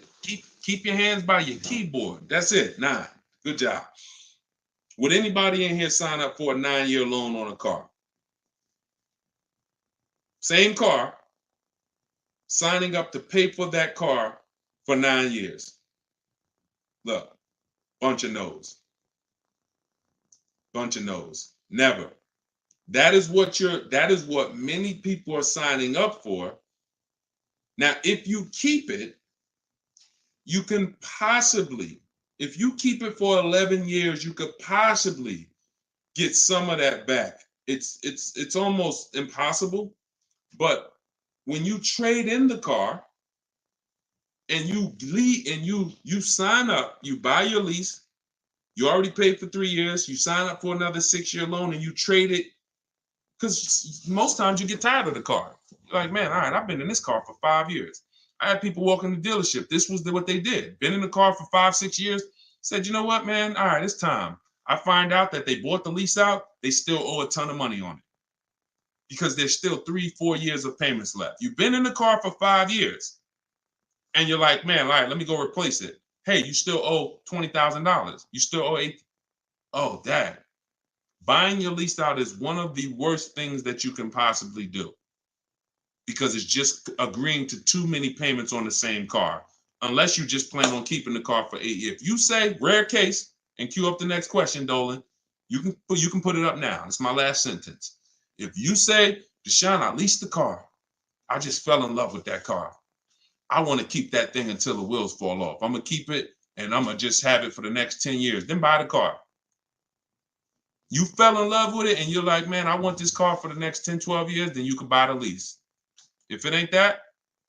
hands by your keyboard. That's it. 9. Good job. Would anybody in here sign up for a 9-year loan on a car? Same car, signing up to pay for that car for 9 years. Look, bunch of no's. Bunch of no's. Never. That is what many people are signing up for. Now, if you keep it, you can possibly, if you keep it for 11 years, you could possibly get some of that back. It's almost impossible. But when you trade in the car and you sign up, you buy your lease, you already paid for 3 years, you sign up for another 6-year loan and you trade it, because most times you get tired of the car. You're like, man, all right, I've been in this car for 5 years. I had people walk in the dealership. This was what they did. Been in the car for 5-6 years. Said, you know what, man? All right, it's time. I find out that they bought the lease out. They still owe a ton of money on it because there's still 3-4 years of payments left. You've been in the car for 5 years and you're like, man, all right, let me go replace it. Hey, you still owe $20,000. You still owe $8,000. Oh, Dad. Buying your lease out is one of the worst things that you can possibly do because it's just agreeing to too many payments on the same car, unless you just plan on keeping the car for 8 years. If you say, rare case, and cue up the next question, Dolan, you can put it up now. It's my last sentence. If you say, Deshone, I leased the car. I just fell in love with that car. I want to keep that thing until the wheels fall off. I'm going to keep it, and I'm going to just have it for the next 10 years. Then buy the car. You fell in love with it, and you're like, man, I want this car for the next 10, 12 years, then you can buy the lease. If it ain't that,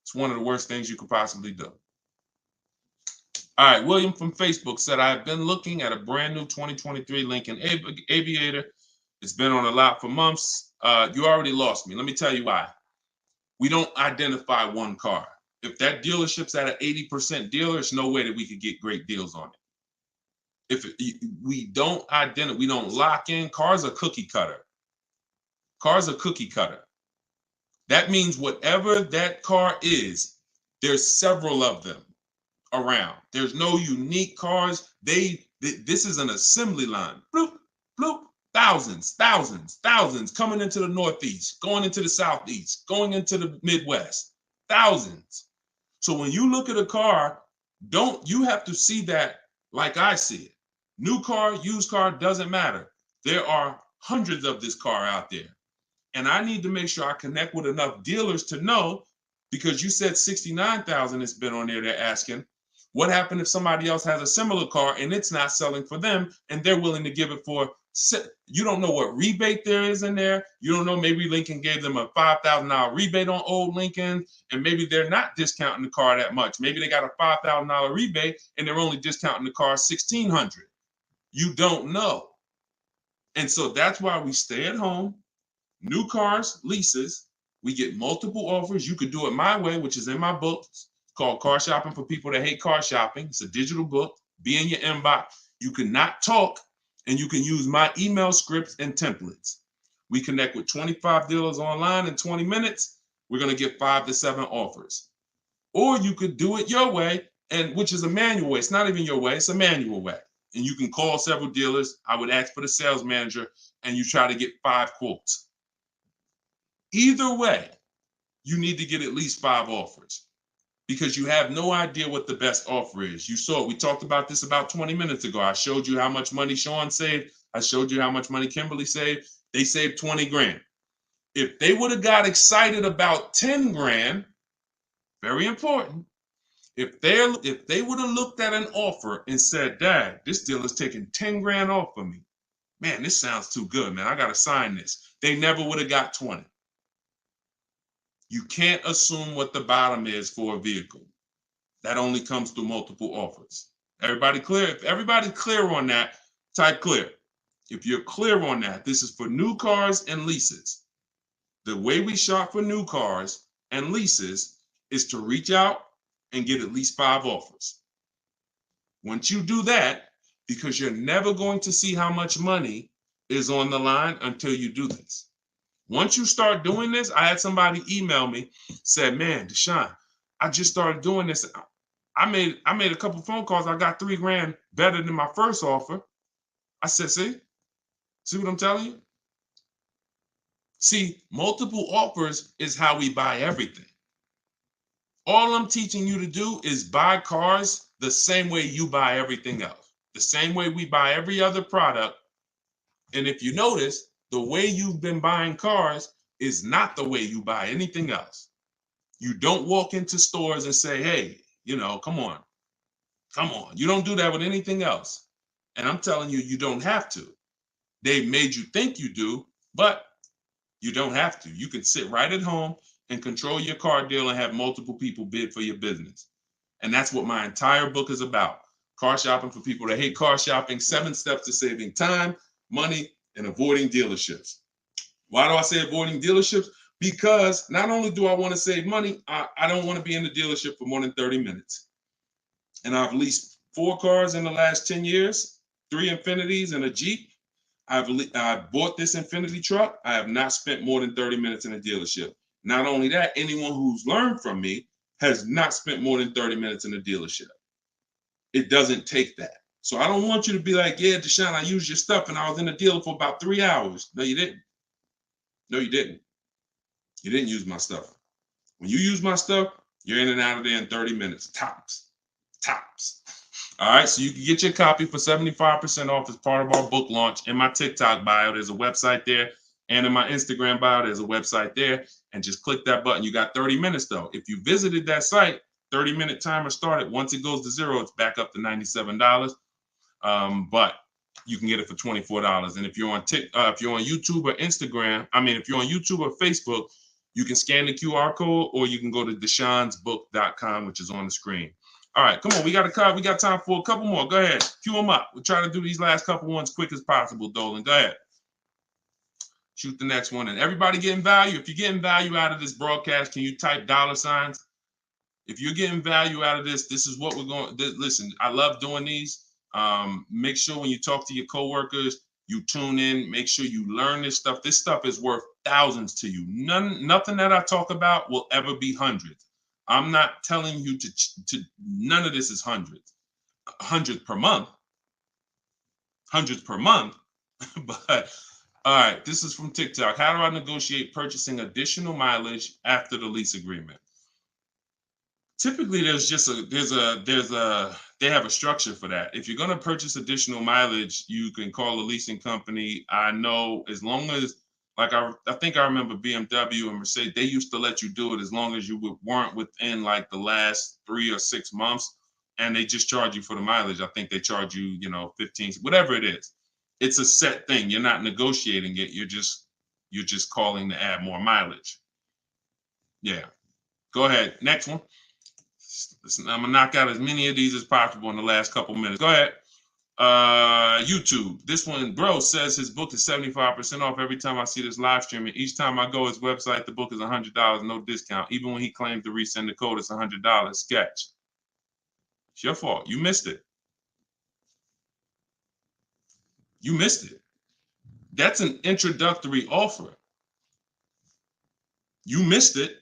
it's one of the worst things you could possibly do. All right, William from Facebook said, I've been looking at a brand new 2023 Lincoln Aviator. It's been on a lot for months. You already lost me. Let me tell you why. We don't identify one car. If that dealership's at an 80% dealer, there's no way that we could get great deals on it. We don't lock in. Cars are cookie cutter. Cars are cookie cutter. That means whatever that car is, there's several of them around. There's no unique cars. This is an assembly line. Bloop, bloop. Thousands coming into the Northeast, going into the Southeast, going into the Midwest. Thousands. So when you look at a car, you have to see that like I see it. New car, used car, doesn't matter. There are hundreds of this car out there. And I need to make sure I connect with enough dealers to know, because you said 69,000 has been on there, they're asking, what happened if somebody else has a similar car and it's not selling for them and they're willing to give it for You don't know what rebate there is in there. You don't know, maybe Lincoln gave them a $5,000 rebate on old Lincoln, and maybe they're not discounting the car that much. Maybe they got a $5,000 rebate and they're only discounting the car $1,600. You don't know. And so that's why we stay at home. New cars, leases, we get multiple offers. You could do it my way, which is in my book. It's called Car Shopping for People That Hate Car Shopping. It's a digital book. Be in your inbox. You cannot talk, and you can use my email scripts and templates. We connect with 25 dealers online in 20 minutes. We're going to get 5 to 7 offers. Or you could do it your way, and which is a manual way. It's not even your way. It's a manual way. And you can call several dealers. I would ask for the sales manager, and you try to get 5 quotes. Either way, you need to get at least 5 offers because you have no idea what the best offer is. You saw it. We talked about this about 20 minutes ago. I showed you how much money Sean saved. I showed you how much money Kimberly saved. They saved 20 grand. If they would have got excited about 10 grand, very important. If they would have looked at an offer and said, Dad, this deal is taking 10 grand off of me. Man, this sounds too good, man. I got to sign this. They never would have got 20. You can't assume what the bottom is for a vehicle. That only comes through multiple offers. Everybody clear? If everybody's clear on that, type clear. If you're clear on that, this is for new cars and leases. The way we shop for new cars and leases is to reach out and get at least 5 offers. Once you do that, because you're never going to see how much money is on the line until you do this. Once you start doing this, I had somebody email me, said, man, Deshone, I just started doing this. I made a couple phone calls. I got 3 grand better than my first offer. I said, see what I'm telling you? See, multiple offers is how we buy everything. All I'm teaching you to do is buy cars the same way you buy everything else, the same way we buy every other product. And if you notice, the way you've been buying cars is not the way you buy anything else. You don't walk into stores and say, hey, come on. You don't do that with anything else. And I'm telling you, you don't have to. They've made you think you do, but you don't have to. You can sit right at home and control your car deal and have multiple people bid for your business. And that's what my entire book is about. Car shopping for people that hate car shopping, 7 steps to saving time, money, and avoiding dealerships. Why do I say avoiding dealerships? Because not only do I want to save money, I don't want to be in the dealership for more than 30 minutes. And I've leased 4 cars in the last 10 years, 3 Infinities and a Jeep. I've bought this Infinity truck. I have not spent more than 30 minutes in a dealership. Not only that, anyone who's learned from me has not spent more than 30 minutes in a dealership. It doesn't take that. So I don't want you to be like, yeah, Deshone, I used your stuff and I was in the dealer for about 3 hours. No, you didn't. No, you didn't. You didn't use my stuff. When you use my stuff, you're in and out of there in 30 minutes, tops. All right, so you can get your copy for 75% off as part of our book launch. In my TikTok bio, there's a website there. And in my Instagram bio, there's a website there. And just click that button. You got 30 minutes, though. If you visited that site, 30-minute timer started. Once it goes to 0, it's back up to $97. But you can get it for $24. And if you're on YouTube or Instagram, if you're on YouTube or Facebook, you can scan the QR code or you can go to deshonesbook.com, which is on the screen. All right, come on. We got time for a couple more. Go ahead. Cue them up. We'll try to do these last couple ones quick as possible, Dolan. Go ahead. Shoot the next one. And everybody getting value. If you're getting value out of this broadcast, can you type $? If you're getting value out of this, this is what we're going. Listen, I love doing these. Make sure when you talk to your coworkers, you tune in. Make sure you learn this stuff. This stuff is worth thousands to you. Nothing that I talk about will ever be hundreds. I'm not telling you to none of this is hundreds per month. But all right, this is from TikTok. How do I negotiate purchasing additional mileage after the lease agreement? Typically, they have a structure for that. If you're going to purchase additional mileage, you can call a leasing company. I know as long as, like I think I remember BMW and Mercedes, they used to let you do it as long as you weren't within like the last 3 or 6 months, and they just charge you for the mileage. I think they charge you, 15, whatever it is. It's a set thing. You're not negotiating it. You're just calling to add more mileage. Yeah. Go ahead. Next one. Listen, I'm gonna knock out as many of these as possible in the last couple minutes. Go ahead. YouTube. This one, bro, says his book is 75% off every time I see this live stream. And each time I go his website, the book is $100, no discount. Even when he claims to resend the code, it's $100. Sketch. It's your fault. You missed it. You missed it. That's an introductory offer. You missed it.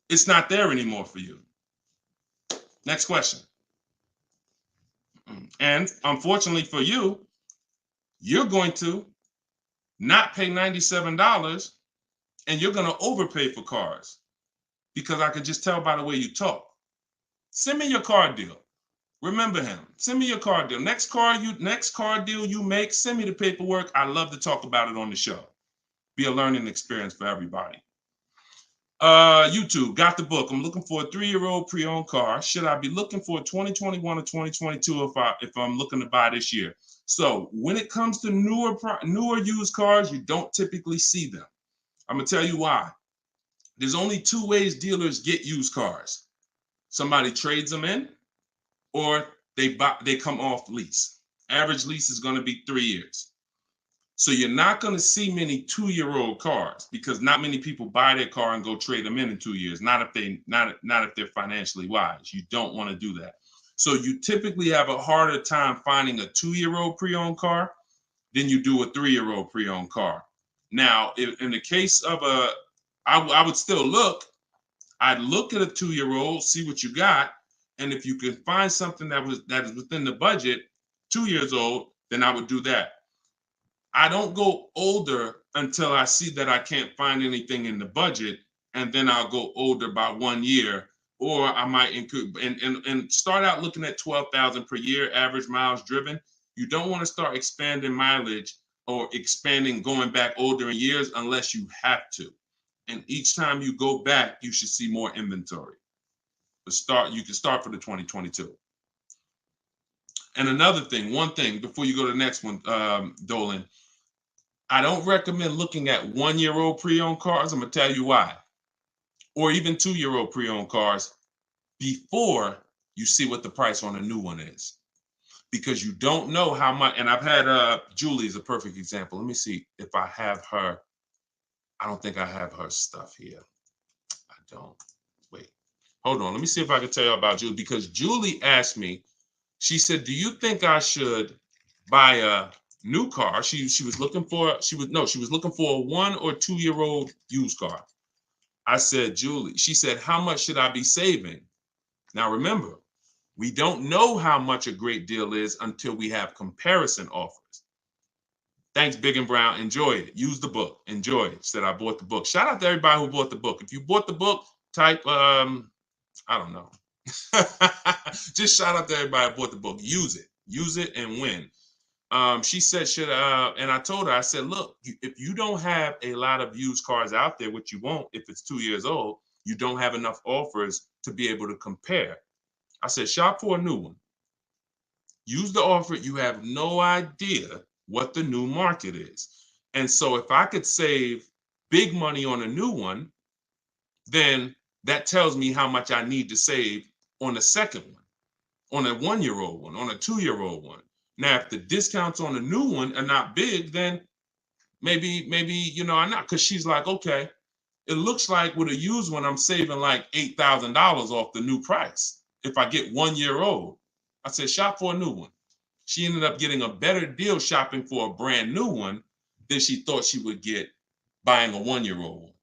It's not there anymore for you. Next question. And unfortunately for you, you're going to not pay $97 and you're going to overpay for cars because I could just tell by the way you talk. Send me your car deal. Remember him. Send me your car deal. Next car deal you make, send me the paperwork. I love to talk about it on the show. Be a learning experience for everybody. YouTube, got the book. I'm looking for a 3-year-old pre-owned car. Should I be looking for a 2021 or 2022 if I'm looking to buy this year? So when it comes to newer used cars, you don't typically see them. I'm gonna tell you why. There's only 2 ways dealers get used cars. Somebody trades them in, or they come off lease. Average lease is going to be 3 years. So you're not going to see many 2-year-old cars because not many people buy their car and go trade them in 2 years. Not if they're financially wise. You don't want to do that. So you typically have a harder time finding a 2-year-old pre-owned car than you do a 3-year-old pre-owned car. Now, in the case of I would still look. I'd look at a 2-year-old, see what you got, and if you can find something that is within the budget, 2 years old, then I would do that. I don't go older until I see that I can't find anything in the budget, and then I'll go older by 1 year, or I might include and start out looking at 12,000 per year average miles driven. You don't want to start expanding mileage or expanding going back older in years unless you have to. And each time you go back, you should see more inventory. You can start for the 2022. And another thing, one thing before you go to the next one, Dolan, I don't recommend looking at 1-year-old pre-owned cars. I'm gonna tell you why. Or even 2-year-old pre-owned cars before you see what the price on a new one is. Because you don't know how much, and I've had Julie is a perfect example. Let me see if I have her. I don't think I have her stuff here. I don't. Wait. Hold on. Let me see if I can tell you about Julie. Because Julie asked me, she said, do you think I should buy a new car? She was looking for a 1 or 2-year-old used car. I said, Julie, she said, how much should I be saving? Now remember, we don't know how much a great deal is until we have comparison offers. Thanks, Big and Brown. Enjoy it. Use the book. Enjoy it. Said I bought the book. Shout out to everybody who bought the book. If you bought the book, type I don't know. Just shout out to everybody who bought the book. Use it. Use it and win. She said, and I told her, I said, look, if you don't have a lot of used cars out there, which you won't if it's 2 years old, you don't have enough offers to be able to compare. I said, shop for a new one. Use the offer. You have no idea what the new market is. And so if I could save big money on a new one, then that tells me how much I need to save on the second one, on a 1-year-old one, on a 2-year-old one. Now, if the discounts on a new one are not big, then maybe, I'm not, because she's like, okay, it looks like with a used one, I'm saving like $8,000 off the new price if I get 1 year old. I said, shop for a new one. She ended up getting a better deal shopping for a brand new one than she thought she would get buying a 1-year-old one.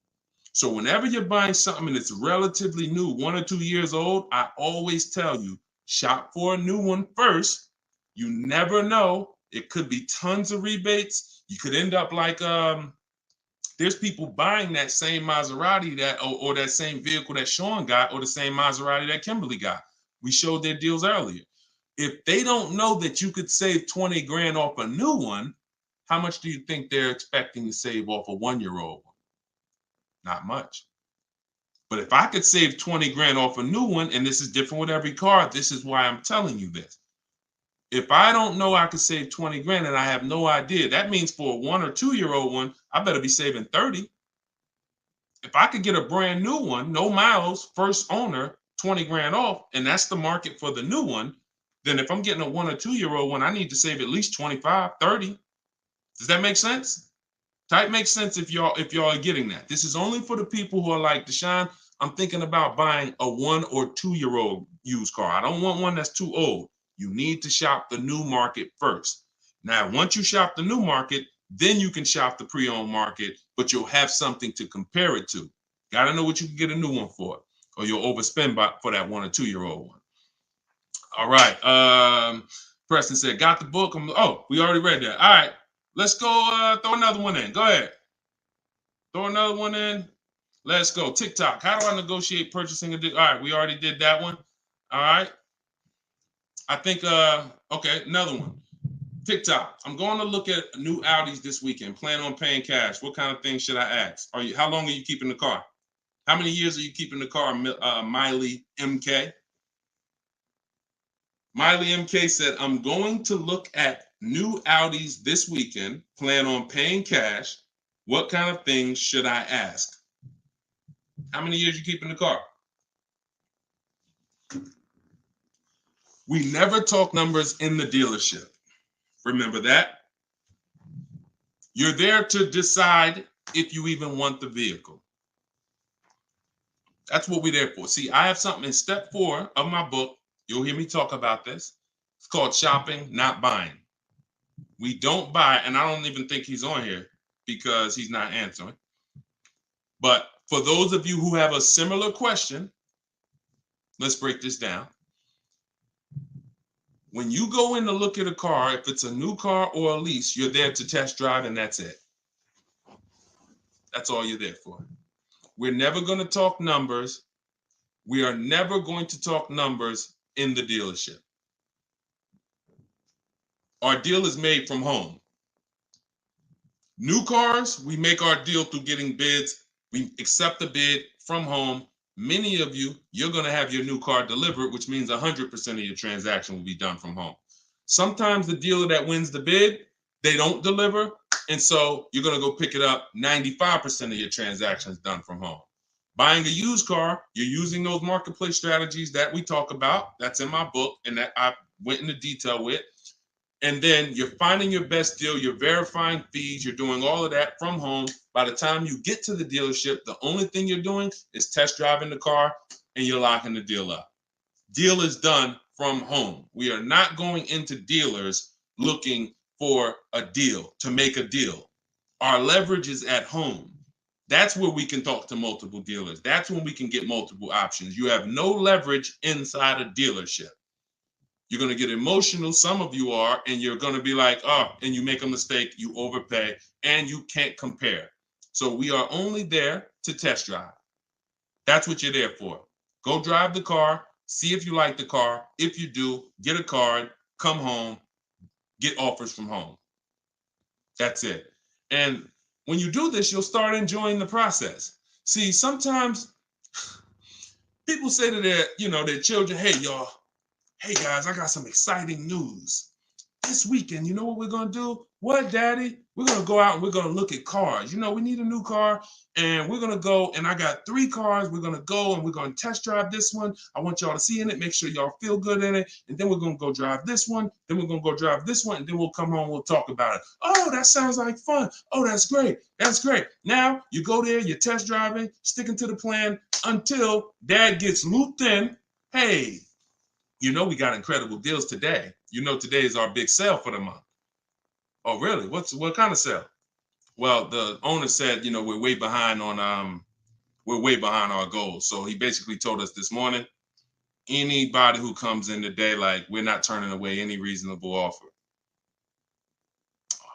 So whenever you're buying something that's relatively new, 1 or 2 years old, I always tell you, shop for a new one first. You never know. It could be tons of rebates. You could end up like, there's people buying that same Maserati or that same vehicle that Sean got, or the same Maserati that Kimberly got. We showed their deals earlier. If they don't know that you could save 20 grand off a new one, how much do you think they're expecting to save off a 1-year-old one? Not much. But if I could save 20 grand off a new one, and this is different with every car, this is why I'm telling you this. If I don't know I could save 20 grand and I have no idea, that means for a 1 or 2 year old one, I better be saving 30. If I could get a brand new one, no miles, first owner, 20 grand off, and that's the market for the new one, then if I'm getting a 1 or 2 year old one, I need to save at least 25, 30. Does that make sense? Type makes sense if y'all are getting that. This is only for the people who are like, Deshone, I'm thinking about buying a 1 or 2 year old used car. I don't want one that's too old. You need to shop the new market first. Now, once you shop the new market, then you can shop the pre-owned market, but you'll have something to compare it to. Got to know what you can get a new one for, or you'll overspend for that 1 or 2 year old one. All right. Preston said, got the book. Oh, we already read that. All right. Let's go throw another one in. Go ahead. Throw another one in. Let's go. TikTok. How do I negotiate purchasing a deal? All right. We already did that one. All right. I think, okay, another one. TikTok. I'm going to look at new Audis this weekend. Plan on paying cash. What kind of things should I ask? How long are you keeping the car? How many years are you keeping the car? Miley MK. Miley MK said, I'm going to look at new Audis this weekend. Plan on paying cash. What kind of things should I ask? How many years you keeping the car? We never talk numbers in the dealership. Remember that? You're there to decide if you even want the vehicle. That's what we're there for. See, I have something in step 4 of my book. You'll hear me talk about this. It's called shopping, not buying. We don't buy, and I don't even think he's on here because he's not answering. But for those of you who have a similar question, let's break this down. When you go in to look at a car, if it's a new car or a lease, you're there to test drive, and that's it. That's all you're there for. We're never going to talk numbers. We are never going to talk numbers in the dealership. Our deal is made from home. New cars, we make our deal through getting bids. We accept the bid from home. Many of you, you're going to have your new car delivered, which means 100% of your transaction will be done from home. Sometimes the dealer that wins the bid, they don't deliver. And so you're going to go pick it up. 95% of your transactions done from home. Buying a used car, you're using those marketplace strategies that we talk about. That's in my book and that I went into detail with. And then you're finding your best deal. You're verifying fees. You're doing all of that from home. By the time you get to the dealership, the only thing you're doing is test driving the car and you're locking the deal up. Deal is done from home. We are not going into dealers looking for a deal, to make a deal. Our leverage is at home. That's where we can talk to multiple dealers. That's when we can get multiple options. You have no leverage inside a dealership. You're going to get emotional, some of you are, and you're going to be like, oh, and you make a mistake, you overpay, and you can't compare. So we are only there to test drive. That's what you're there for. Go drive the car, see if you like the car. If you do, get a card, come home, get offers from home. That's it. And when you do this, you'll start enjoying the process. See, sometimes people say to their children, hey, y'all, hey guys, I got some exciting news. This weekend, you know what we're gonna do? What, Daddy? We're gonna go out and we're gonna look at cars. We need a new car, and we're gonna go, and I got 3 cars. We're gonna go and we're gonna test drive this one. I want y'all to see in it, make sure y'all feel good in it, and then we're gonna go drive this one, then we're gonna go drive this one, and then we'll come home, we'll talk about it. Oh, that sounds like fun. Oh, that's great. That's great. Now you go there, you're test driving, sticking to the plan until Dad gets looped in. Hey, we got incredible deals today. Today is our big sale for the month. Oh, really? What kind of sale? Well, the owner said, we're way behind our goals. So he basically told us this morning, anybody who comes in today, like, we're not turning away any reasonable offer.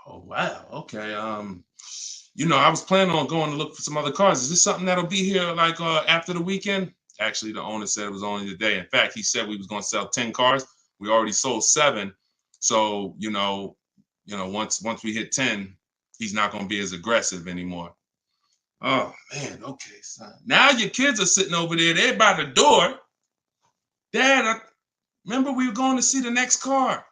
Oh, wow. Okay. I was planning on going to look for some other cars. Is this something that'll be here like after the weekend? Actually, the owner said it was only today. In fact, he said we was going to sell 10 cars. We already sold 7. So, once we hit 10, he's not going to be as aggressive anymore. Oh, man. Okay, son. Now your kids are sitting over there. They're by the door. Dad, remember we were going to see the next car.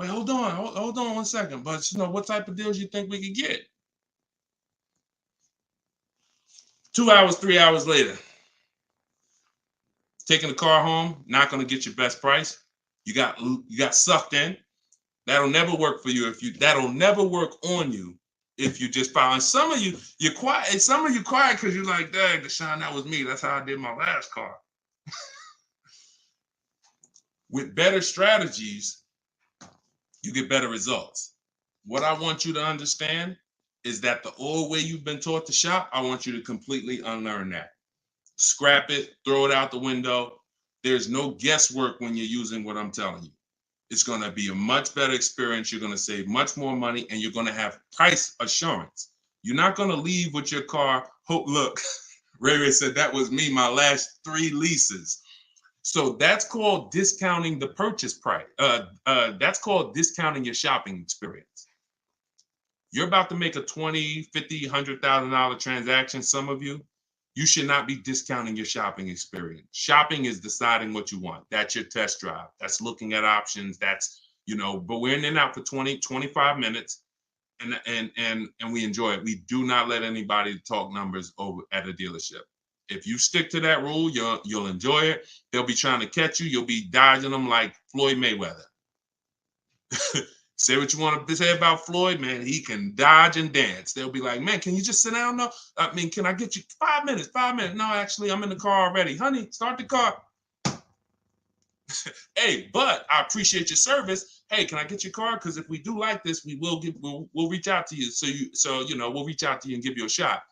Wait, hold on 1 second. But what type of deals you think we could get? 2 hours, 3 hours later, taking the car home, not going to get your best price. You got sucked in. That'll never work for you that'll never work on you if you just follow. And some of you're quiet. And some of you quiet because you're like, dang, Deshone, that was me. That's how I did my last car. With better strategies, you get better results. What I want you to understand is that the old way you've been taught to shop, I want you to completely unlearn that. Scrap it, throw it out the window. There's no guesswork when you're using what I'm telling you. It's going to be a much better experience. You're going to save much more money, and you're going to have price assurance. You're not going to leave with your car. Look, Ray said that was me, my last 3 leases. So that's called discounting the purchase price. That's called discounting your shopping experience. You're about to make a $20, $50, $100,000 transaction. Some of you should not be discounting your shopping experience. Shopping is deciding what you want. That's your test drive. That's looking at options. That's, but we're in and out for 20, 25 minutes and we enjoy it. We do not let anybody talk numbers over at a dealership. If you stick to that rule, you'll enjoy it. They'll be trying to catch you. You'll be dodging them like Floyd Mayweather. Say what you want to say about Floyd, man. He can dodge and dance. They'll be like, man, can you just sit down? No, I mean, can I get you 5 minutes? 5 minutes. No, actually, I'm in the car already. Honey, start the car. Hey, but I appreciate your service. Hey, can I get your car? Because if we do like this, we'll reach out to you. So we'll reach out to you and give you a shot.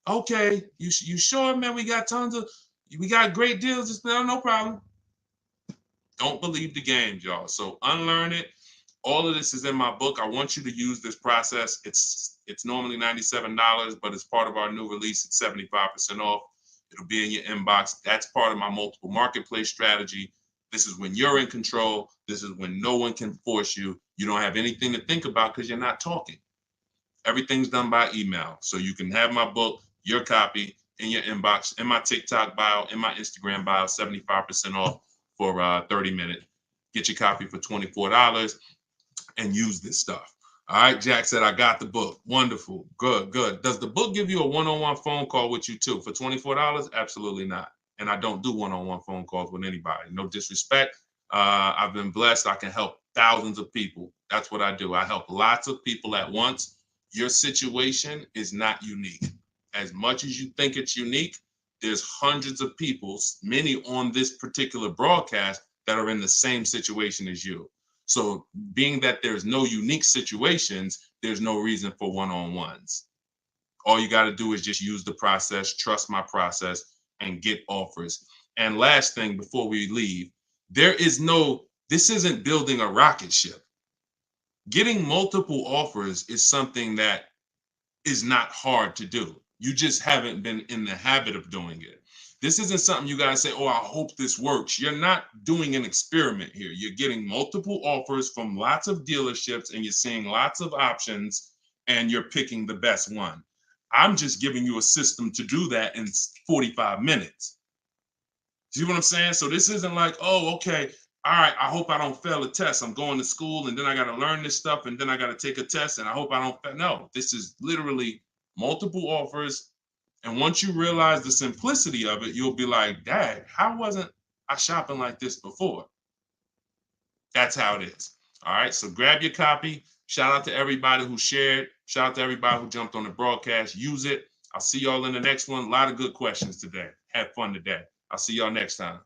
Okay, you sure, man? We got great deals. No problem. Don't believe the games, y'all. So unlearn it. All of this is in my book. I want you to use this process. It's normally $97, but as part of our new release, it's 75% off. It'll be in your inbox. That's part of my multiple marketplace strategy. This is when you're in control. This is when no one can force you. You don't have anything to think about because you're not talking. Everything's done by email. So you can have my book, your copy, in your inbox, in my TikTok bio, in my Instagram bio, 75% off for 30 minutes. Get your copy for $24 and use this stuff. All right, Jack said, I got the book. Wonderful. Good. Does the book give you a one-on-one phone call with you too for $24? Absolutely not. And I don't do one-on-one phone calls with anybody. No disrespect. I've been blessed. I can help thousands of people. That's what I do. I help lots of people at once. Your situation is not unique. As much as you think it's unique, there's hundreds of people, many on this particular broadcast, that are in the same situation as you. So being that there's no unique situations, there's no reason for one-on-ones. All you got to do is just use the process, trust my process, and get offers. And last thing before we leave, this isn't building a rocket ship. Getting multiple offers is something that is not hard to do. You just haven't been in the habit of doing it. This isn't something you guys say, oh, I hope this works. You're not doing an experiment here. You're getting multiple offers from lots of dealerships and you're seeing lots of options and you're picking the best one. I'm just giving you a system to do that in 45 minutes. See what I'm saying? So this isn't like, oh, okay, all right, I hope I don't fail a test. I'm going to school and then I got to learn this stuff and then I got to take a test and I hope I don't fail. No, this is literally multiple offers. And once you realize the simplicity of it, you'll be like, Dad, how wasn't I shopping like this before? That's how it is. All right, so grab your copy. Shout out to everybody who shared. Shout out to everybody who jumped on the broadcast. Use it. I'll see y'all in the next one. A lot of good questions today. Have fun today. I'll see y'all next time.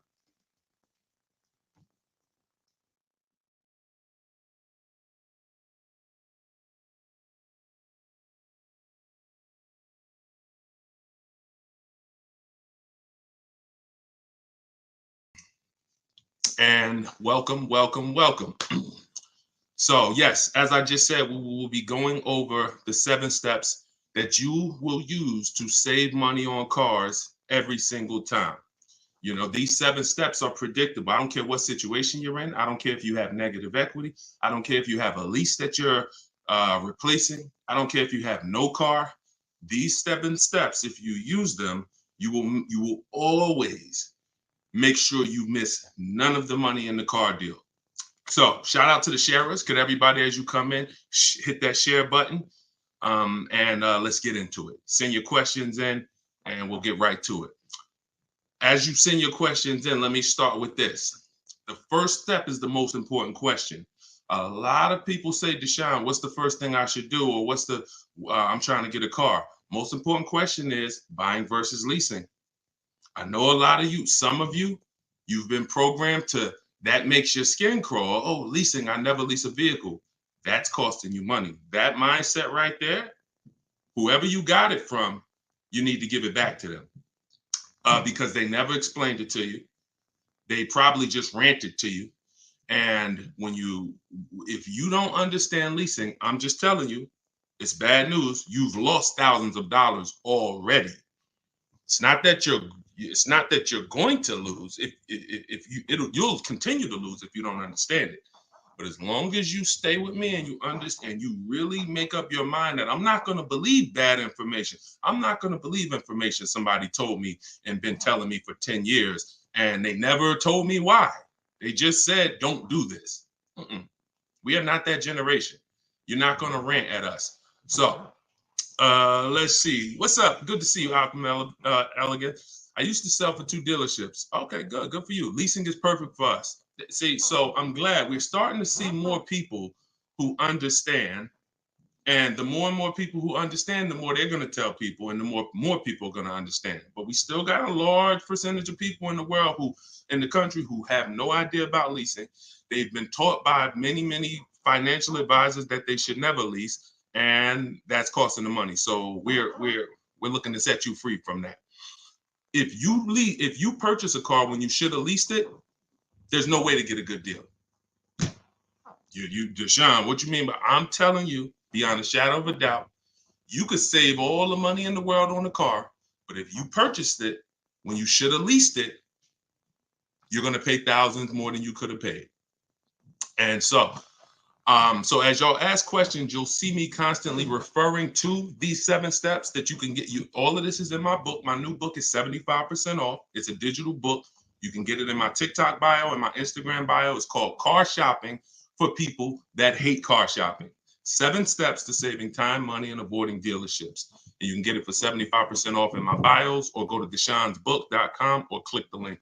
And welcome. So yes, as I just said, we will be going over the 7 steps that you will use to save money on cars every single time. These 7 steps are predictable. I don't care what situation you're in. I don't care if you have negative equity. I don't care if you have a lease that you're replacing. I don't care if you have no car. These 7 steps, if you use them, you will always make sure you miss none of the money in the car deal. So shout out to the sharers. Could everybody, as you come in, hit that share button, and let's get into it. Send your questions in, and we'll get right to it. As you send your questions in, let me start with this. The first step is the most important question. A lot of people say, Deshone, what's the first thing I should do? Or what's the, I'm trying to get a car. Most important question is buying versus leasing. I know a lot of you, some of you, you've been programmed to, that makes your skin crawl. Oh, leasing, I never lease a vehicle. That's costing you money. That mindset right there, whoever you got it from, you need to give it back to them. Because they never explained it to you. They probably just ranted to you. And if you don't understand leasing, I'm just telling you, it's bad news. You've lost thousands of dollars already. It's not that you're going to lose. You'll continue to lose if you don't understand it. But as long as you stay with me and you understand, you really make up your mind that I'm not going to believe bad information. I'm not going to believe information somebody told me and been telling me for 10 years, and they never told me why. They just said, don't do this. We are not that generation. You're not going to rant at us. So let's see. What's up? Good to see you, Alchemy Elegant. I used to sell for 2 dealerships. Okay, good. Good for you. Leasing is perfect for us. See, so I'm glad we're starting to see more people who understand. And the more and more people who understand, the more they're going to tell people, and the more people are going to understand. But we still got a large percentage of people in the country who have no idea about leasing. They've been taught by many financial advisors that they should never lease, and that's costing them money. So we're looking to set you free from that. If you purchase a car when you should have leased it, there's no way to get a good deal. Deshone, what you mean by, I'm telling you, beyond a shadow of a doubt, you could save all the money in the world on the car, but if you purchased it when you should have leased it, you're going to pay thousands more than you could have paid. And so as y'all ask questions, you'll see me constantly referring to these 7 steps that you can get. All of this is in my book. My new book is 75% off. It's a digital book. You can get it in my TikTok bio and my Instagram bio. It's called Car Shopping for People That Hate Car Shopping. 7 steps to saving time, money, and avoiding dealerships. And you can get it for 75% off in my bios, or go to deshonsbook.com, or click the link,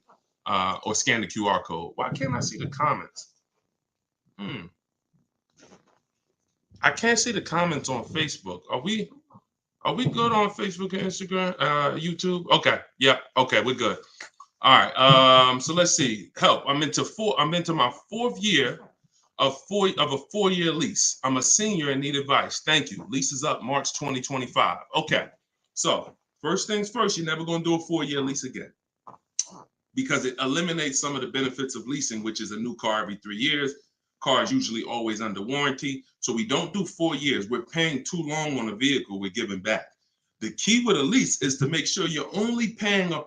or scan the QR code. Why can't I see the comments? I can't see the comments on Facebook. Are we good on Facebook and Instagram, YouTube? Okay. Yeah. Okay. We're good. All right. So let's see. Help. I'm into my 4th year of a 4-year lease. I'm a senior and need advice. Thank you. Lease is up March 2025. Okay. So first things first, you're never going to do a 4-year lease again, because it eliminates some of the benefits of leasing, which is a new car every 3 years. Car is usually always under warranty. So we don't do 4 years. We're paying too long on a vehicle we're giving back. The key with a lease is to make sure you're only paying a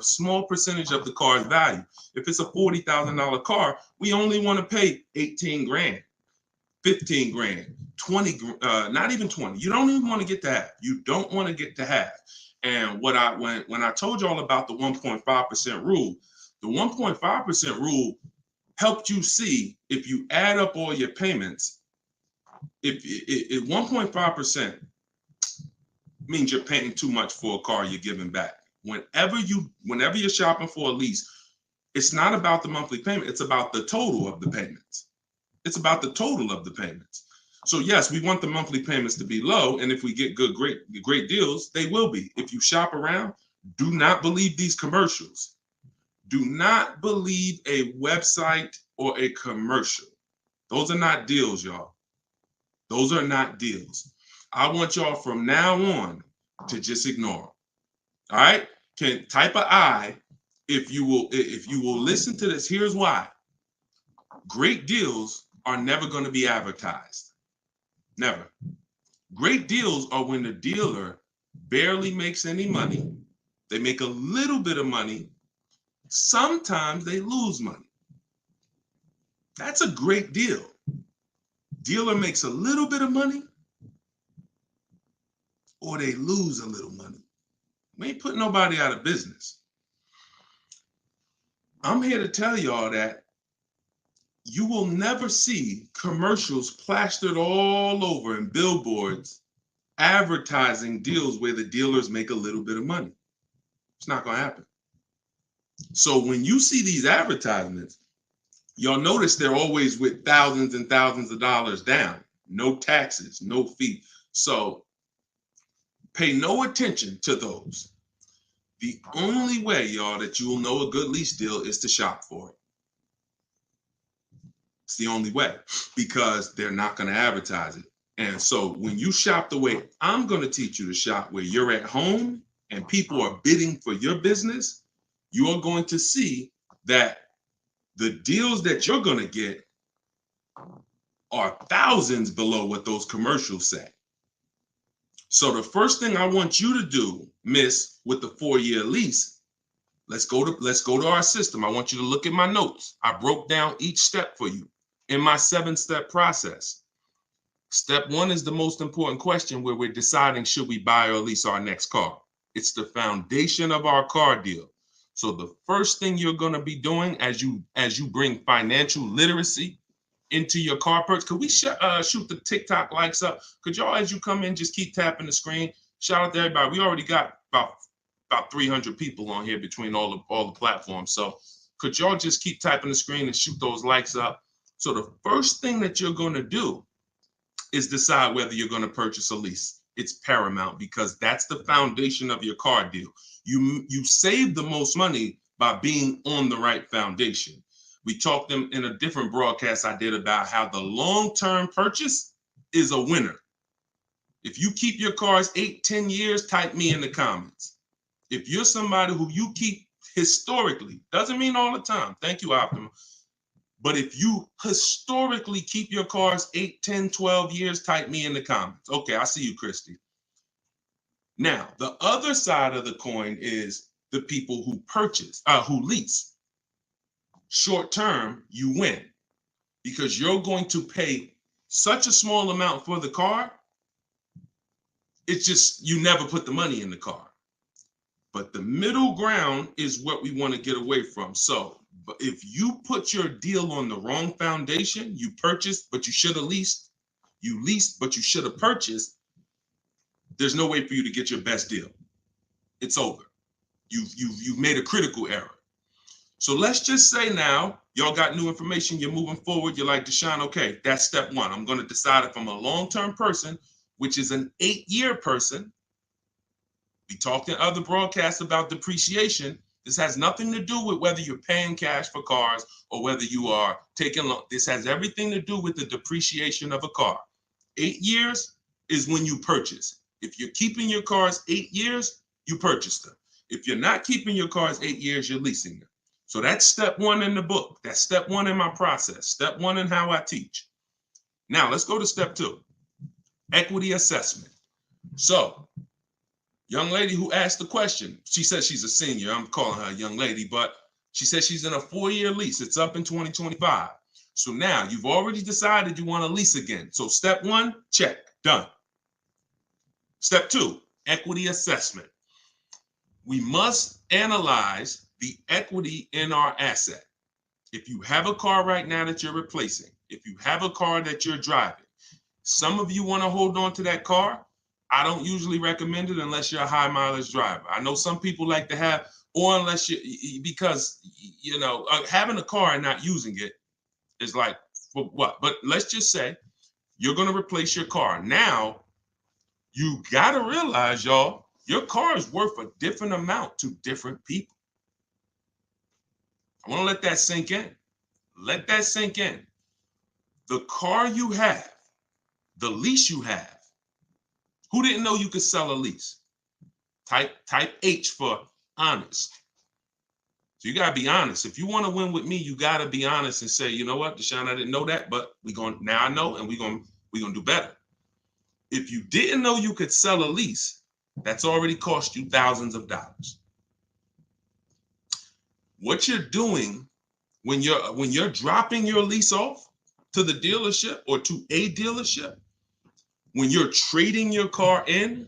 small percentage of the car's value. If it's a $40,000 car, we only want to pay 18 grand, 15 grand, 20, not even 20. You don't even want to get to half. You don't want to get to half. And when I told you all about the 1.5% rule, the 1.5% rule helped you see, if you add up all your payments, if 1.5% means you're paying too much for a car you're giving back. Whenever you're shopping for a lease, it's not about the monthly payment. It's about the total of the payments. It's about the total of the payments. So yes, we want the monthly payments to be low, and if we get great deals, they will be. If you shop around, do not believe these commercials. Do not believe a website or a commercial. Those are not deals, y'all. Those are not deals. I want y'all from now on to just ignore them. All right? Can type an I if you will listen to this. Here's why. Great deals are never going to be advertised. Never. Great deals are when the dealer barely makes any money. They make a little bit of money. Sometimes they lose money. That's a great deal. Dealer makes a little bit of money, or they lose a little money. We ain't putting nobody out of business. I'm here to tell y'all that you will never see commercials plastered all over and billboards advertising deals where the dealers make a little bit of money. It's not going to happen. So when you see these advertisements, you'll notice they're always with thousands and thousands of dollars down, no taxes, no fee. So pay no attention to those. The only way, y'all, that you will know a good lease deal is to shop for it. It's the only way, because they're not going to advertise it. And so when you shop the way I'm going to teach you to shop, where you're at home and people are bidding for your business, you are going to see that the deals that you're going to get are thousands below what those commercials say. So the first thing I want you to do, miss, with the 4-year lease, let's go to our system. I want you to look at my notes. I broke down each step for you in my 7-step process. Step 1 is the most important question, where we're deciding, should we buy or lease our next car? It's the foundation of our car deal. So the first thing you're going to be doing as you bring financial literacy into your car purchase, could we shoot the TikTok likes up? Could y'all, as you come in, just keep tapping the screen? Shout out to everybody. We already got about 300 people on here between all the platforms. So could y'all just keep tapping the screen and shoot those likes up? So the first thing that you're going to do is decide whether you're going to purchase a lease. It's paramount, because that's the foundation of your car deal. You save the most money by being on the right foundation. We talked in a different broadcast I did about how the long-term purchase is a winner. If you keep your cars 8-10 years, type me in the comments. If you're somebody who you keep historically, doesn't mean all the time. Thank you, Optima. But if you historically keep your cars 8, 10, 12 years, type me in the comments. Okay, I see you, Christy. Now, the other side of the coin is the people who who lease. Short term, you win, because you're going to pay such a small amount for the car. It's just, you never put the money in the car. But the middle ground is what we want to get away from. So if you put your deal on the wrong foundation, you purchased, but you should have leased. You leased, but you should have purchased. There's no way for you to get your best deal. It's over. You've made a critical error. So let's just say now, y'all got new information, you're moving forward, you're like, Deshone, okay, that's step 1. I'm going to decide if I'm a long-term person, which is an 8-year person. We talked in other broadcasts about depreciation. This has nothing to do with whether you're paying cash for cars or whether you are taking loan. This has everything to do with the depreciation of a car. 8 years is when you purchase. If you're keeping your cars 8 years, you purchase them. If you're not keeping your cars 8 years, you're leasing them. So that's step 1 in the book. That's step 1 in my process. Step 1 in how I teach. Now let's go to step 2, equity assessment. So, young lady who asked the question, she says she's a senior. I'm calling her a young lady, but she says she's in a 4-year lease. It's up in 2025. So now you've already decided you want to lease again. So step 1, check, done. Step 2, equity assessment. We must analyze the equity in our asset. If you have a car right now that you're replacing, if you have a car that you're driving, some of you want to hold on to that car. I don't usually recommend it unless you're a high mileage driver. I know some people like to have, or unless because having a car and not using it is like, for what? But let's just say you're going to replace your car. Now, you got to realize, y'all, your car is worth a different amount to different people. I want to let that sink in. Let that sink in. The car you have, the lease you have, who didn't know you could sell a lease? Type H for honest. So you got to be honest. If you want to win with me, you got to be honest and say, you know what, Deshone, I didn't know that, but now I know, and we're going to do better. If you didn't know you could sell a lease, that's already cost you thousands of dollars. What you're doing when you're dropping your lease off to the dealership or to a dealership, when you're trading your car in,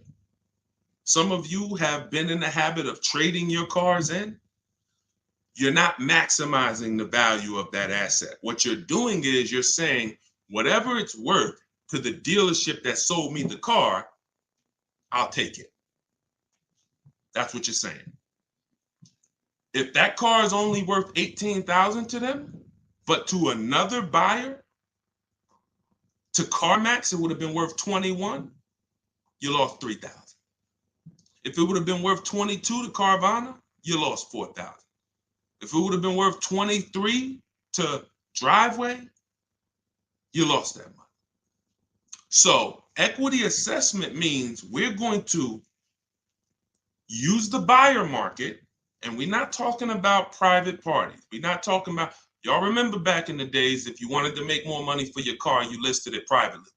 some of you have been in the habit of trading your cars in. you're not maximizing the value of that asset. What you're doing is you're saying, whatever it's worth to the dealership that sold me the car, I'll take it. That's what you're saying. If that car is only worth $18,000 to them, but to another buyer, to CarMax, it would have been worth $21,000, you lost $3,000. If it would have been worth $22,000 to Carvana, you lost $4,000. If it would have been worth $23,000 to Driveway, you lost that money. So equity assessment means we're going to use the buyer market, and we're not talking about private parties. We're not talking about, y'all remember back in the days, if you wanted to make more money for your car, you listed it privately.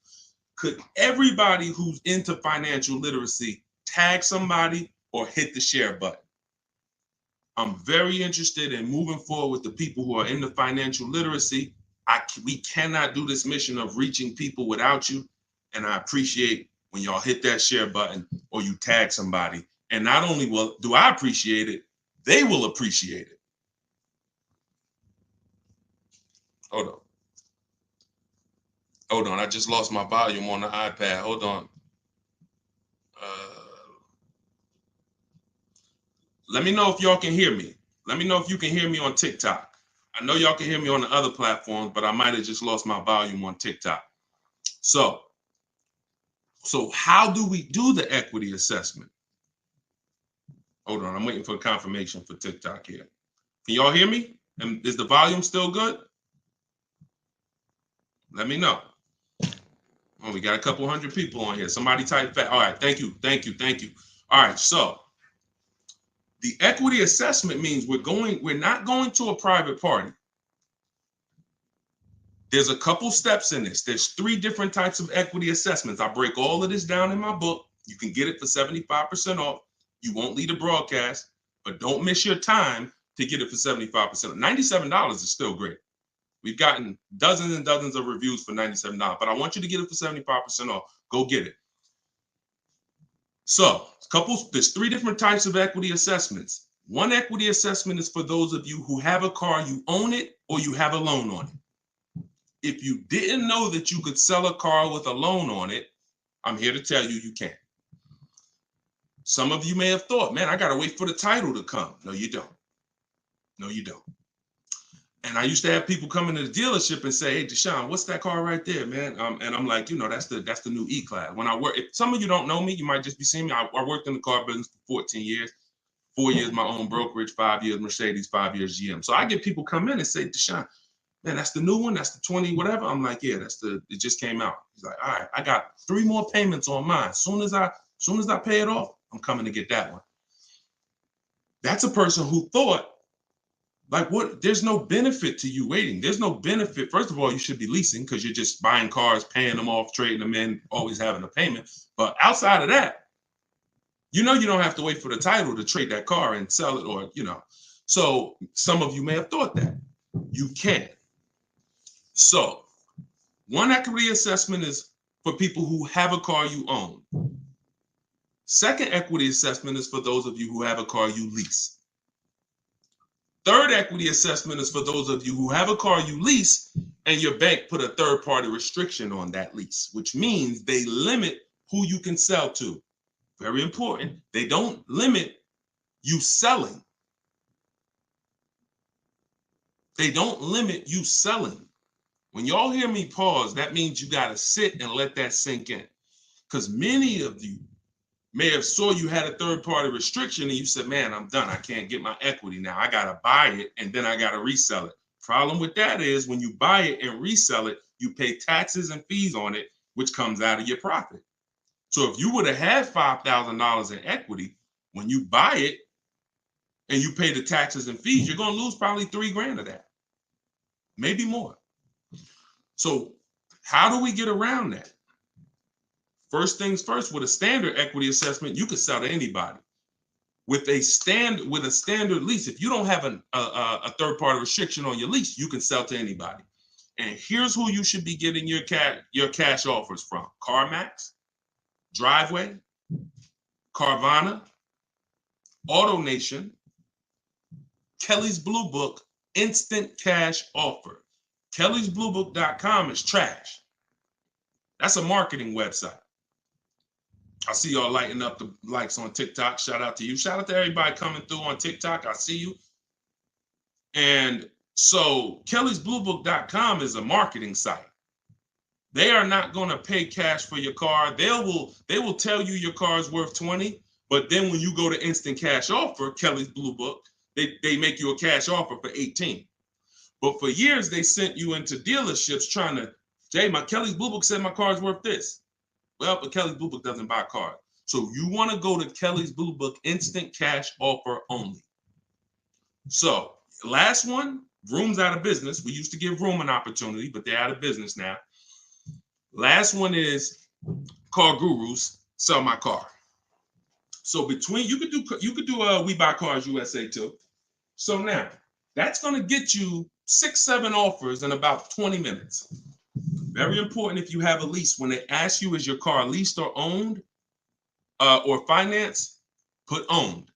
Could everybody who's into financial literacy tag somebody or hit the share button? I'm very interested in moving forward with the people who are into financial literacy. We cannot do this mission of reaching people without you. And I appreciate when y'all hit that share button or you tag somebody. And not only do I appreciate it, they will appreciate it. Hold on. I just lost my volume on the iPad. Hold on. Let me know if y'all can hear me. Let me know if you can hear me on TikTok. I know y'all can hear me on the other platforms, but I might have just lost my volume on TikTok. So how do we do the equity assessment? Hold on, I'm waiting for confirmation for TikTok here. Can y'all hear me? And is the volume still good? Let me know. Oh, we got a couple hundred people on here. Somebody type fast. All right, thank you. All right, so the equity assessment means we're not going to a private party. There's a couple steps in this. There's 3 different types of equity assessments. I break all of this down in my book. You can get it for 75% off. You won't leave the broadcast, but don't miss your time to get it for 75%. $97 is still great. We've gotten dozens and dozens of reviews for $97, but I want you to get it for 75% off. Go get it. So there's 3 different types of equity assessments. One equity assessment is for those of you who have a car, you own it, or you have a loan on it. If you didn't know that you could sell a car with a loan on it, I'm here to tell you can. Some of you may have thought, man, I got to wait for the title to come. No, you don't. And I used to have people come into the dealership and say, hey, Deshone, what's that car right there, man? And I'm like, that's the new E-Class. When I work, if some of you don't know me, you might just be seeing me. I worked in the car business for 14 years, 4 years my own brokerage, 5 years Mercedes, 5 years GM. So I get people come in and say, Deshone, man, that's the new one. That's the 20, whatever. I'm like, yeah, it just came out. He's like, all right, I got 3 more payments on mine. Soon as I pay it off, I'm coming to get that one. That's a person who thought, like, what? There's no benefit to you waiting. There's no benefit. First of all, you should be leasing because you're just buying cars, paying them off, trading them in, always having a payment. But outside of that, you don't have to wait for the title to trade that car and sell it, or, So some of you may have thought that. You can. So one equity assessment is for people who have a car you own. Second equity assessment is for those of you who have a car you lease. Third equity assessment is for those of you who have a car you lease and your bank put a third-party restriction on that lease, which means they limit who you can sell to. Very important. They don't limit you selling. They don't limit you selling. When y'all hear me pause, that means you got to sit and let that sink in. Because many of you may have saw you had a third-party restriction and you said, man, I'm done. I can't get my equity now. I got to buy it and then I got to resell it. Problem with that is when you buy it and resell it, you pay taxes and fees on it, which comes out of your profit. So if you would have had $5,000 in equity, when you buy it and you pay the taxes and fees, you're going to lose probably $3,000 of that, maybe more. So how do we get around that? First things first, with a standard equity assessment, you could sell to anybody. With a standard lease, if you don't have a third-party restriction on your lease, you can sell to anybody. And here's who you should be getting your cash offers from: CarMax, Driveway, Carvana, AutoNation, Kelly's Blue Book instant cash offer. kellysbluebook.com is trash. That's a marketing website. I see y'all lighting up the likes on TikTok. Shout out to you. Shout out to everybody coming through on TikTok. I see you. And so kellysbluebook.com is a marketing site. They are not going to pay cash for your car. They will tell you your car is worth 20, but then when you go to instant cash offer, Kelly's Blue Book, they make you a cash offer for 18. But for years they sent you into dealerships trying to, Jay, my Kelly's Blue Book said my car is worth this. Well, but Kelly's Blue Book doesn't buy cars. So you want to go to Kelly's Blue Book instant cash offer only. So last one, Vroom's out of business. We used to give Vroom an opportunity, but they're out of business now. Last one is Car Gurus, Sell My Car. So between you could do We Buy Cars USA too. So now that's going to get you 6-7 offers in about 20 minutes. Very important if you have a lease. When they ask you, is your car leased or owned or financed, put owned.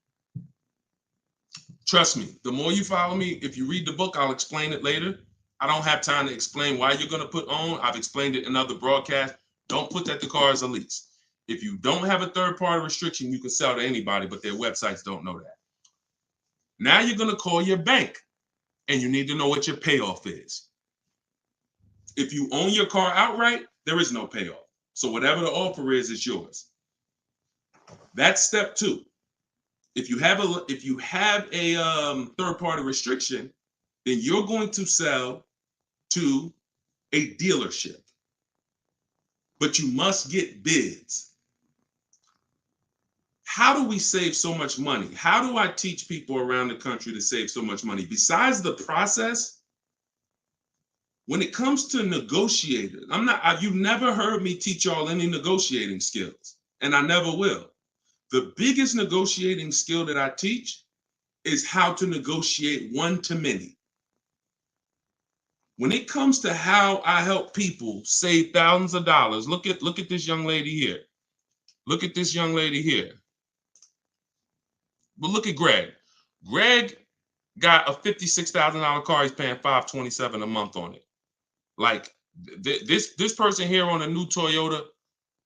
Trust me, the more you follow me, if you read the book, I'll explain it later. I don't have time to explain why you're going to put owned. I've explained it in other broadcasts. Don't put that the car is a lease. If you don't have a third-party restriction, you can sell to anybody, but their websites don't know that. Now you're going to call your bank, and you need to know what your payoff is. If you own your car outright, there is no payoff. So whatever the offer is, it's yours. That's step 2. If you have a third-party restriction, then you're going to sell to a dealership. But you must get bids. How do we save so much money? How do I teach people around the country to save so much money? Besides the process, when it comes to negotiating, you've never heard me teach y'all any negotiating skills, and I never will. The biggest negotiating skill that I teach is how to negotiate one-to-many. When it comes to how I help people save thousands of dollars, look at this young lady here. Look at this young lady here. But look at Greg. Greg got a $56,000 car. He's paying $527 a month on it. Like this person here on a new Toyota,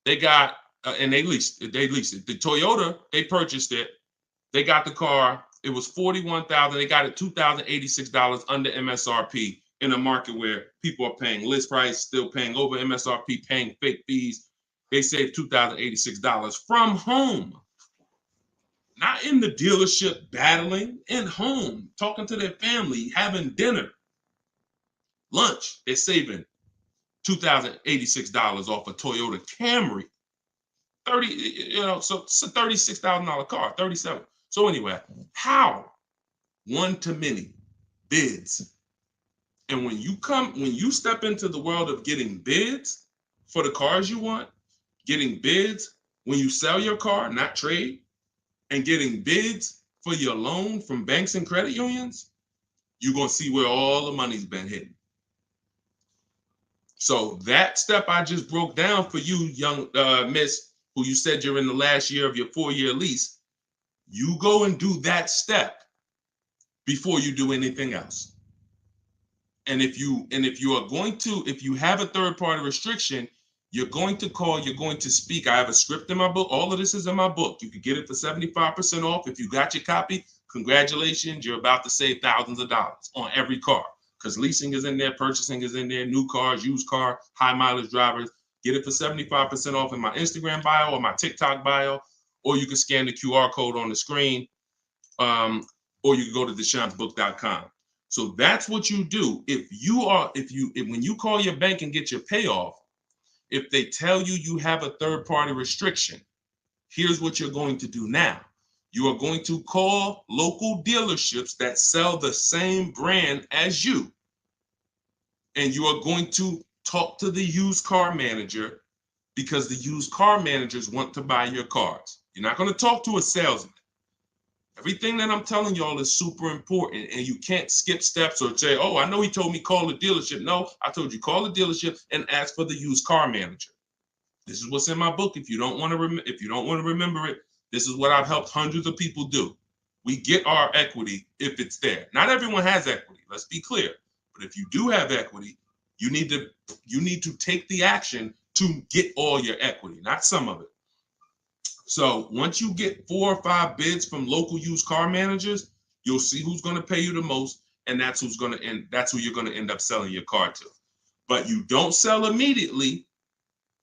they got and they leased it. The Toyota, they purchased it. They got the car. It was $41,000. They got it $2,086 under MSRP in a market where people are paying list price, still paying over MSRP, paying fake fees. They saved $2,086 from home. Not in the dealership battling, in home, talking to their family, having dinner, lunch. They're saving $2,086 off a Toyota Camry. So it's a $36,000 car, 37. So anyway, how? One-to-many bids. And when you step into the world of getting bids for the cars you want, getting bids when you sell your car, not trade, and getting bids for your loan from banks and credit unions, you're going to see where all the money's been hidden. So that step I just broke down for you, young miss, who you said you're in the last year of your 4-year lease, you go and do that step before you do anything else. And if you have a third-party restriction, you're going to call, you're going to speak. I have a script in my book. All of this is in my book. You can get it for 75% off. If you got your copy, congratulations. You're about to save thousands of dollars on every car because leasing is in there, purchasing is in there, new cars, used car, high mileage drivers. Get it for 75% off in my Instagram bio or my TikTok bio, or you can scan the QR code on the screen, or you can go to deshonebook.com. So that's what you do. When you call your bank and get your payoff, if they tell you you have a third-party restriction, here's what you're going to do now. You are going to call local dealerships that sell the same brand as you. And you are going to talk to the used car manager because the used car managers want to buy your cars. You're not going to talk to a salesman. Everything that I'm telling y'all is super important, and you can't skip steps or say, oh, I know he told me call the dealership. No, I told you call the dealership and ask for the used car manager. This is what's in my book. If you don't want to remember it, this is what I've helped hundreds of people do. We get our equity if it's there. Not everyone has equity. Let's be clear. But if you do have equity, you need to take the action to get all your equity, not some of it. So once you get 4 or 5 bids from local used car managers, you'll see who's going to pay you the most, and that's who you're going to end up selling your car to. But you don't sell immediately.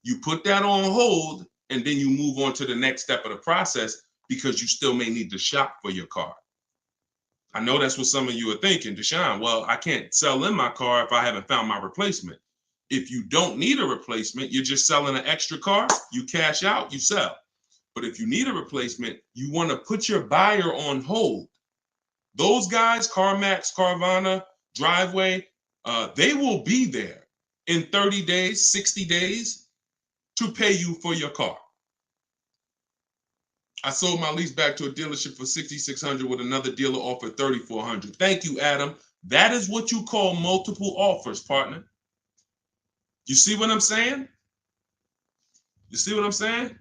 You put that on hold, and then you move on to the next step of the process because you still may need to shop for your car. I know that's what some of you are thinking, Deshone, well, I can't sell in my car if I haven't found my replacement. If you don't need a replacement, you're just selling an extra car, you cash out, you sell. But if you need a replacement, you want to put your buyer on hold. Those guys, CarMax, Carvana, Driveway, they will be there in 30 days, 60 days to pay you for your car. I sold my lease back to a dealership for $6,600 with another dealer offered $3,400. Thank you, Adam. That is what you call multiple offers, partner. You see what I'm saying? You see what I'm saying?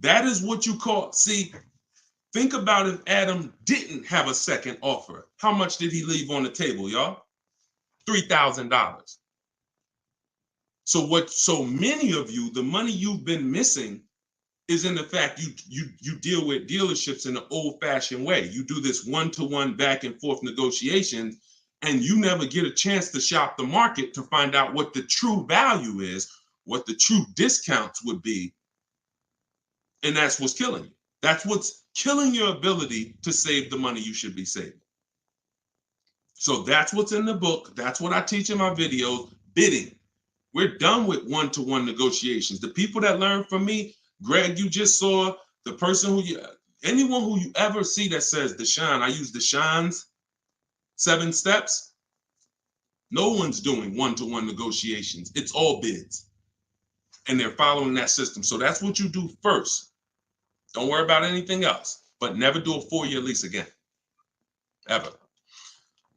That is what you call, see, think about if Adam didn't have a second offer. How much did he leave on the table, y'all? $3,000. So many of you, the money you've been missing is in the fact you deal with dealerships in an old-fashioned way. You do this one-to-one back and forth negotiations, and you never get a chance to shop the market to find out what the true value is, what the true discounts would be. And that's what's killing you. That's what's killing your ability to save the money you should be saving. So that's what's in the book. That's what I teach in my videos, bidding. We're done with one-to-one negotiations. The people that learn from me, Greg, you just saw the person anyone who you ever see that says, Deshone, I use Deshone's 7 steps. No one's doing one-to-one negotiations. It's all bids. And they're following that system. So that's what you do first. Don't worry about anything else, but never do a 4-year lease again. Ever.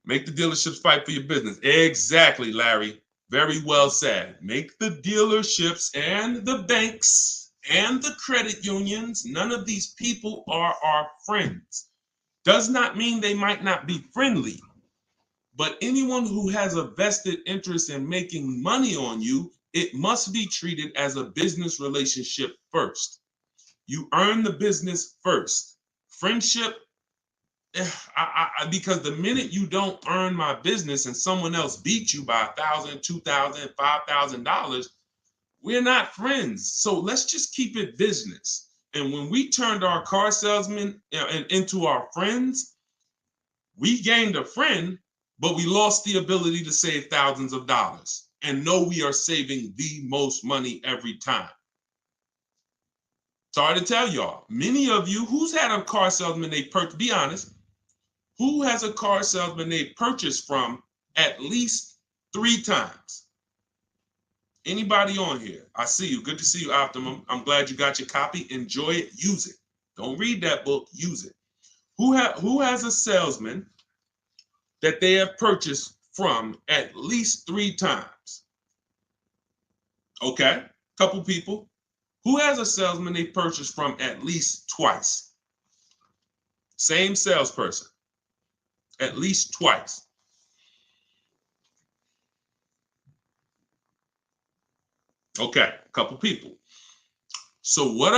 Make the dealerships fight for your business. Exactly, Larry. Very well said. Make the dealerships and the banks and the credit unions, none of these people are our friends. Does not mean they might not be friendly, but anyone who has a vested interest in making money on you, it must be treated as a business relationship first. You earn the business first. Friendship, because the minute you don't earn my business and someone else beats you by $1,000, $2,000, $5,000, we're not friends. So let's just keep it business. And when we turned our car salesmen into our friends, we gained a friend, but we lost the ability to save thousands of dollars and know we are saving the most money every time. Sorry to tell y'all, many of you, who's had a car salesman they purchased, be honest, who has a car salesman they purchased from at least 3 times? Anybody on here? I see you. Good to see you, Optimum. I'm glad you got your copy. Enjoy it. Use it. Don't read that book. Use it. Who has a salesman that they have purchased from at least 3 times? Okay, couple people. Who has a salesman they purchased from at least twice? Same salesperson. At least twice. Okay, a couple people. So what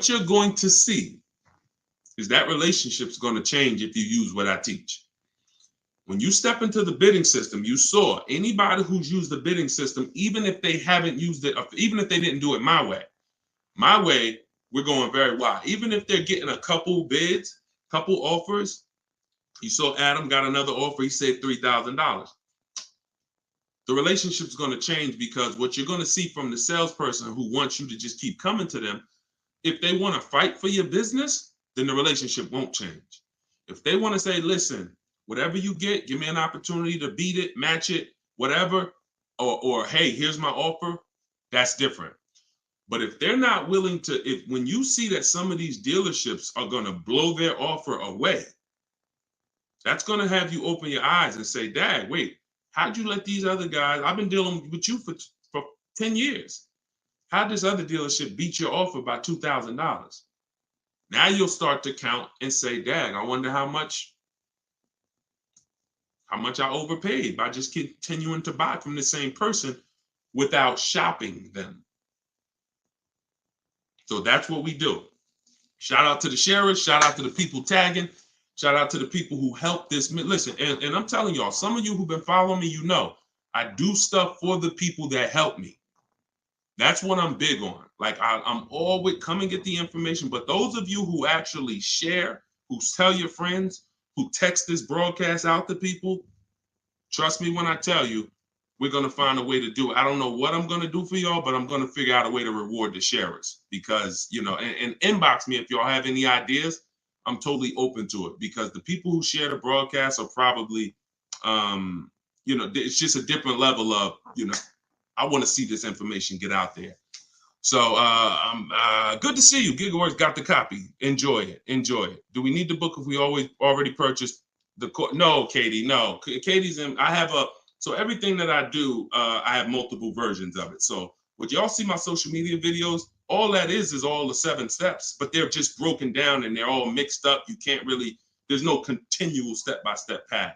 you're going to see is that relationship's going to change if you use what I teach. When you step into the bidding system, you saw anybody who's used the bidding system, even if they haven't used it, even if they didn't do it my way, we're going very wide. Even if they're getting a couple bids, couple offers, you saw Adam got another offer, he saved $3,000. The relationship's going to change because what you're going to see from the salesperson who wants you to just keep coming to them, if they want to fight for your business, then the relationship won't change. If they want to say, listen, whatever you get, give me an opportunity to beat it, match it, whatever, or hey, here's my offer, that's different. But if they're not willing to, when you see that some of these dealerships are going to blow their offer away, that's going to have you open your eyes and say, Dad, wait, how'd you let these other guys, I've been dealing with you for 10 years. How'd this other dealership beat your offer by $2,000? Now you'll start to count and say, "Dag, I wonder how much I overpaid by just continuing to buy from the same person without shopping them." So that's what we do. Shout out to the sharers. Shout out to the people tagging. Shout out to the people who helped this. Listen, and I'm telling y'all, some of you who've been following me, you know, I do stuff for the people that help me. That's what I'm big on. Like I'm always come and get the information. But those of you who actually share, who tell your friends, who text this broadcast out to people, trust me when I tell you, we're going to find a way to do it. I don't know what I'm going to do for y'all, but I'm going to figure out a way to reward the sharers because, you know, and inbox me if y'all have any ideas. I'm totally open to it because the people who share the broadcast are probably, you know, it's just a different level of, you know, I want to see this information get out there. So good to see you. Gigaworks got the copy. Enjoy it. Enjoy it. Do we need the book if we already purchased the no, Katie, no. Katie's in, I have so everything that I do, I have multiple versions of it. So would y'all see my social media videos? All that is all the 7 steps, but they're just broken down and they're all mixed up. You can't really, there's no continual step-by-step path.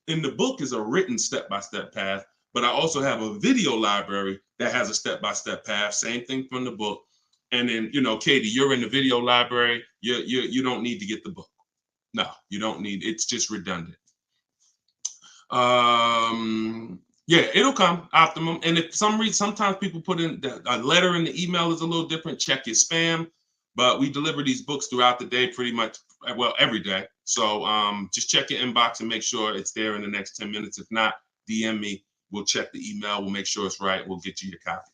In the book is a written step-by-step path, but I also have a video library that has a step-by-step path, same thing from the book. And then, you know, Katie, you're in the video library. You don't need to get the book. No, you don't need, it's just redundant. Yeah, it'll come optimum. And if some reason, sometimes people put in a letter in the email is a little different, check your spam, but we deliver these books throughout the day, pretty much, well, every day. So just check your inbox and make sure it's there in the next 10 minutes. If not, DM me. We'll check the email. We'll make sure it's right. We'll get you your copy.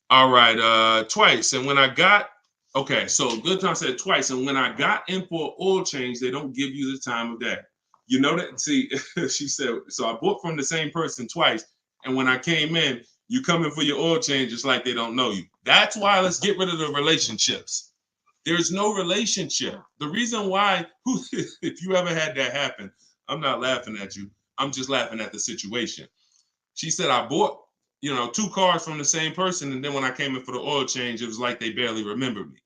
All right, twice. And when I got, okay, so Good Time said twice. And when I got in for oil change, they don't give you the time of day. You know that? See, she said, so I bought from the same person twice. And when I came in, you come in for your oil change, it's like they don't know you. That's why let's get rid of the relationships. There's no relationship. The reason why, if you ever had that happen, I'm not laughing at you. I'm just laughing at the situation. She said, I bought, you know, 2 cars from the same person. And then when I came in for the oil change, it was like they barely remembered me.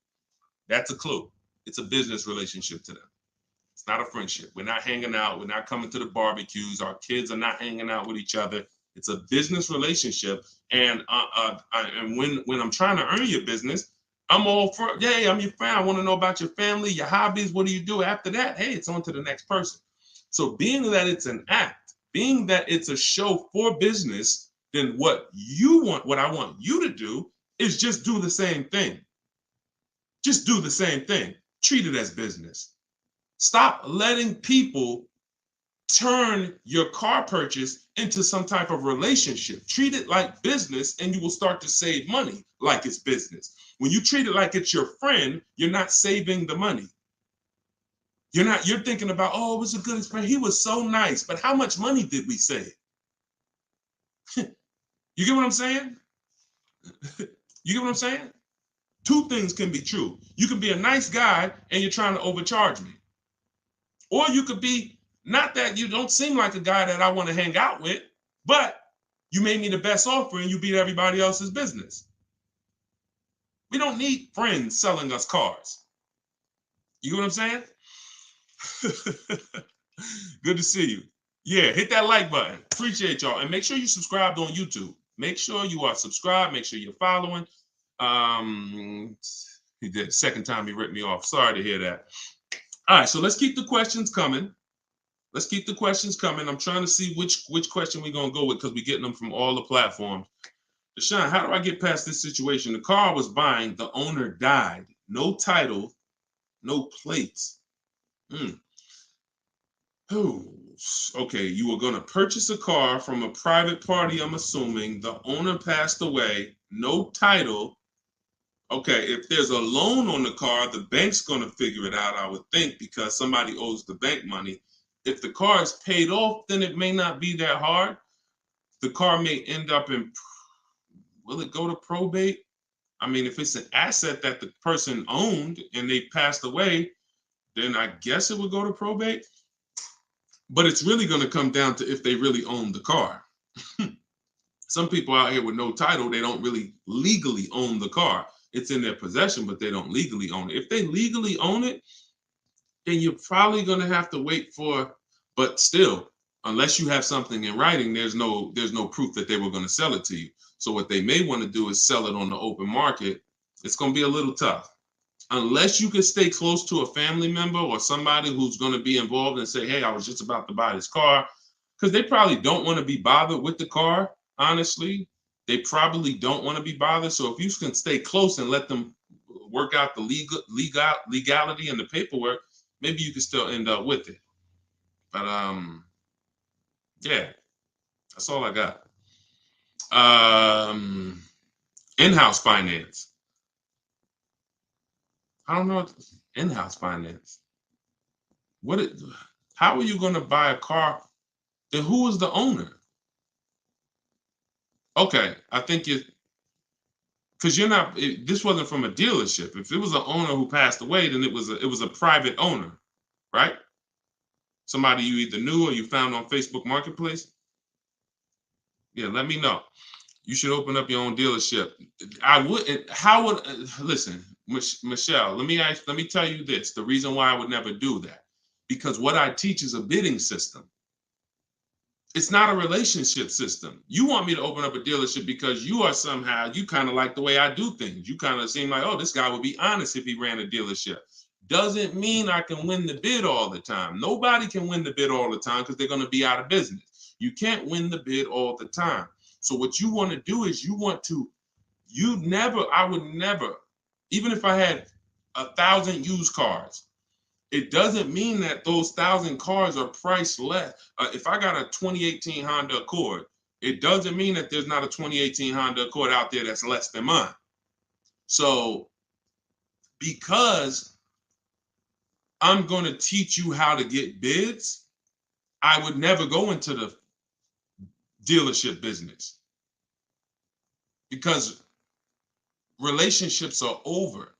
That's a clue. It's a business relationship to them. It's not a friendship. We're not hanging out. We're not coming to the barbecues. Our kids are not hanging out with each other. It's a business relationship. And when I'm trying to earn your business, I'm all for, hey, I'm your friend. I want to know about your family, your hobbies. What do you do after that? Hey, it's on to the next person. So being that it's an act, being that it's a show for business, then what I want you to do is just do the same thing. Just do the same thing. Treat it as business. Stop letting people turn your car purchase into some type of relationship. Treat it like business and you will start to save money like it's business. When you treat it like it's your friend, you're not saving the money. You're thinking about, oh, it was a good experience. He was so nice, but how much money did we save? You get what I'm saying? You get what I'm saying? 2 things can be true. You can be a nice guy and you're trying to overcharge me. Or you could be, not that you don't seem like a guy that I want to hang out with, but you made me the best offer and you beat everybody else's business. We don't need friends selling us cars. You know what I'm saying? Good to see you. Yeah, hit that like button. Appreciate y'all. And make sure you subscribed on YouTube. Make sure you are subscribed. Make sure you're following. He did. Second time he ripped me off. Sorry to hear that. All right, so let's keep the questions coming. Let's keep the questions coming. I'm trying to see which question we're going to go with because we're getting them from all the platforms. Deshone, how do I get past this situation? The car I was buying, the owner died. No title, no plates. Oh, okay, you were going to purchase a car from a private party, I'm assuming. The owner passed away, no title. Okay, if there's a loan on the car, the bank's going to figure it out, I would think, because somebody owes the bank money. If the car is paid off, then it may not be that hard. The car may end up in, will it go to probate? I mean, if it's an asset that the person owned and they passed away, then I guess it would go to probate. But it's really going to come down to if they really own the car. Some people out here with no title, they don't really legally own the car. it's in their possession, but they don't legally own it. If they legally own it, then you're probably going to have to wait for, but still, unless you have something in writing, there's no proof that they were going to sell it to you. So what they may want to do is sell it on the open market. It's going to be a little tough. Unless you can stay close to a family member or somebody who's going to be involved and say, hey, I was just about to buy this car, because they probably don't want to be bothered with the car, honestly. They probably don't want to be bothered. So if you can stay close and let them work out the legality and the paperwork, maybe you can still end up with it. But yeah, that's all I got. In-house finance. I don't know. In-house finance. How are you going to buy a car? Then who is the owner? Okay, I think because you're not. This wasn't from a dealership. If it was an owner who passed away, then it was a private owner, right? Somebody you either knew or you found on Facebook Marketplace. Yeah, let me know. You should open up your own dealership. I would. How would listen, Michelle? Let me tell you this. The reason why I would never do that, because what I teach is a bidding system. It's not a relationship system. You want me to open up a dealership because you kind of like the way I do things. You kind of seem like, oh, this guy would be honest if he ran a dealership. Doesn't mean I can win the bid all the time. Nobody can win the bid all the time because they're going to be out of business. You can't win the bid all the time. So what you want to do is I would never, even if I had 1,000 used cars, it doesn't mean that those 1,000 cars are priced less. If I got a 2018 Honda Accord, it doesn't mean that there's not a 2018 Honda Accord out there that's less than mine. So because I'm going to teach you how to get bids, I would never go into the dealership business because relationships are over.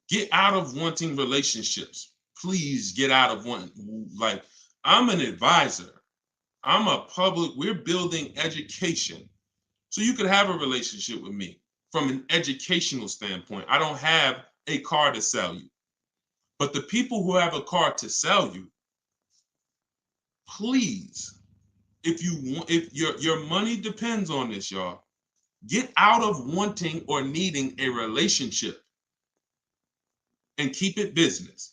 Get out of wanting relationships. Please get out of one. Like, I'm an advisor. We're building education. So you could have a relationship with me from an educational standpoint. I don't have a car to sell you. But the people who have a car to sell you, please, if your money depends on this, y'all, get out of wanting or needing a relationship and keep it business.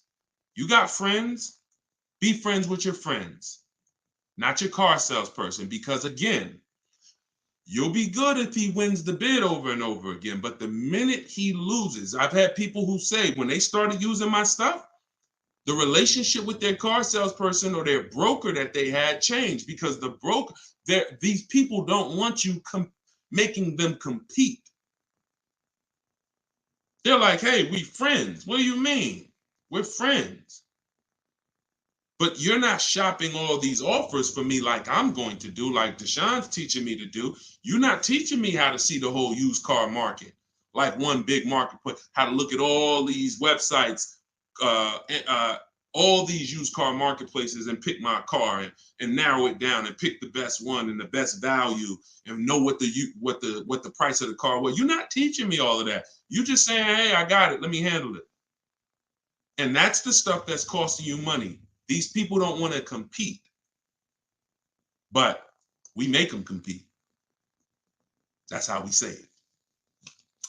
You got friends, be friends with your friends, not your car salesperson, because again, you'll be good if he wins the bid over and over again. But the minute he loses, I've had people who say when they started using my stuff, the relationship with their car salesperson or their broker that they had changed because these people don't want you making them compete. They're like, hey, we friends. What do you mean? We're friends. But you're not shopping all these offers for me like I'm going to do, like Deshone's teaching me to do. You're not teaching me how to see the whole used car market, like one big marketplace, how to look at all these websites, all these used car marketplaces and pick my car and narrow it down and pick the best one and the best value and know what the price of the car was. You're not teaching me all of that. You're just saying, hey, I got it. Let me handle it. And that's the stuff that's costing you money. These people don't want to compete, but we make them compete. That's how we save.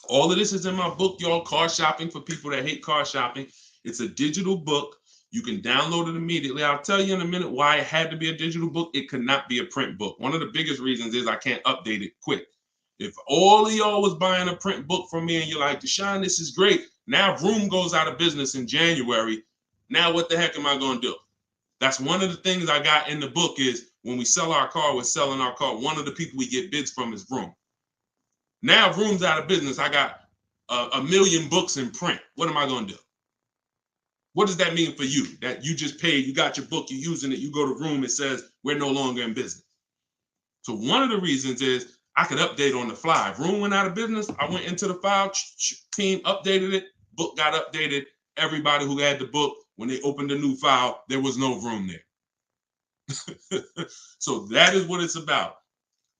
All of this is in my book, y'all, Car Shopping for People That Hate Car Shopping. It's a digital book. You can download it immediately. I'll tell you in a minute why it had to be a digital book. It could not be a print book. One of the biggest reasons is I can't update it quick. If all of y'all was buying a print book from me and you're like, Deshone, this is great. Now Vroom goes out of business in January. Now what the heck am I going to do? That's one of the things I got in the book is when we sell our car, we're selling our car. One of the people we get bids from is Vroom. Now Vroom's out of business. I got a million books in print. What am I going to do? What does that mean for you? That you just paid, you got your book, you're using it, you go to Vroom, it says we're no longer in business. So one of the reasons is I could update on the fly. Vroom went out of business. I went into the file, team updated it, book got updated. Everybody who had the book, when they opened the new file, there was no Vroom there. So that is what it's about.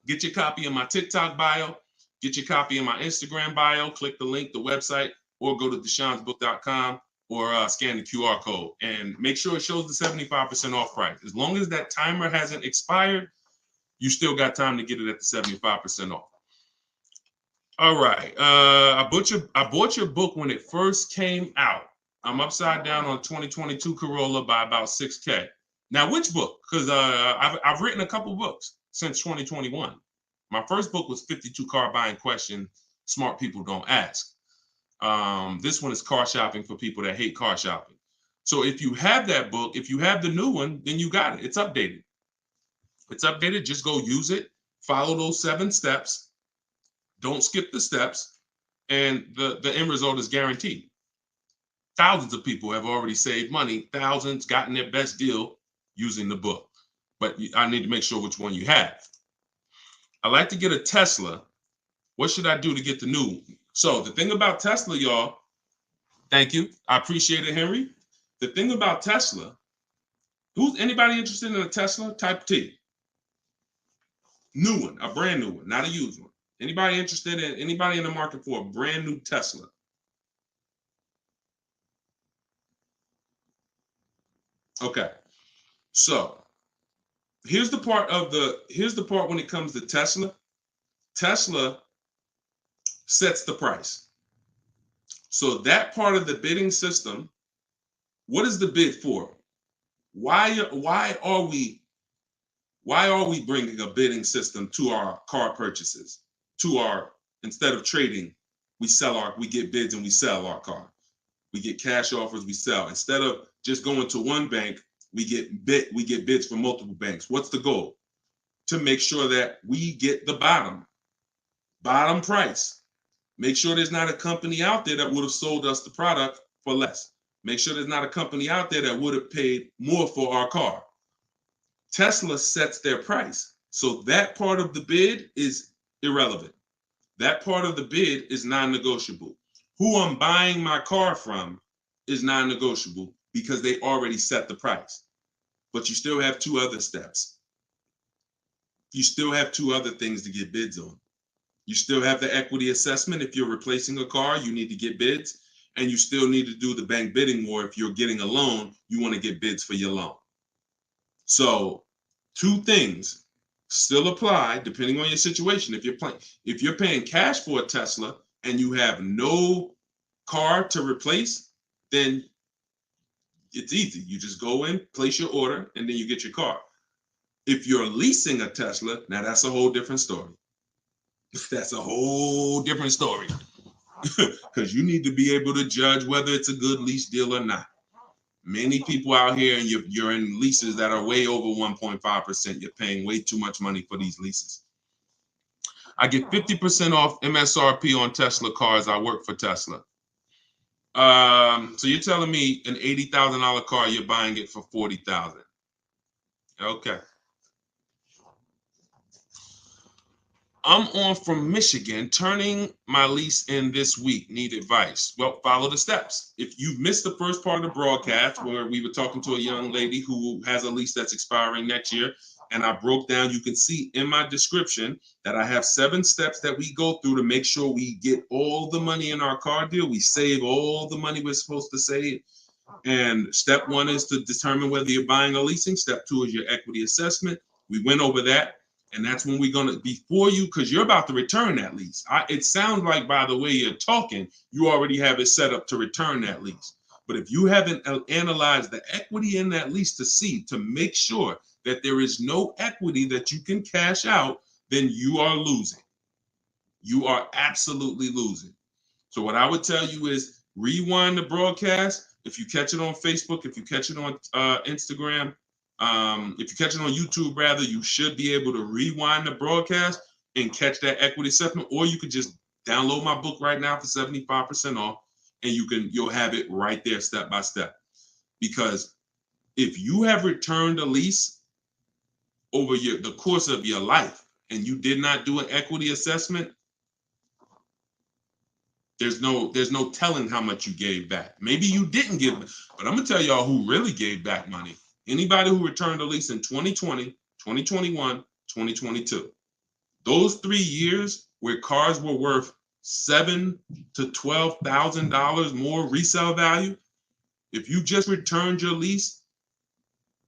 Get your copy in my TikTok bio. Get your copy in my Instagram bio, click the link, the website, or go to deshonsbook.com or scan the QR code and make sure it shows the 75% off price. As long as that timer hasn't expired, you still got time to get it at the 75% off. All right. I bought your book when it first came out. I'm upside down on 2022 Corolla by about 6K. Now, which book? Because I've written a couple books since 2021. My first book was 52 Car Buying Questions Smart People Don't Ask. This one is car shopping for people that hate car shopping. So if you have that book, if you have the new one, then you got it. It's updated. It's updated. Just go use it. Follow those 7 steps. Don't skip the steps. And the end result is guaranteed. Thousands of people have already saved money. Thousands gotten their best deal using the book. But I need to make sure which one you have. I like to get a Tesla. What should I do to get the new one? So the thing about Tesla, y'all, thank you. I appreciate it, Henry. The thing about Tesla, anybody interested in a Tesla? Type T. New one, a brand new one, not a used one. Anybody in the market for a brand new Tesla? Okay. So here's the part when it comes to Tesla. Tesla sets the price. So that part of the bidding system, what is the bid for? Why are we bringing a bidding system to our car purchases? Instead of trading, we get bids and we sell our car. We get cash offers, we sell. Instead of just going to one bank, we get bids from multiple banks. What's the goal? To make sure that we get the bottom price. Make sure there's not a company out there that would have sold us the product for less. Make sure there's not a company out there that would have paid more for our car. Tesla sets their price. So that part of the bid is irrelevant. That part of the bid is non-negotiable. Who I'm buying my car from is non-negotiable because they already set the price. But you still have 2 other steps. You still have 2 other things to get bids on. You still have the equity assessment. If you're replacing a car, you need to get bids. And you still need to do the bank bidding war. If you're getting a loan, you want to get bids for your loan. So 2 things still apply depending on your situation. If you're paying cash for a Tesla and you have no car to replace, then it's easy. You just go in, place your order, and then you get your car. If you're leasing a Tesla, now that's a whole different story. That's a whole different story because you need to be able to judge whether it's a good lease deal or not. Many people out here, and you're in leases that are way over 1.5%. You're paying way too much money for these leases. I get 50% off MSRP on Tesla cars. I work for Tesla. So you're telling me an $80,000 car, you're buying it for $40,000. Okay. I'm on from Michigan, turning my lease in this week. Need advice? Well, follow the steps. If you missed the first part of the broadcast where we were talking to a young lady who has a lease that's expiring next year, and I broke down, you can see in my description that I have 7 steps that we go through to make sure we get all the money in our car deal. We save all the money we're supposed to save. And step 1 is to determine whether you're buying or leasing. Step 2 is your equity assessment. We went over that. And that's when we're going to, before you, because you're about to return that lease. It sounds like by the way you're talking, you already have it set up to return that lease. But if you haven't analyzed the equity in that lease to make sure that there is no equity that you can cash out, then you are losing. You are absolutely losing. So what I would tell you is rewind the broadcast. If you catch it on Facebook, if you catch it on Instagram, if you catch it on YouTube, rather, you should be able to rewind the broadcast and catch that equity assessment, or you could just download my book right now for 75% off, and you'll have it right there step by step. Because if you have returned a lease over the course of your life and you did not do an equity assessment, there's no telling how much you gave back. Maybe you didn't give, but I'm gonna tell y'all who really gave back money. Anybody who returned a lease in 2020, 2021, 2022. Those 3 years, where cars were worth $7,000 to $12,000 more resale value, if you just returned your lease,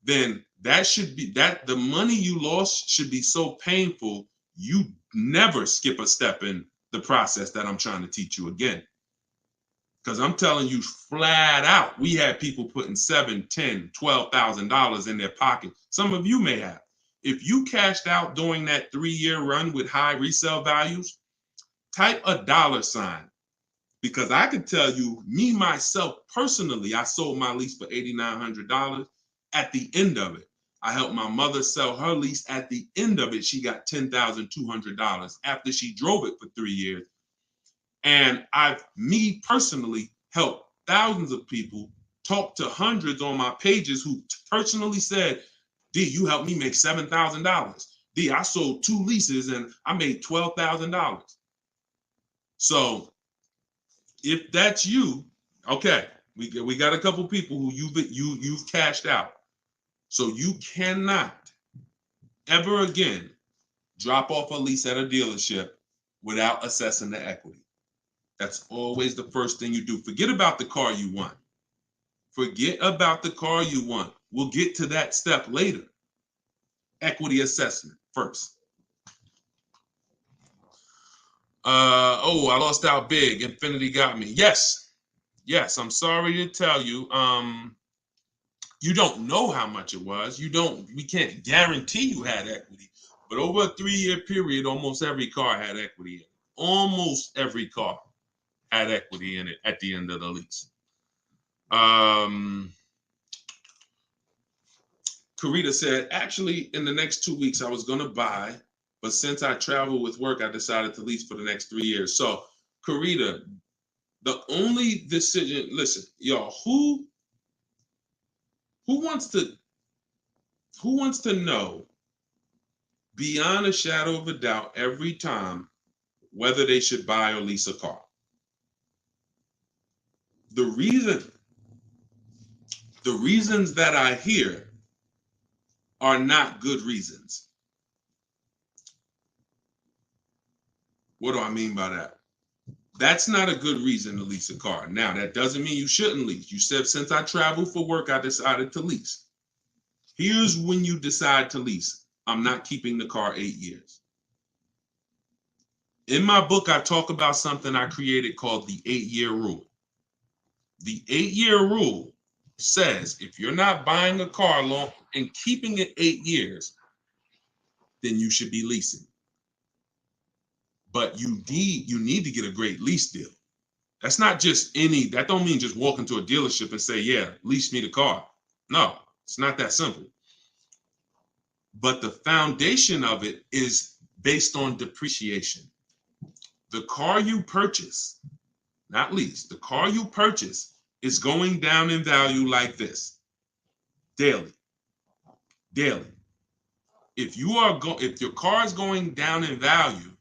then that should be that the money you lost should be so painful you never skip a step in the process that I'm trying to teach you again. Because I'm telling you flat out, we had people putting $7,000, $10,000, $12,000 in their pocket. Some of you may have. If you cashed out during that 3-year run with high resale values, type a $, because I can tell you, me, myself, personally, I sold my lease for $8,900. At the end of it, I helped my mother sell her lease. At the end of it, she got $10,200 after she drove it for 3 years. And me personally, helped thousands of people, talked to hundreds on my pages who personally said, D, you helped me make $7,000. D, I sold 2 leases and I made $12,000. So if that's you, okay, we got a couple people who you've cashed out. So you cannot ever again drop off a lease at a dealership without assessing the equity. That's always the first thing you do. Forget about the car you want. Forget about the car you want. We'll get to that step later. Equity assessment first. I lost out big. Infinity got me. Yes, I'm sorry to tell you. You don't know how much it was. We can't guarantee you had equity. But over a 3-year period, almost every car had equity in it. Almost every car had equity in it at the end of the lease. Karita said, actually, in the next 2 weeks, I was going to buy, but since I travel with work, I decided to lease for the next 3 years. So, Karita, the only decision, listen, y'all, who wants to know beyond a shadow of a doubt every time whether they should buy or lease a car? The reasons that I hear are not good reasons. What do I mean by that? That's not a good reason to lease a car. Now, that doesn't mean you shouldn't lease. You said, since I travel for work, I decided to lease. Here's when you decide to lease. I'm not keeping the car 8 years. In my book, I talk about something I created called the 8-year rule. The 8-year rule says if you're not buying a car long and keeping it 8 years, then you should be leasing. But you need to get a great lease deal. That's not just that don't mean just walk into a dealership and say, yeah, lease me the car. No, it's not that simple. But the foundation of it is based on depreciation. The car you purchase, not lease, the car you purchase is going down in value like this, daily. If your car is going down in value,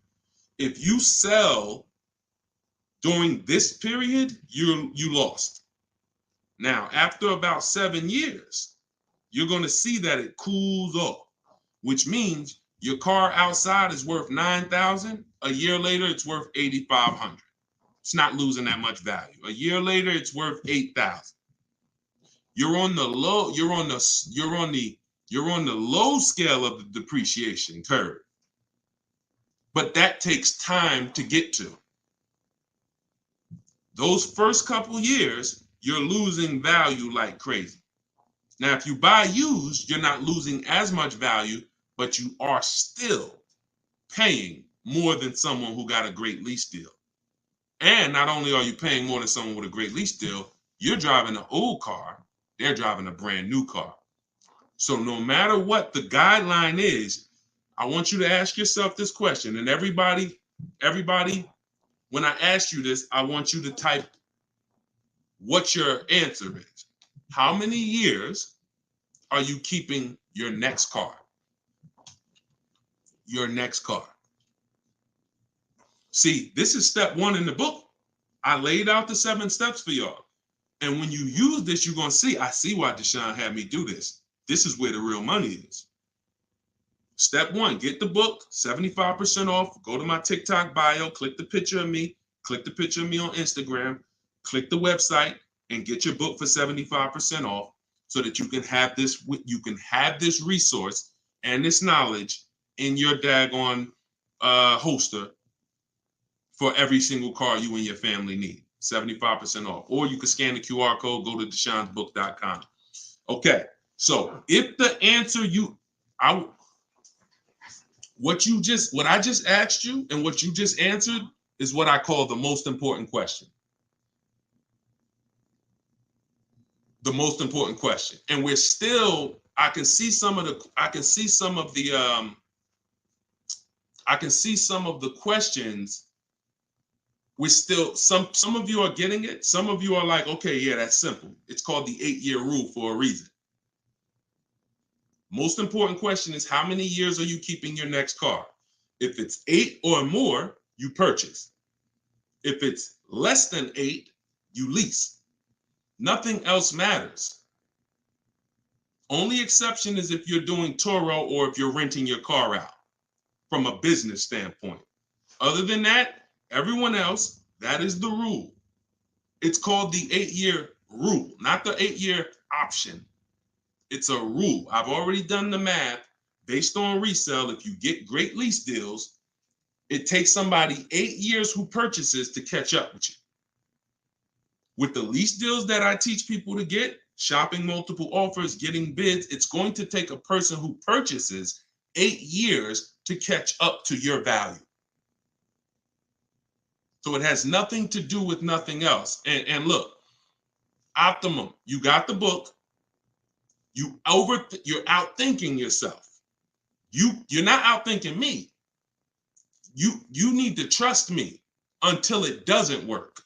if you sell during this period, you lost. Now, after about 7 years, you're going to see that it cools off, which means your car outside is worth $9,000. A year later, it's worth $8,500. It's not losing that much value. A year later, it's worth $8,000. You're on the low scale of the depreciation curve. But that takes time to get to. Those first couple years, you're losing value like crazy. Now, if you buy used, you're not losing as much value, but you are still paying more than someone who got a great lease deal. And not only are you paying more than someone with a great lease deal, you're driving an old car, they're driving a brand new car. So no matter what the guideline is, I want you to ask yourself this question. And everybody, when I ask you this, I want you to type what your answer is. How many years are you keeping your next car? Your next car. See, this is step 1 in the book. I laid out the 7 steps for y'all. And when you use this, you're going to see, I see why Deshone had me do this. This is where the real money is. Step one, get the book, 75% off. Go to my TikTok bio, click the picture of me, click the picture of me on Instagram, click the website, and get your book for 75% off so that you can have this resource and this knowledge in your daggone holster for every single car you and your family need. 75% off. Or you can scan the QR code, go to deshonesbook.com. Okay, so if the answer what I just asked you and what you just answered is what I call the most important question. The most important question. And we're still, I can see some of the questions. We're still, some of you are getting it. Some of you are like, okay, yeah, that's simple. It's called the 8-year rule for a reason. Most important question is, how many years are you keeping your next car? If it's 8 or more, you purchase. If it's less than 8, you lease. Nothing else matters. Only exception is if you're doing Turo or if you're renting your car out from a business standpoint. Other than that, everyone else, that is the rule. It's called the 8-year rule, not the 8-year option. It's a rule. I've already done the math based on resale. If you get great lease deals, it takes somebody 8 years who purchases to catch up with you. With the lease deals that I teach people to get, shopping multiple offers, getting bids, it's going to take a person who purchases 8 years to catch up to your value. So it has nothing to do with nothing else. And look, Optimum, you got the book. You're outthinking yourself. You're not outthinking me. You need to trust me until it doesn't work.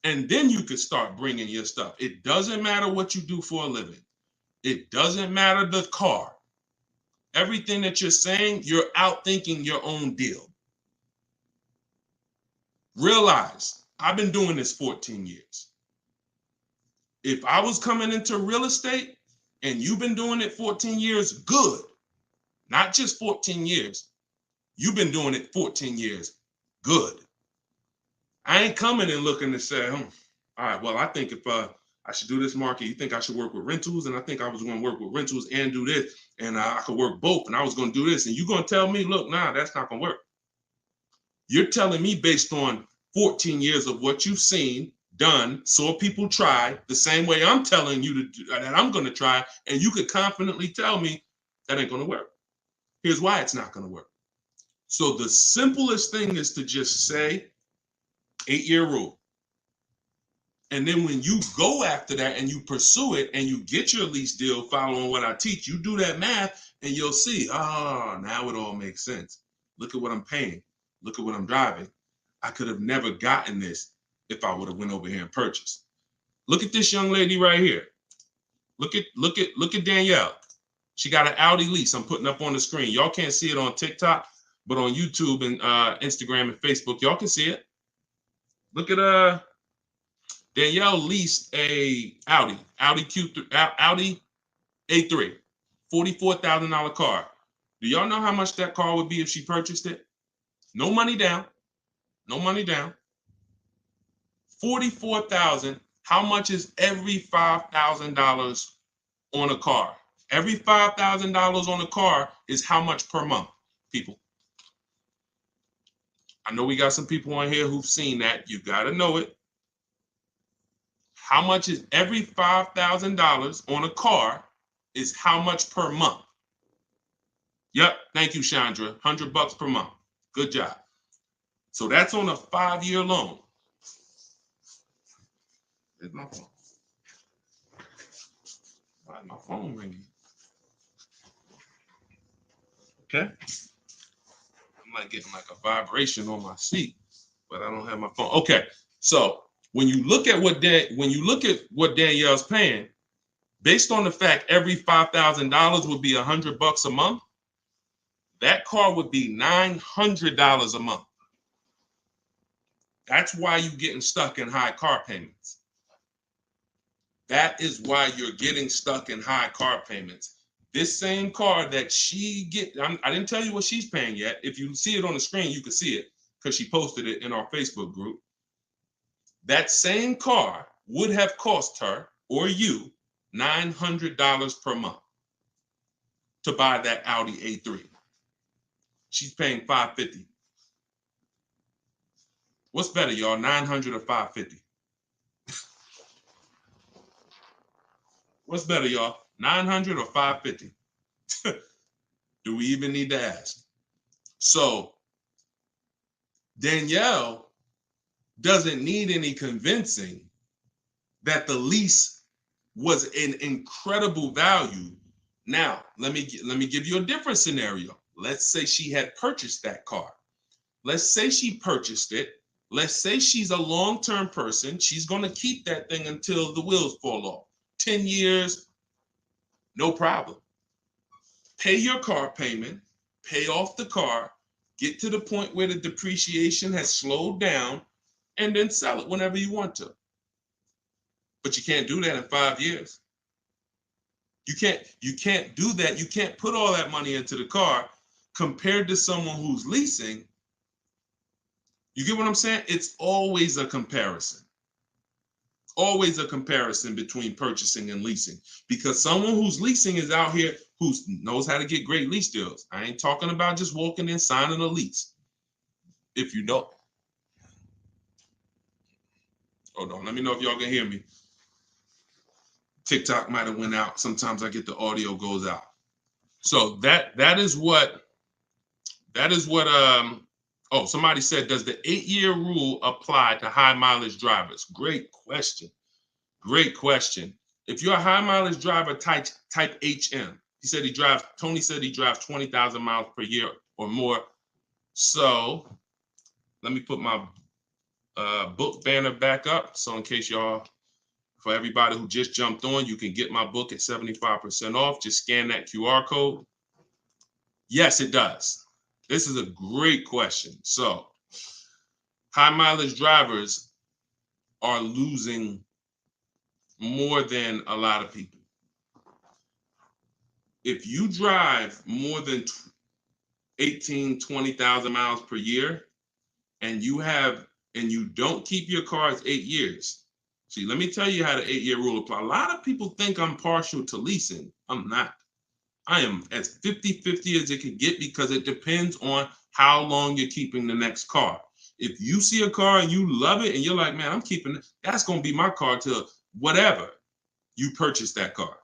And then you can start bringing your stuff. It doesn't matter what you do for a living. It doesn't matter the car. Everything that you're saying, you're outthinking your own deal. Realize, I've been doing this 14 years. If I was coming into real estate and you've been doing it 14 years, good. Not just 14 years. You've been doing it 14 years, good. I ain't coming and looking to say, all right, well, I think if I should do this market, you think I should work with rentals? And I think I was going to work with rentals and do this. And I could work both. And I was going to do this. And you're going to tell me, look, nah, that's not going to work. You're telling me based on 14 years of what you've seen, done, saw people try, the same way I'm telling you that I'm going to try. And you could confidently tell me that ain't going to work. Here's why it's not going to work. So the simplest thing is to just say 8-year rule. And then when you go after that and you pursue it and you get your lease deal following what I teach, you do that math and you'll see, now it all makes sense. Look at what I'm paying. Look at what I'm driving. I could have never gotten this if I would have went over here and purchased. Look at this young lady right here. Look at Danielle. She got an Audi lease. I'm putting up on the screen. Y'all can't see it on TikTok, but on YouTube and Instagram and Facebook, y'all can see it. Look at Danielle leased a Audi A3, $44,000 car. Do y'all know how much that car would be if she purchased it? No money down. No money down. $44,000. How much is every $5,000 on a car? Every $5,000 on a car is how much per month, people? I know we got some people on here who've seen that. You got to know it. How much is every $5,000 on a car is how much per month? Yep. Thank you, Chandra. $100 per month. Good job. So that's on a 5-year loan. Where's my phone? Why is my phone ringing? Okay. I'm like getting like a vibration on my seat, but I don't have my phone. Okay. So when you look at what Danielle's paying, based on the fact every $5,000 would be $100 a month, that car would be $900 a month. That's why you're getting stuck in high car payments. That is why you're getting stuck in high car payments. This same car that she I didn't tell you what she's paying yet. If you see it on the screen, you can see it because she posted it in our Facebook group. That same car would have cost her or you $900 per month to buy that Audi A3. She's paying $550. What's better, y'all? 900 or 550? What's better, y'all? 900 or 550? Do we even need to ask? So Danielle doesn't need any convincing that the lease was an incredible value. Now, let me give you a different scenario. Let's say she had purchased that car. Let's say she purchased it. Let's say she's a long-term person. She's going to keep that thing until the wheels fall off. 10 years, no problem. Pay your car payment, pay off the car, get to the point where the depreciation has slowed down, and then sell it whenever you want to. But you can't do that in 5 years. You can't do that. You can't put all that money into the car compared to someone who's leasing. You get what I'm saying? It's always a comparison. Always a comparison between purchasing and leasing, because someone who's leasing is out here who knows how to get great lease deals. I ain't talking about just walking in, signing a lease. If you don't, hold on, let me know if y'all can hear me. TikTok might have went out. Sometimes I get the audio goes out. So that is what oh, somebody said, does the 8-year rule apply to high mileage drivers? Great question. Great question. If you're a high mileage driver type HM, Tony said he drives 20,000 miles per year or more. So let me put my book banner back up. So in case y'all, for everybody who just jumped on, you can get my book at 75% off. Just scan that QR code. Yes, it does. This is a great question. So high mileage drivers are losing more than a lot of people. If you drive more than 20,000 miles per year and you don't keep your cars 8 years. See, let me tell you how the 8-year rule applies. A lot of people think I'm partial to leasing. I'm not. I am as 50-50 as it can get, because it depends on how long you're keeping the next car. If you see a car and you love it and you're like, man, I'm keeping it, that's going to be my car till whatever you purchase that car,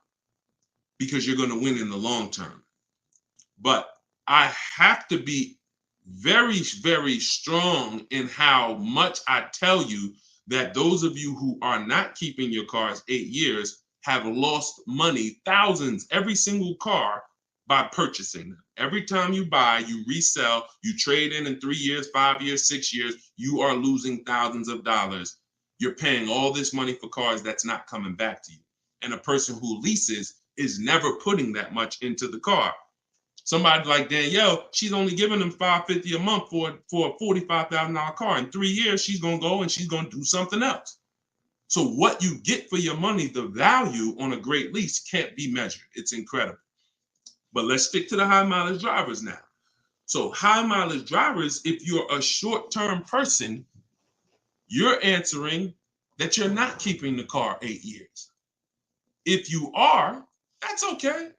because you're going to win in the long term. But I have to be very, very strong in how much I tell you that those of you who are not keeping your cars 8 years have lost money, thousands, every single car, by purchasing them. Every time you buy, you resell, you trade in 3 years, 5 years, 6 years, you are losing thousands of dollars. You're paying all this money for cars that's not coming back to you. And a person who leases is never putting that much into the car. Somebody like Danielle, she's only giving them $550 a month for a $45,000 car. In 3 years, she's going to go and she's going to do something else. So what you get for your money, the value on a great lease, can't be measured. It's incredible. But let's stick to the high mileage drivers now. So high mileage drivers, if you're a short-term person, you're answering that you're not keeping the car 8 years. If you are, that's okay.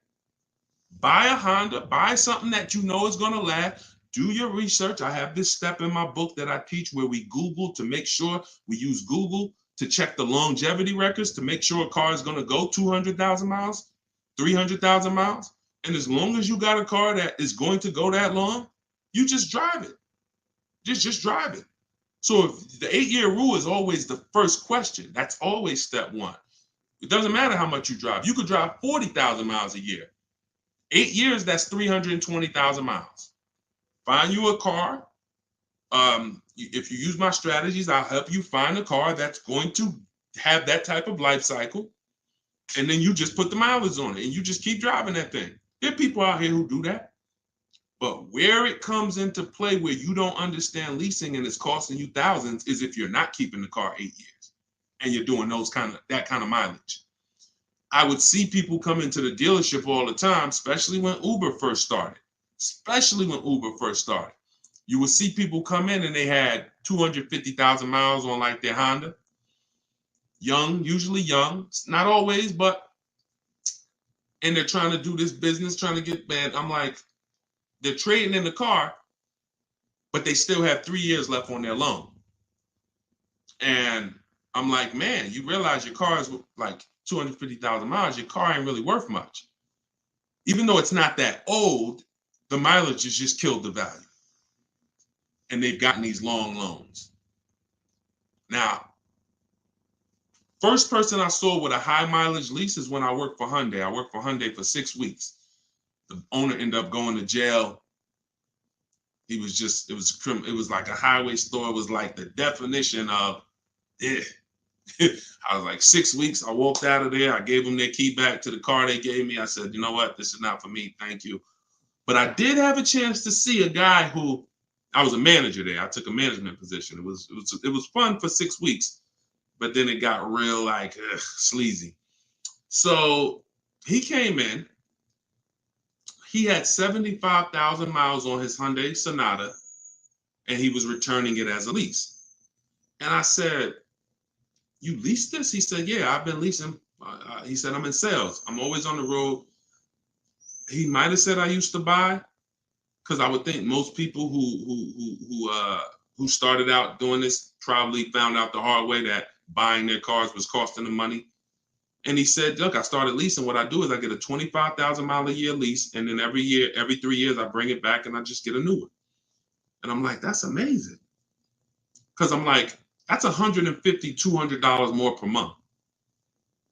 Buy a Honda, buy something that you know is going to last. Do your research. I have this step in my book that I teach where we Google to make sure we use Google to check the longevity records to make sure a car is going to go 200,000 miles, 300,000 miles. And as long as you got a car that is going to go that long, you just drive it. Just drive it. So if the 8-year rule is always the first question. That's always step one. It doesn't matter how much you drive. You could drive 40,000 miles a year. 8 years, that's 320,000 miles. Find you a car. If you use my strategies, I'll help you find a car that's going to have that type of life cycle. And then you just put the mileage on it and you just keep driving that thing. There are people out here who do that. But where it comes into play where you don't understand leasing and it's costing you thousands is if you're not keeping the car 8 years and you're doing that kind of mileage. I would see people come into the dealership all the time, especially when Uber first started. You would see people come in and they had 250,000 miles on like their Honda. Young, usually young, not always, but, and they're trying to do this business, trying to get, man, I'm like, they're trading in the car, but they still have 3 years left on their loan. And I'm like, man, you realize your car is like 250,000 miles, your car ain't really worth much. Even though it's not that old, the mileage has just killed the value. And they've gotten these long loans. Now, first person I saw with a high mileage lease is when I worked for Hyundai. I worked for Hyundai for 6 weeks. The owner ended up going to jail. He was just, it was like a highway store. It was like the definition of, I was like 6 weeks. I walked out of there. I gave them their key back to the car they gave me. I said, you know what? This is not for me. Thank you. But I did have a chance to see a guy who, I was a manager there. I took a management position. It was fun for 6 weeks, but then it got real like sleazy. So he came in. He had 75,000 miles on his Hyundai Sonata, and he was returning it as a lease. And I said, you leased this? He said, yeah, I've been leasing. He said, I'm in sales. I'm always on the road. He might have said I used to buy, because I would think most people who started out doing this probably found out the hard way that buying their cars was costing them money. And he said, look, I started leasing. What I do is I get a 25,000 mile a year lease. And then every 3 years, I bring it back and I just get a new one. And I'm like, that's amazing. Because I'm like, that's $150, $200 more per month.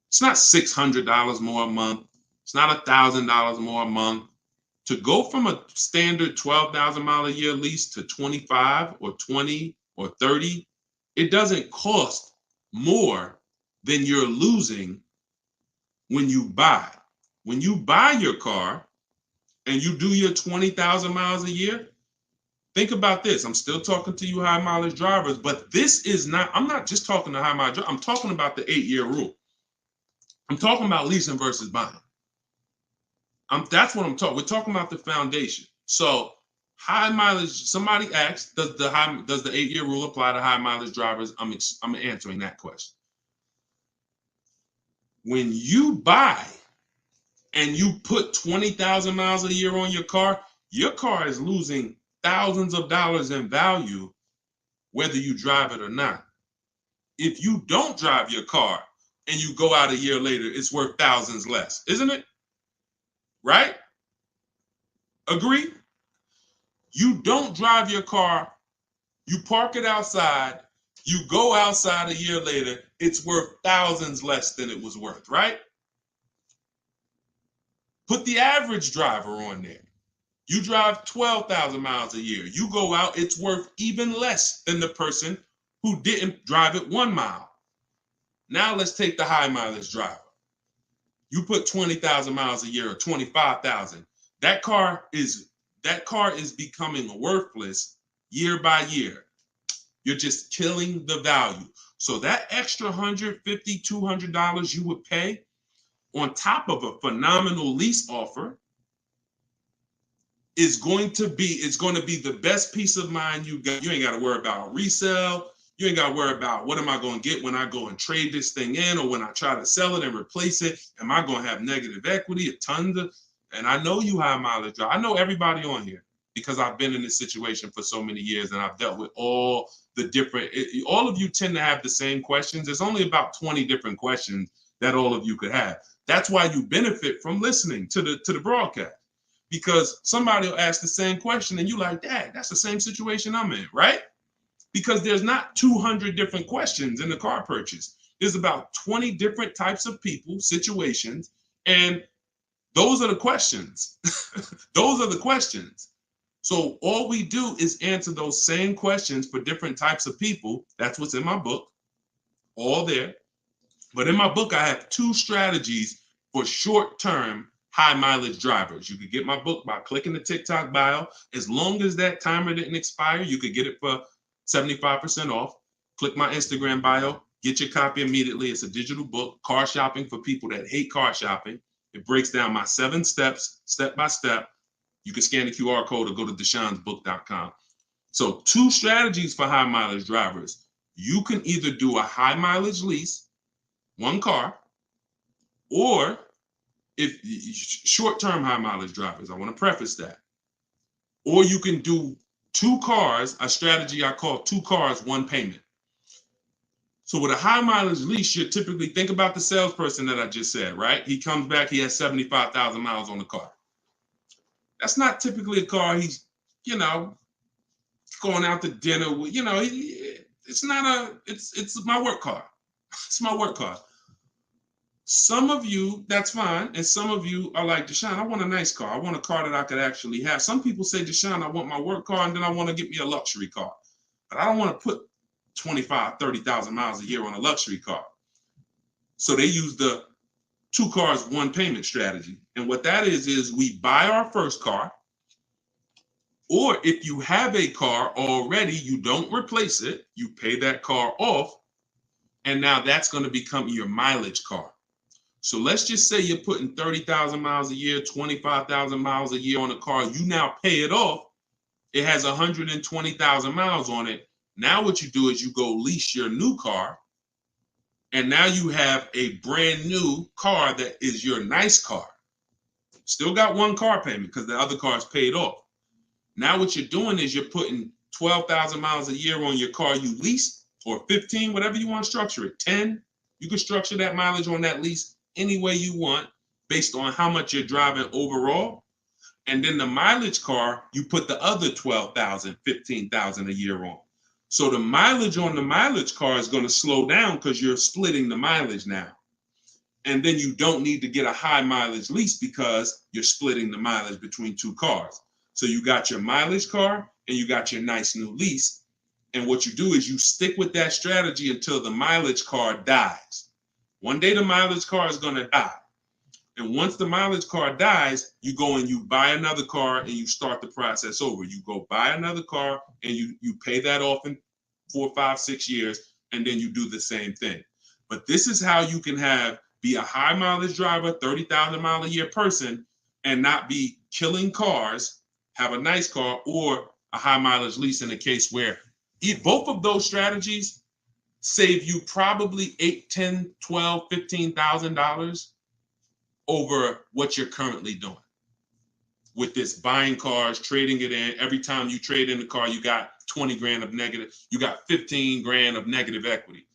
It's not $600 more a month. It's not $1,000 more a month. To go from a standard 12,000 mile a year lease to 25 or 20 or 30, it doesn't cost more than you're losing when you buy. When you buy your car and you do your 20,000 miles a year, think about this. I'm still talking to you high mileage drivers, but this is not, I'm not just talking to high mileage, I'm talking about the 8-year rule. I'm talking about leasing versus buying. That's what I'm talking. We're talking about the foundation. So high mileage, somebody asked, does the 8-year rule apply to high mileage drivers? I'm answering that question. When you buy and you put 20,000 miles a year on your car is losing thousands of dollars in value, whether you drive it or not. If you don't drive your car and you go out a year later, it's worth thousands less, isn't it? Right? Agree? You don't drive your car, you park it outside, you go outside a year later, it's worth thousands less than it was worth, right? Put the average driver on there. You drive 12,000 miles a year. You go out, it's worth even less than the person who didn't drive it 1 mile. Now let's take the high mileage driver. You put 20,000 miles a year or 25,000. That car is becoming worthless year by year. You're just killing the value. So that extra $150, $200 you would pay on top of a phenomenal lease offer is going to be the best peace of mind you got. You ain't got to worry about resale. You ain't got to worry about what am I going to get when I go and trade this thing in, or when I try to sell it and replace it. Am I going to have negative equity, a ton of, and I know you high mileage. I know everybody on here because I've been in this situation for so many years and I've dealt with all the different, all of you tend to have the same questions. There's only about 20 different questions that all of you could have. That's why you benefit from listening to the broadcast, because somebody will ask the same question and you like, Dad, that's the same situation I'm in, right? Because there's not 200 different questions in the car purchase. There's about 20 different types of people, situations, and those are the questions. Those are the questions. So all we do is answer those same questions for different types of people. That's what's in my book, all there. But in my book, I have 2 strategies for short-term high mileage drivers. You could get my book by clicking the TikTok bio. As long as that timer didn't expire, you could get it for 75% off. Click my Instagram bio, Get your copy immediately. It's a digital book, Car Shopping for People That Hate Car Shopping. It breaks down my 7 steps, step by step. You can scan the QR code or go to deshonesbook.com. So 2 strategies for high mileage drivers. You can either do a high mileage lease, 1 car, or if short-term high mileage drivers, I want to preface that. Or you can do 2 cars, a strategy I call 2 cars, 1 payment. So with a high mileage lease, you typically think about the salesperson that I just said, right? He comes back, he has 75,000 miles on the car. That's not typically a car he's, going out to dinner with, it's my work car. It's my work car. Some of you, that's fine. And some of you are like, Deshone, I want a nice car. I want a car that I could actually have. Some people say, Deshone, I want my work car and then I want to get me a luxury car. But I don't want to put 25, 30,000 miles a year on a luxury car. So they use the 2 cars, 1 payment strategy. And what that is we buy our first car, or if you have a car already, you don't replace it, you pay that car off, and now that's going to become your mileage car. So let's just say you're putting 30,000 miles a year, 25,000 miles a year on a car. You now pay it off. It has 120,000 miles on it. Now what you do is you go lease your new car, and now you have a brand new car that is your nice car. Still got 1 car payment because the other car is paid off. Now what you're doing is you're putting 12,000 miles a year on your car you leased, or 15, whatever you want to structure it, 10. You can structure that mileage on that lease any way you want based on how much you're driving overall. And then the mileage car, you put the other 12,000, 15,000 a year on. So the mileage on the mileage car is going to slow down because you're splitting the mileage now. And then you don't need to get a high mileage lease because you're splitting the mileage between 2 cars. So you got your mileage car and you got your nice new lease. And what you do is you stick with that strategy until the mileage car dies. One day the mileage car is going to die. And once the mileage car dies, you go and you buy another car and you start the process over. You go buy another car and you pay that off in 4, 5, 6 years, and then you do the same thing. But this is how you can be a high mileage driver, 30,000 mile a year person, and not be killing cars, have a nice car, or a high mileage lease in a case where both of those strategies save you probably $8, $10, $12, $15,000 over what you're currently doing with this buying cars, trading it in. Every time you trade in the car, you got 20 grand of negative, you got 15 grand of negative equity.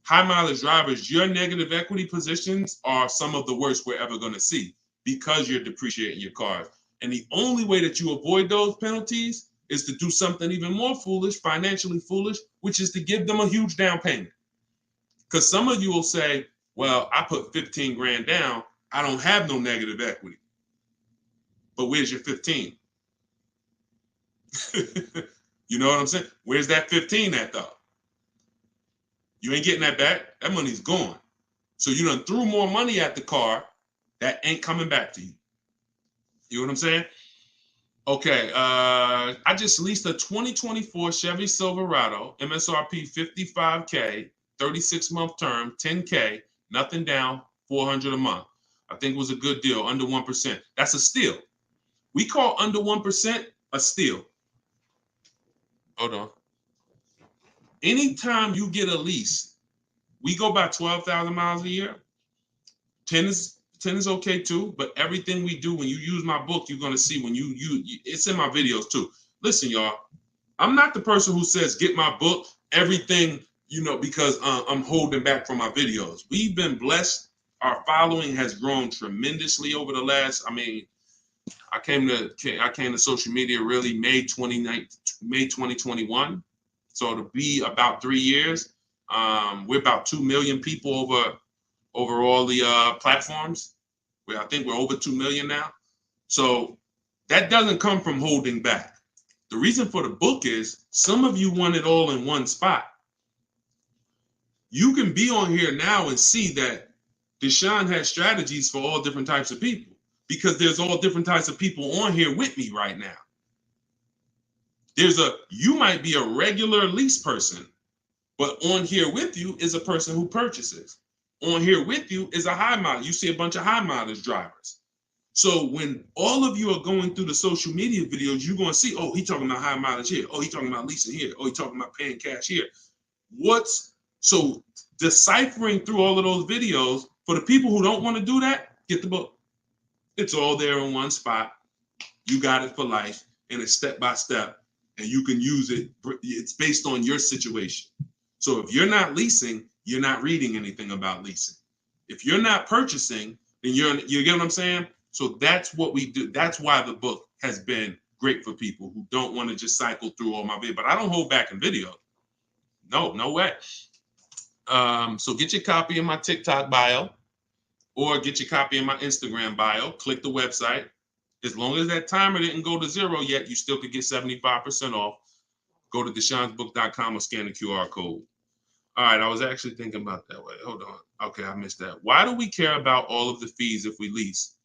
High mileage drivers, your negative equity positions are some of the worst we're ever going to see because you're depreciating your cars. And the only way that you avoid those penalties is to do something even more foolish, financially foolish, which is to give them a huge down payment. Because some of you will say, well, I put 15 grand down. I don't have no negative equity. But where's your 15? You know what I'm saying? Where's that 15 at though? You ain't getting that back. That money's gone. So you done threw more money at the car that ain't coming back to you. You know what I'm saying? Okay, I just leased a 2024 Chevy Silverado, MSRP 55K, 36-month term, 10K, nothing down, $400 a month. I think it was a good deal, under 1%. That's a steal. We call under 1% a steal. Hold on. Anytime you get a lease, we go by 12,000 miles a year. 10 is okay too, but everything we do, when you use my book, you're going to see when you it's in my videos too. Listen, y'all, I'm not the person who says, get my book, everything, because I'm holding back from my videos. We've been blessed. Our following has grown tremendously over the last, I came to social media really May 2021. So it'll be about 3 years. We're about 2 million people over all the platforms. I think we're over 2 million now. So that doesn't come from holding back. The reason for the book is some of you want it all in one spot. You can be on here now and see that Deshone has strategies for all different types of people because there's all different types of people on here with me right now. You might be a regular lease person But on here with you is a person who purchases. On here with you is a high mileage. You see a bunch of high mileage drivers. So when all of you are going through the social media videos, you're going to see, oh, he talking about high mileage here. Oh, he talking about leasing here. Oh, he talking about paying cash here. So deciphering through all of those videos, for the people who don't want to do that, get the book. It's all there in one spot. You got it for life, and it's step by step, and you can use it. It's based on your situation. So if you're not leasing, you're not reading anything about leasing. If you're not purchasing, then you get what I'm saying? So that's what we do. That's why the book has been great for people who don't want to just cycle through all my videos. But I don't hold back in video. No way. So get your copy in my TikTok bio, or get your copy in my Instagram bio. Click the website. As long as that timer didn't go to 0 yet, you still could get 75% off. Go to deshonsbook.com or scan the QR code. All right, I was actually thinking about that way. Hold on. Okay, I missed that. Why do we care about all of the fees if we lease?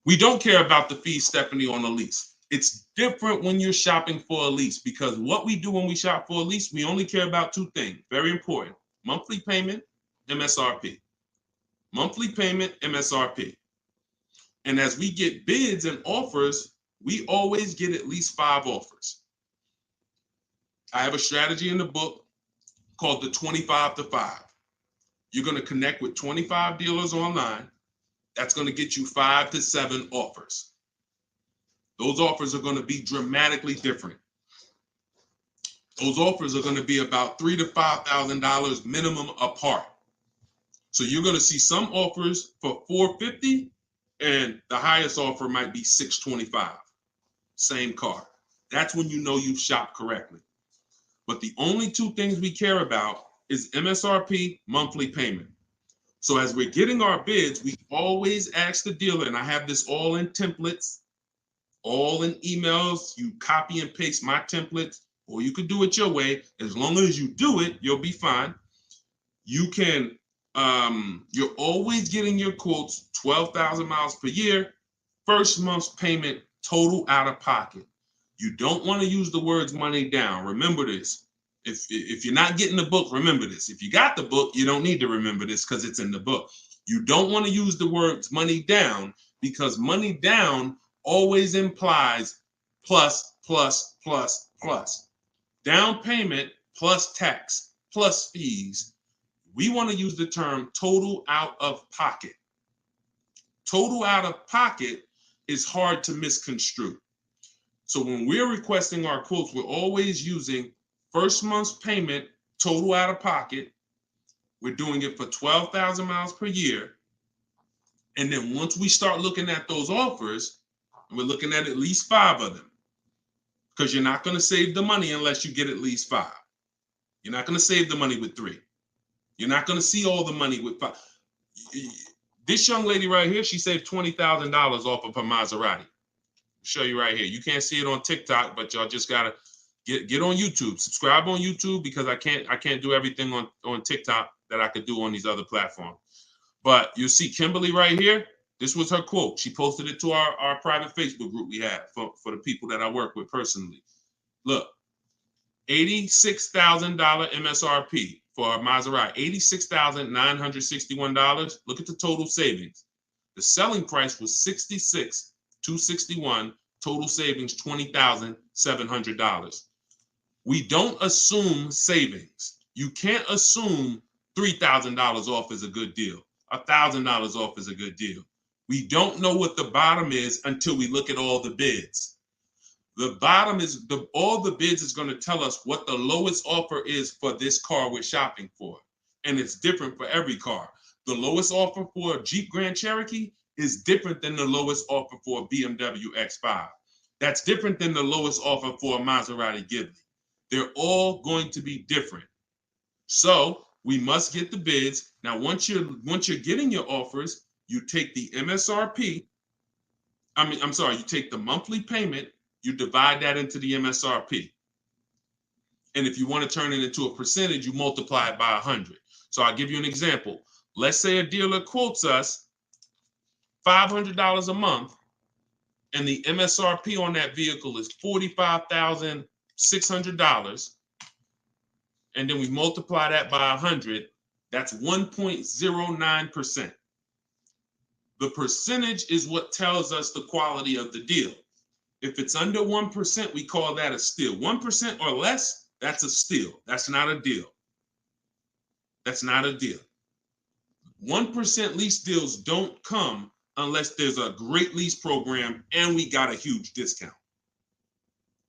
We don't care about the fees, Stephanie, on a lease. It's different when you're shopping for a lease, because what we do when we shop for a lease, we only care about two things. Very important. Monthly payment, MSRP. Monthly payment, MSRP. And as we get bids and offers, we always get at least 5 offers. I have a strategy in the book called the 25 to 5. You're going to connect with 25 dealers online. That's going to get you 5 to 7 offers. Those offers are going to be dramatically different. Those offers are going to be about $3,000 to $5,000 minimum apart. So you're going to see some offers for $450, and the highest offer might be $625. Same car. That's when you know you've shopped correctly. But the only two things we care about is MSRP, monthly payment. So as we're getting our bids, we always ask the dealer, and I have this all in templates, all in emails. You copy and paste my templates, or you could do it your way. As long as you do it, you'll be fine. You can, you're always getting your quotes, 12,000 miles per year, first month's payment, total out of pocket. You don't want to use the words money down. Remember this. If you're not getting the book, remember this. If you got the book, you don't need to remember this because it's in the book. You don't want to use the words money down, because money down always implies plus, plus, plus, plus. Down payment plus tax plus fees. We want to use the term total out of pocket. Total out of pocket is hard to misconstrue. So when we're requesting our quotes, we're always using first month's payment, total out of pocket. We're doing it for 12,000 miles per year. And then once we start looking at those offers, we're looking at least 5 of them, because you're not going to save the money unless you get at least 5. You're not going to save the money with 3. You're not going to see all the money with 5. This young lady right here, she saved $20,000 off of her Maserati. I'll show you right here. You can't see it on TikTok, but y'all just gotta get on YouTube. Subscribe on YouTube, because I can't do everything on TikTok that I could do on these other platforms. But you see Kimberly right here. This was her quote. She posted it to our private Facebook group we have for the people that I work with personally. Look, $86,000 MSRP for our Maserati, $86,961. Look at the total savings. The selling price was $66,261. Total savings $20,700. We don't assume savings. You can't assume $3,000 off is a good deal. $1,000 off is a good deal. We don't know what the bottom is until we look at all the bids. The bottom is all the bids is going to tell us what the lowest offer is for this car we're shopping for. And it's different for every car. The lowest offer for a Jeep Grand Cherokee is different than the lowest offer for a BMW X5. That's different than the lowest offer for a Maserati Ghibli. They're all going to be different. So we must get the bids. Now, once you're getting your offers, you take the MSRP. You take the monthly payment, you divide that into the MSRP. And if you want to turn it into a percentage, you multiply it by 100. So I'll give you an example. Let's say a dealer quotes us $500 a month, and the MSRP on that vehicle is $45,600. and then we multiply that by 100, that's 1.09%. The percentage is what tells us the quality of the deal. If it's under 1%, we call that a steal. 1% or less, that's a steal. That's not a deal. That's not a deal. 1% lease deals don't come unless there's a great lease program and we got a huge discount.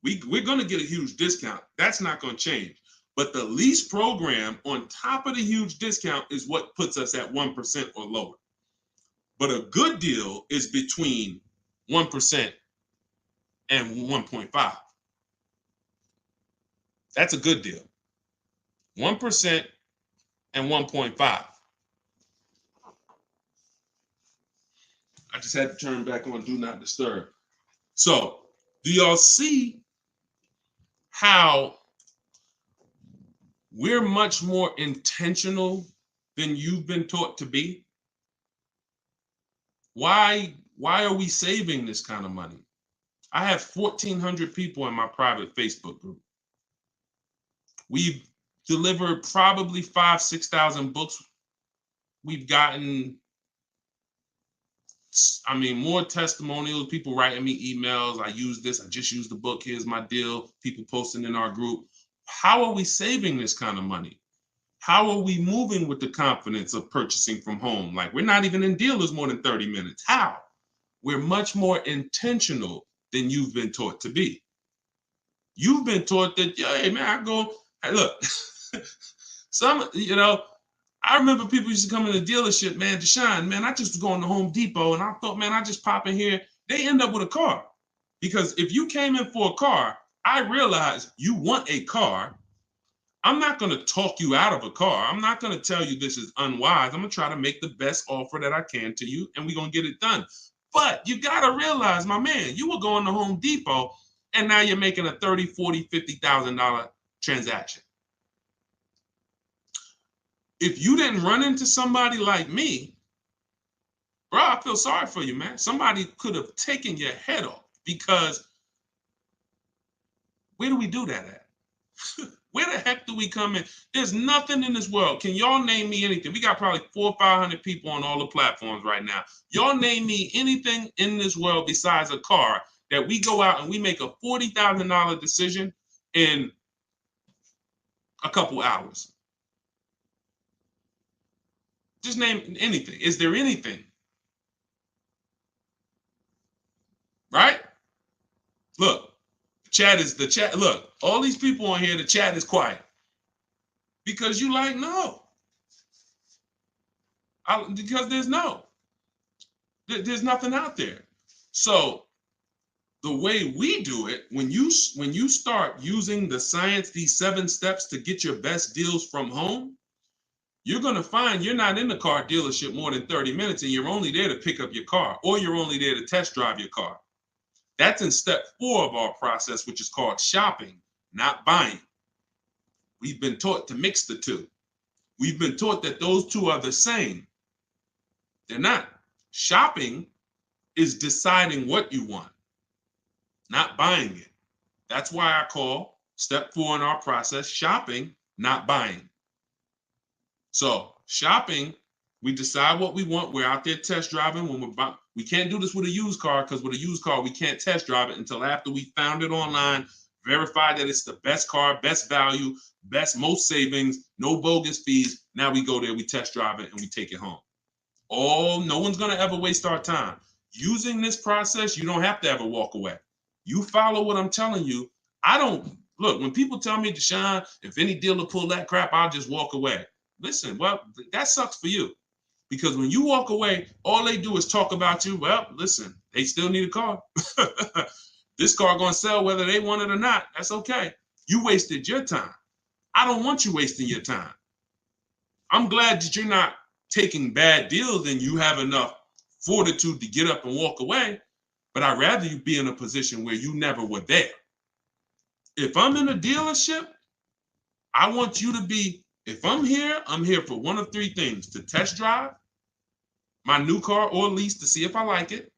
We're going to get a huge discount. That's not going to change. But the lease program on top of the huge discount is what puts us at 1% or lower. But a good deal is between 1% and 1.5. That's a good deal. 1% and 1.5. I just had to turn back on Do Not Disturb. So, do y'all see how we're much more intentional than you've been taught to be? Why are we saving this kind of money? I have 1,400 people in my private Facebook group. We've delivered probably 5,000-6,000 books. We've gotten, more testimonials, people writing me emails. I use this, I just used the book, here's my deal, people posting in our group. How are we saving this kind of money? How are we moving with the confidence of purchasing from home? Like, we're not even in dealers more than 30 minutes. How? We're much more intentional than you've been taught to be. You've been taught that, hey man, look, I remember people used to come in the dealership, man, Deshone, man, I just was going to Home Depot and I thought, man, I just pop in here. They end up with a car. Because if you came in for a car, I realize you want a car. I'm not going to talk you out of a car. I'm not going to tell you this is unwise. I'm going to try to make the best offer that I can to you, and we're going to get it done. But you got to realize, my man, you were going to Home Depot, and now you're making a $30,000, $40,000, $50,000 transaction. If you didn't run into somebody like me, bro, I feel sorry for you, man. Somebody could have taken your head off, because where do we do that at? Where the heck do we come in? There's nothing in this world. Can y'all name me anything? We got probably 400 or 500 people on all the platforms right now. Y'all name me anything in this world besides a car that we go out and we make a $40,000 decision in a couple hours. Just name anything. Is there anything? Right? Look. The chat. Look, all these people on here, the chat is quiet. Because you like, no. Because there's nothing out there. So the way we do it, when you start using the science, these 7 steps to get your best deals from home, you're going to find you're not in the car dealership more than 30 minutes and you're only there to pick up your car, or you're only there to test drive your car. That's in step 4 of our process, which is called shopping, not buying. We've been taught to mix the two. We've been taught that those two are the same. They're not. Shopping is deciding what you want, not buying it. That's why I call step 4 in our process shopping, not buying. So shopping, we decide what we want. We're out there test driving. When we can't do this with a used car, because with a used car, we can't test drive it until after we found it online, verify that it's the best car, best value, most savings, no bogus fees. Now we go there, we test drive it, and we take it home. No one's going to ever waste our time. Using this process, you don't have to ever walk away. You follow what I'm telling you. Look, when people tell me, Deshone, if any dealer pull that crap, I'll just walk away. Listen, well, that sucks for you. Because when you walk away, all they do is talk about you. Well, listen, they still need a car. This car going to sell whether they want it or not. That's okay. You wasted your time. I don't want you wasting your time. I'm glad that you're not taking bad deals and you have enough fortitude to get up and walk away. But I'd rather you be in a position where you never were there. If I'm in a dealership, I want you to be, if I'm here for one of 3 things: to test drive my new car or lease to see if I like it.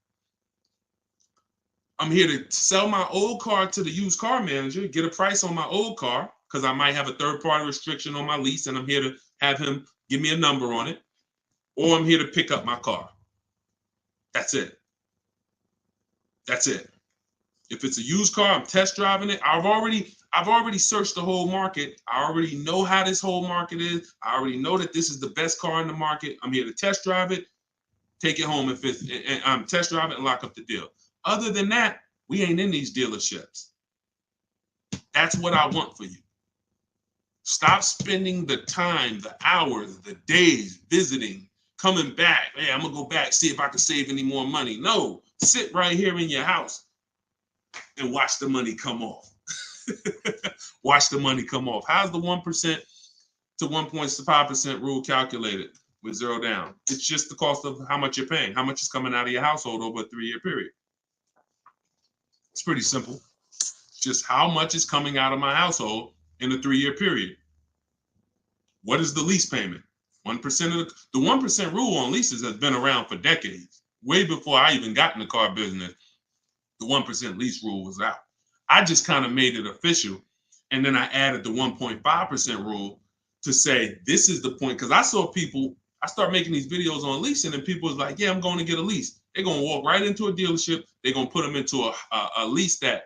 I'm here to sell my old car to the used car manager, get a price on my old car. because I might have a third-party restriction on my lease and I'm here to have him give me a number on it, or I'm here to pick up my car. That's it. That's it. If it's a used car, I'm test driving it. I've already searched the whole market. I already know how this whole market is. I already know that this is the best car in the market. I'm here to test drive it, take it home if it's, and test drive it and lock up the deal. Other than that, we ain't in these dealerships. That's what I want for you. Stop spending the time, the hours, the days visiting, coming back. Hey, I'm gonna go back, see if I can save any more money. No, sit right here in your house and watch the money come off. Watch the money come off. How's the 1% to 1.5% rule calculated with zero down? It's just the cost of how much you're paying, how much is coming out of your household over a 3-year period. It's pretty simple. Just how much is coming out of my household in a 3-year period. What is the lease payment? 1% of the 1% rule on leases has been around for decades. Way before I even got in the car business, the 1% lease rule was out. I just kind of made it official. And then I added the 1.5% rule to say, this is the point. Because I saw people, I started making these videos on leasing and people was like, yeah, I'm going to get a lease. They're going to walk right into a dealership. They're going to put them into a lease that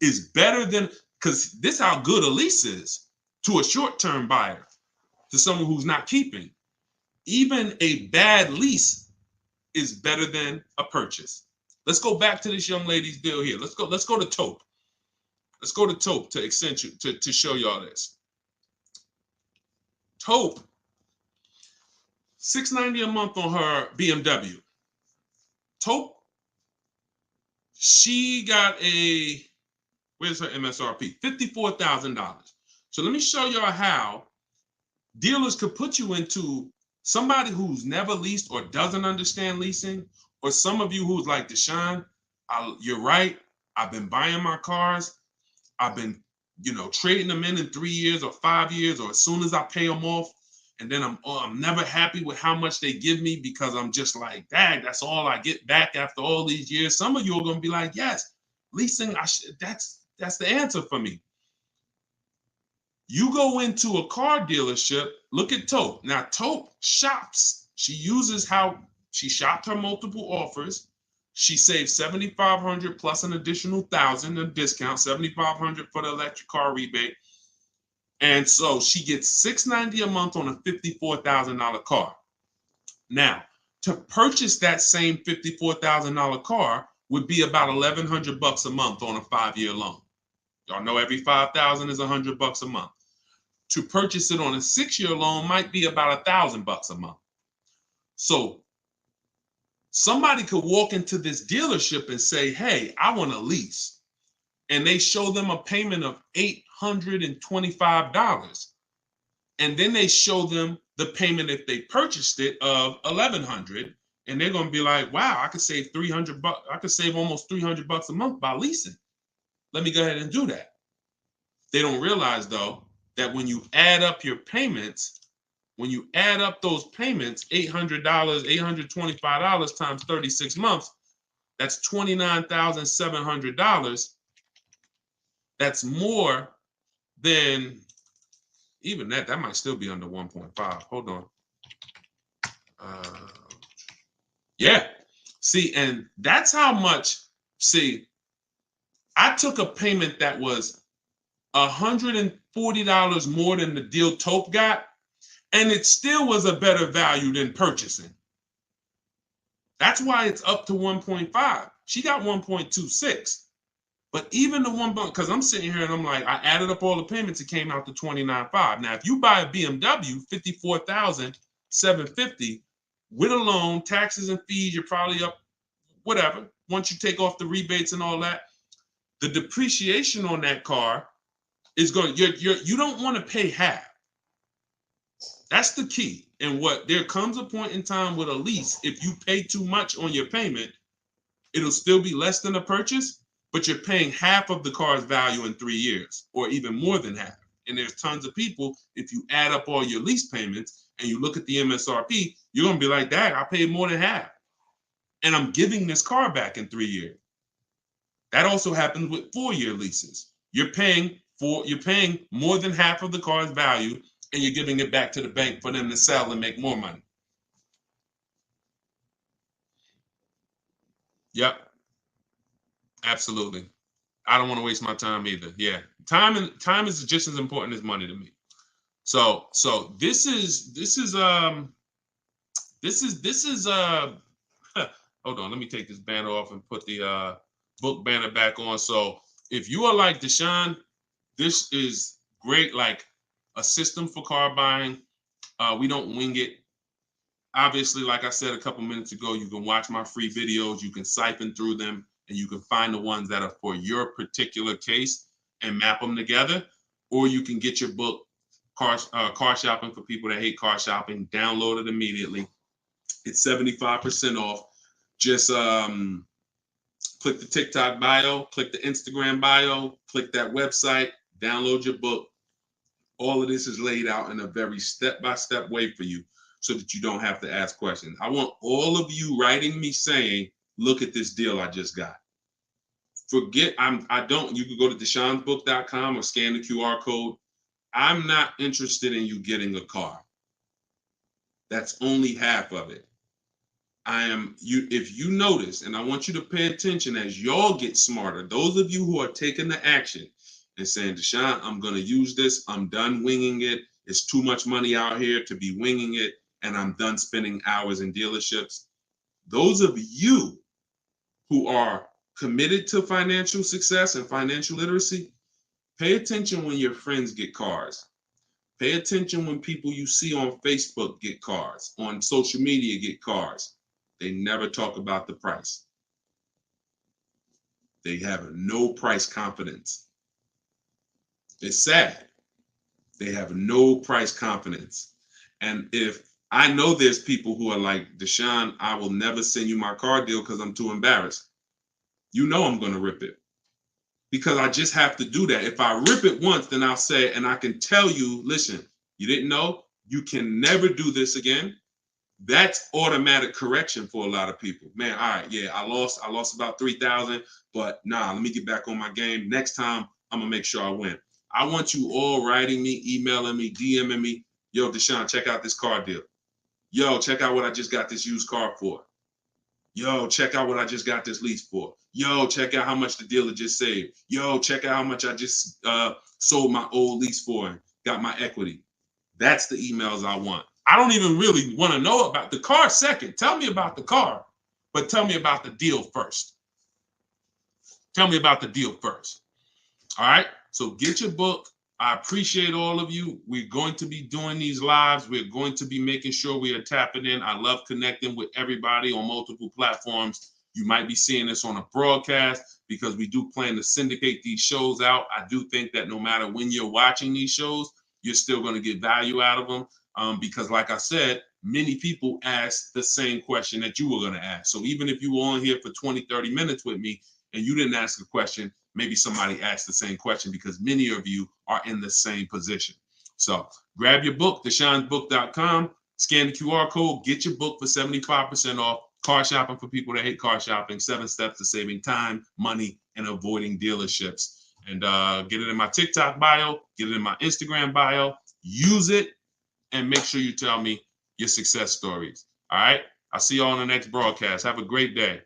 is better than, because this is how good a lease is to a short-term buyer, to someone who's not keeping. Even a bad lease is better than a purchase. Let's go back to this young lady's deal here. Let's go to Taupe. Let's go to Taupe to accentuate, to show y'all this. Taupe, $690 a month on her BMW. Taupe, she got a, where's her MSRP? $54,000. So let me show y'all how dealers could put you into somebody who's never leased or doesn't understand leasing, or some of you who's like, Deshone, you're right. I've been buying my cars. I've been, trading them in 3 years or 5 years, or as soon as I pay them off, and then I'm never happy with how much they give me because I'm just like, dang, that's all I get back after all these years. Some of you are going to be like, yes, leasing, that's the answer for me. You go into a car dealership, look at Taupe. Now, Taupe shops. She uses how she shopped her multiple offers. She saved $7,500 plus an additional $1,000 in discount, $7,500 for the electric car rebate. And so she gets $690 a month on a $54,000 car. Now, to purchase that same $54,000 car would be about $1,100 a month on a 5-year loan. Y'all know every $5,000 is $100 a month. To purchase it on a 6-year loan might be about $1,000 a month. So somebody could walk into this dealership and say, hey, I want a lease. And they show them a payment of $825. And then they show them the payment if they purchased it of $1,100. And they're going to be like, wow, I could save $300. I could save almost $300 a month by leasing. Let me go ahead and do that. They don't realize, though, that when you add up your payments, when you add up those payments, $800, $825 times 36 months, that's $29,700. That's more than, even that might still be under 1.5. Hold on. Yeah. See, and that's how much, see, I took a payment that was $140 more than the deal Taupe got, and it still was a better value than purchasing. That's why it's up to 1.5. She got 1.26. But even the one, because I'm sitting here and I'm like, I added up all the payments, it came out to $29,500. Now, if you buy a BMW, $54,750 with a loan, taxes and fees, you're probably up, whatever. Once you take off the rebates and all that, the depreciation on that car is going, you don't want to pay half. That's the key. And there comes a point in time with a lease, if you pay too much on your payment, it'll still be less than a purchase, but you're paying half of the car's value in 3 years, or even more than half. And there's tons of people, if you add up all your lease payments and you look at the MSRP, you're going to be like, dang, I paid more than half. And I'm giving this car back in 3 years. That also happens with 4-year leases. You're paying you're paying more than half of the car's value, and you're giving it back to the bank for them to sell and make more money. Yep, absolutely. I don't want to waste my time either. Yeah, time is just as important as money to me. So this is hold on, let me take this banner off and put the book banner back on. So if you are like Deshone, this is great, like a system for car buying. We don't wing it. Obviously, like I said a couple minutes ago, you can watch my free videos, you can siphon through them, and you can find the ones that are for your particular case and map them together. Or you can get your book, Car Shopping for People That Hate Car Shopping, download it immediately. It's 75% off. Just click the TikTok bio, click the Instagram bio, click that website, download your book. All of this is laid out in a very step-by-step way for you so that you don't have to ask questions. I want all of you writing me saying, look at this deal I just got. You can go to deshonebook.com or scan the QR code. I'm not interested in you getting a car. That's only half of it. If you notice, and I want you to pay attention as y'all get smarter, those of you who are taking the action and saying, Deshone, I'm going to use this. I'm done winging it. It's too much money out here to be winging it. And I'm done spending hours in dealerships. Those of you who are committed to financial success and financial literacy, pay attention when your friends get cars. Pay attention when people you see on Facebook get cars, on social media get cars. They never talk about the price. They have no price confidence. It's sad. They have no price confidence. And if I know there's people who are like, Deshone, I will never send you my car deal because I'm too embarrassed. You know I'm going to rip it because I just have to do that. If I rip it once, then I'll say, and I can tell you, listen, you didn't know, you can never do this again. That's automatic correction for a lot of people. Man, all right, yeah, I lost about 3,000, but nah, let me get back on my game. Next time, I'm gonna make sure I win. I want you all writing me, emailing me, DMing me. Yo, Deshone, check out this car deal. Yo, check out what I just got this used car for. Yo, check out what I just got this lease for. Yo, check out how much the dealer just saved. Yo, check out how much I just sold my old lease for and got my equity. That's the emails I want. I don't even really want to know about the car second. Tell me about the car, but tell me about the deal first. Tell me about the deal first. All right. So get your book. I appreciate all of you. We're going to be doing these lives. We're going to be making sure we are tapping in. I love connecting with everybody on multiple platforms. You might be seeing this on a broadcast because we do plan to syndicate these shows out. I do think that no matter when you're watching these shows, you're still going to get value out of them. Because like I said, many people ask the same question that you were going to ask. So even if you were on here for 20, 30 minutes with me and you didn't ask a question, maybe somebody asked the same question because many of you are in the same position. So grab your book, deshonebook.com, scan the QR code, get your book for 75% off. Car Shopping for People That Hate Car Shopping, 7 Steps to Saving Time, Money, and Avoiding Dealerships. And get it in my TikTok bio, get it in my Instagram bio, use it, and make sure you tell me your success stories. All right. I'll see you all on the next broadcast. Have a great day.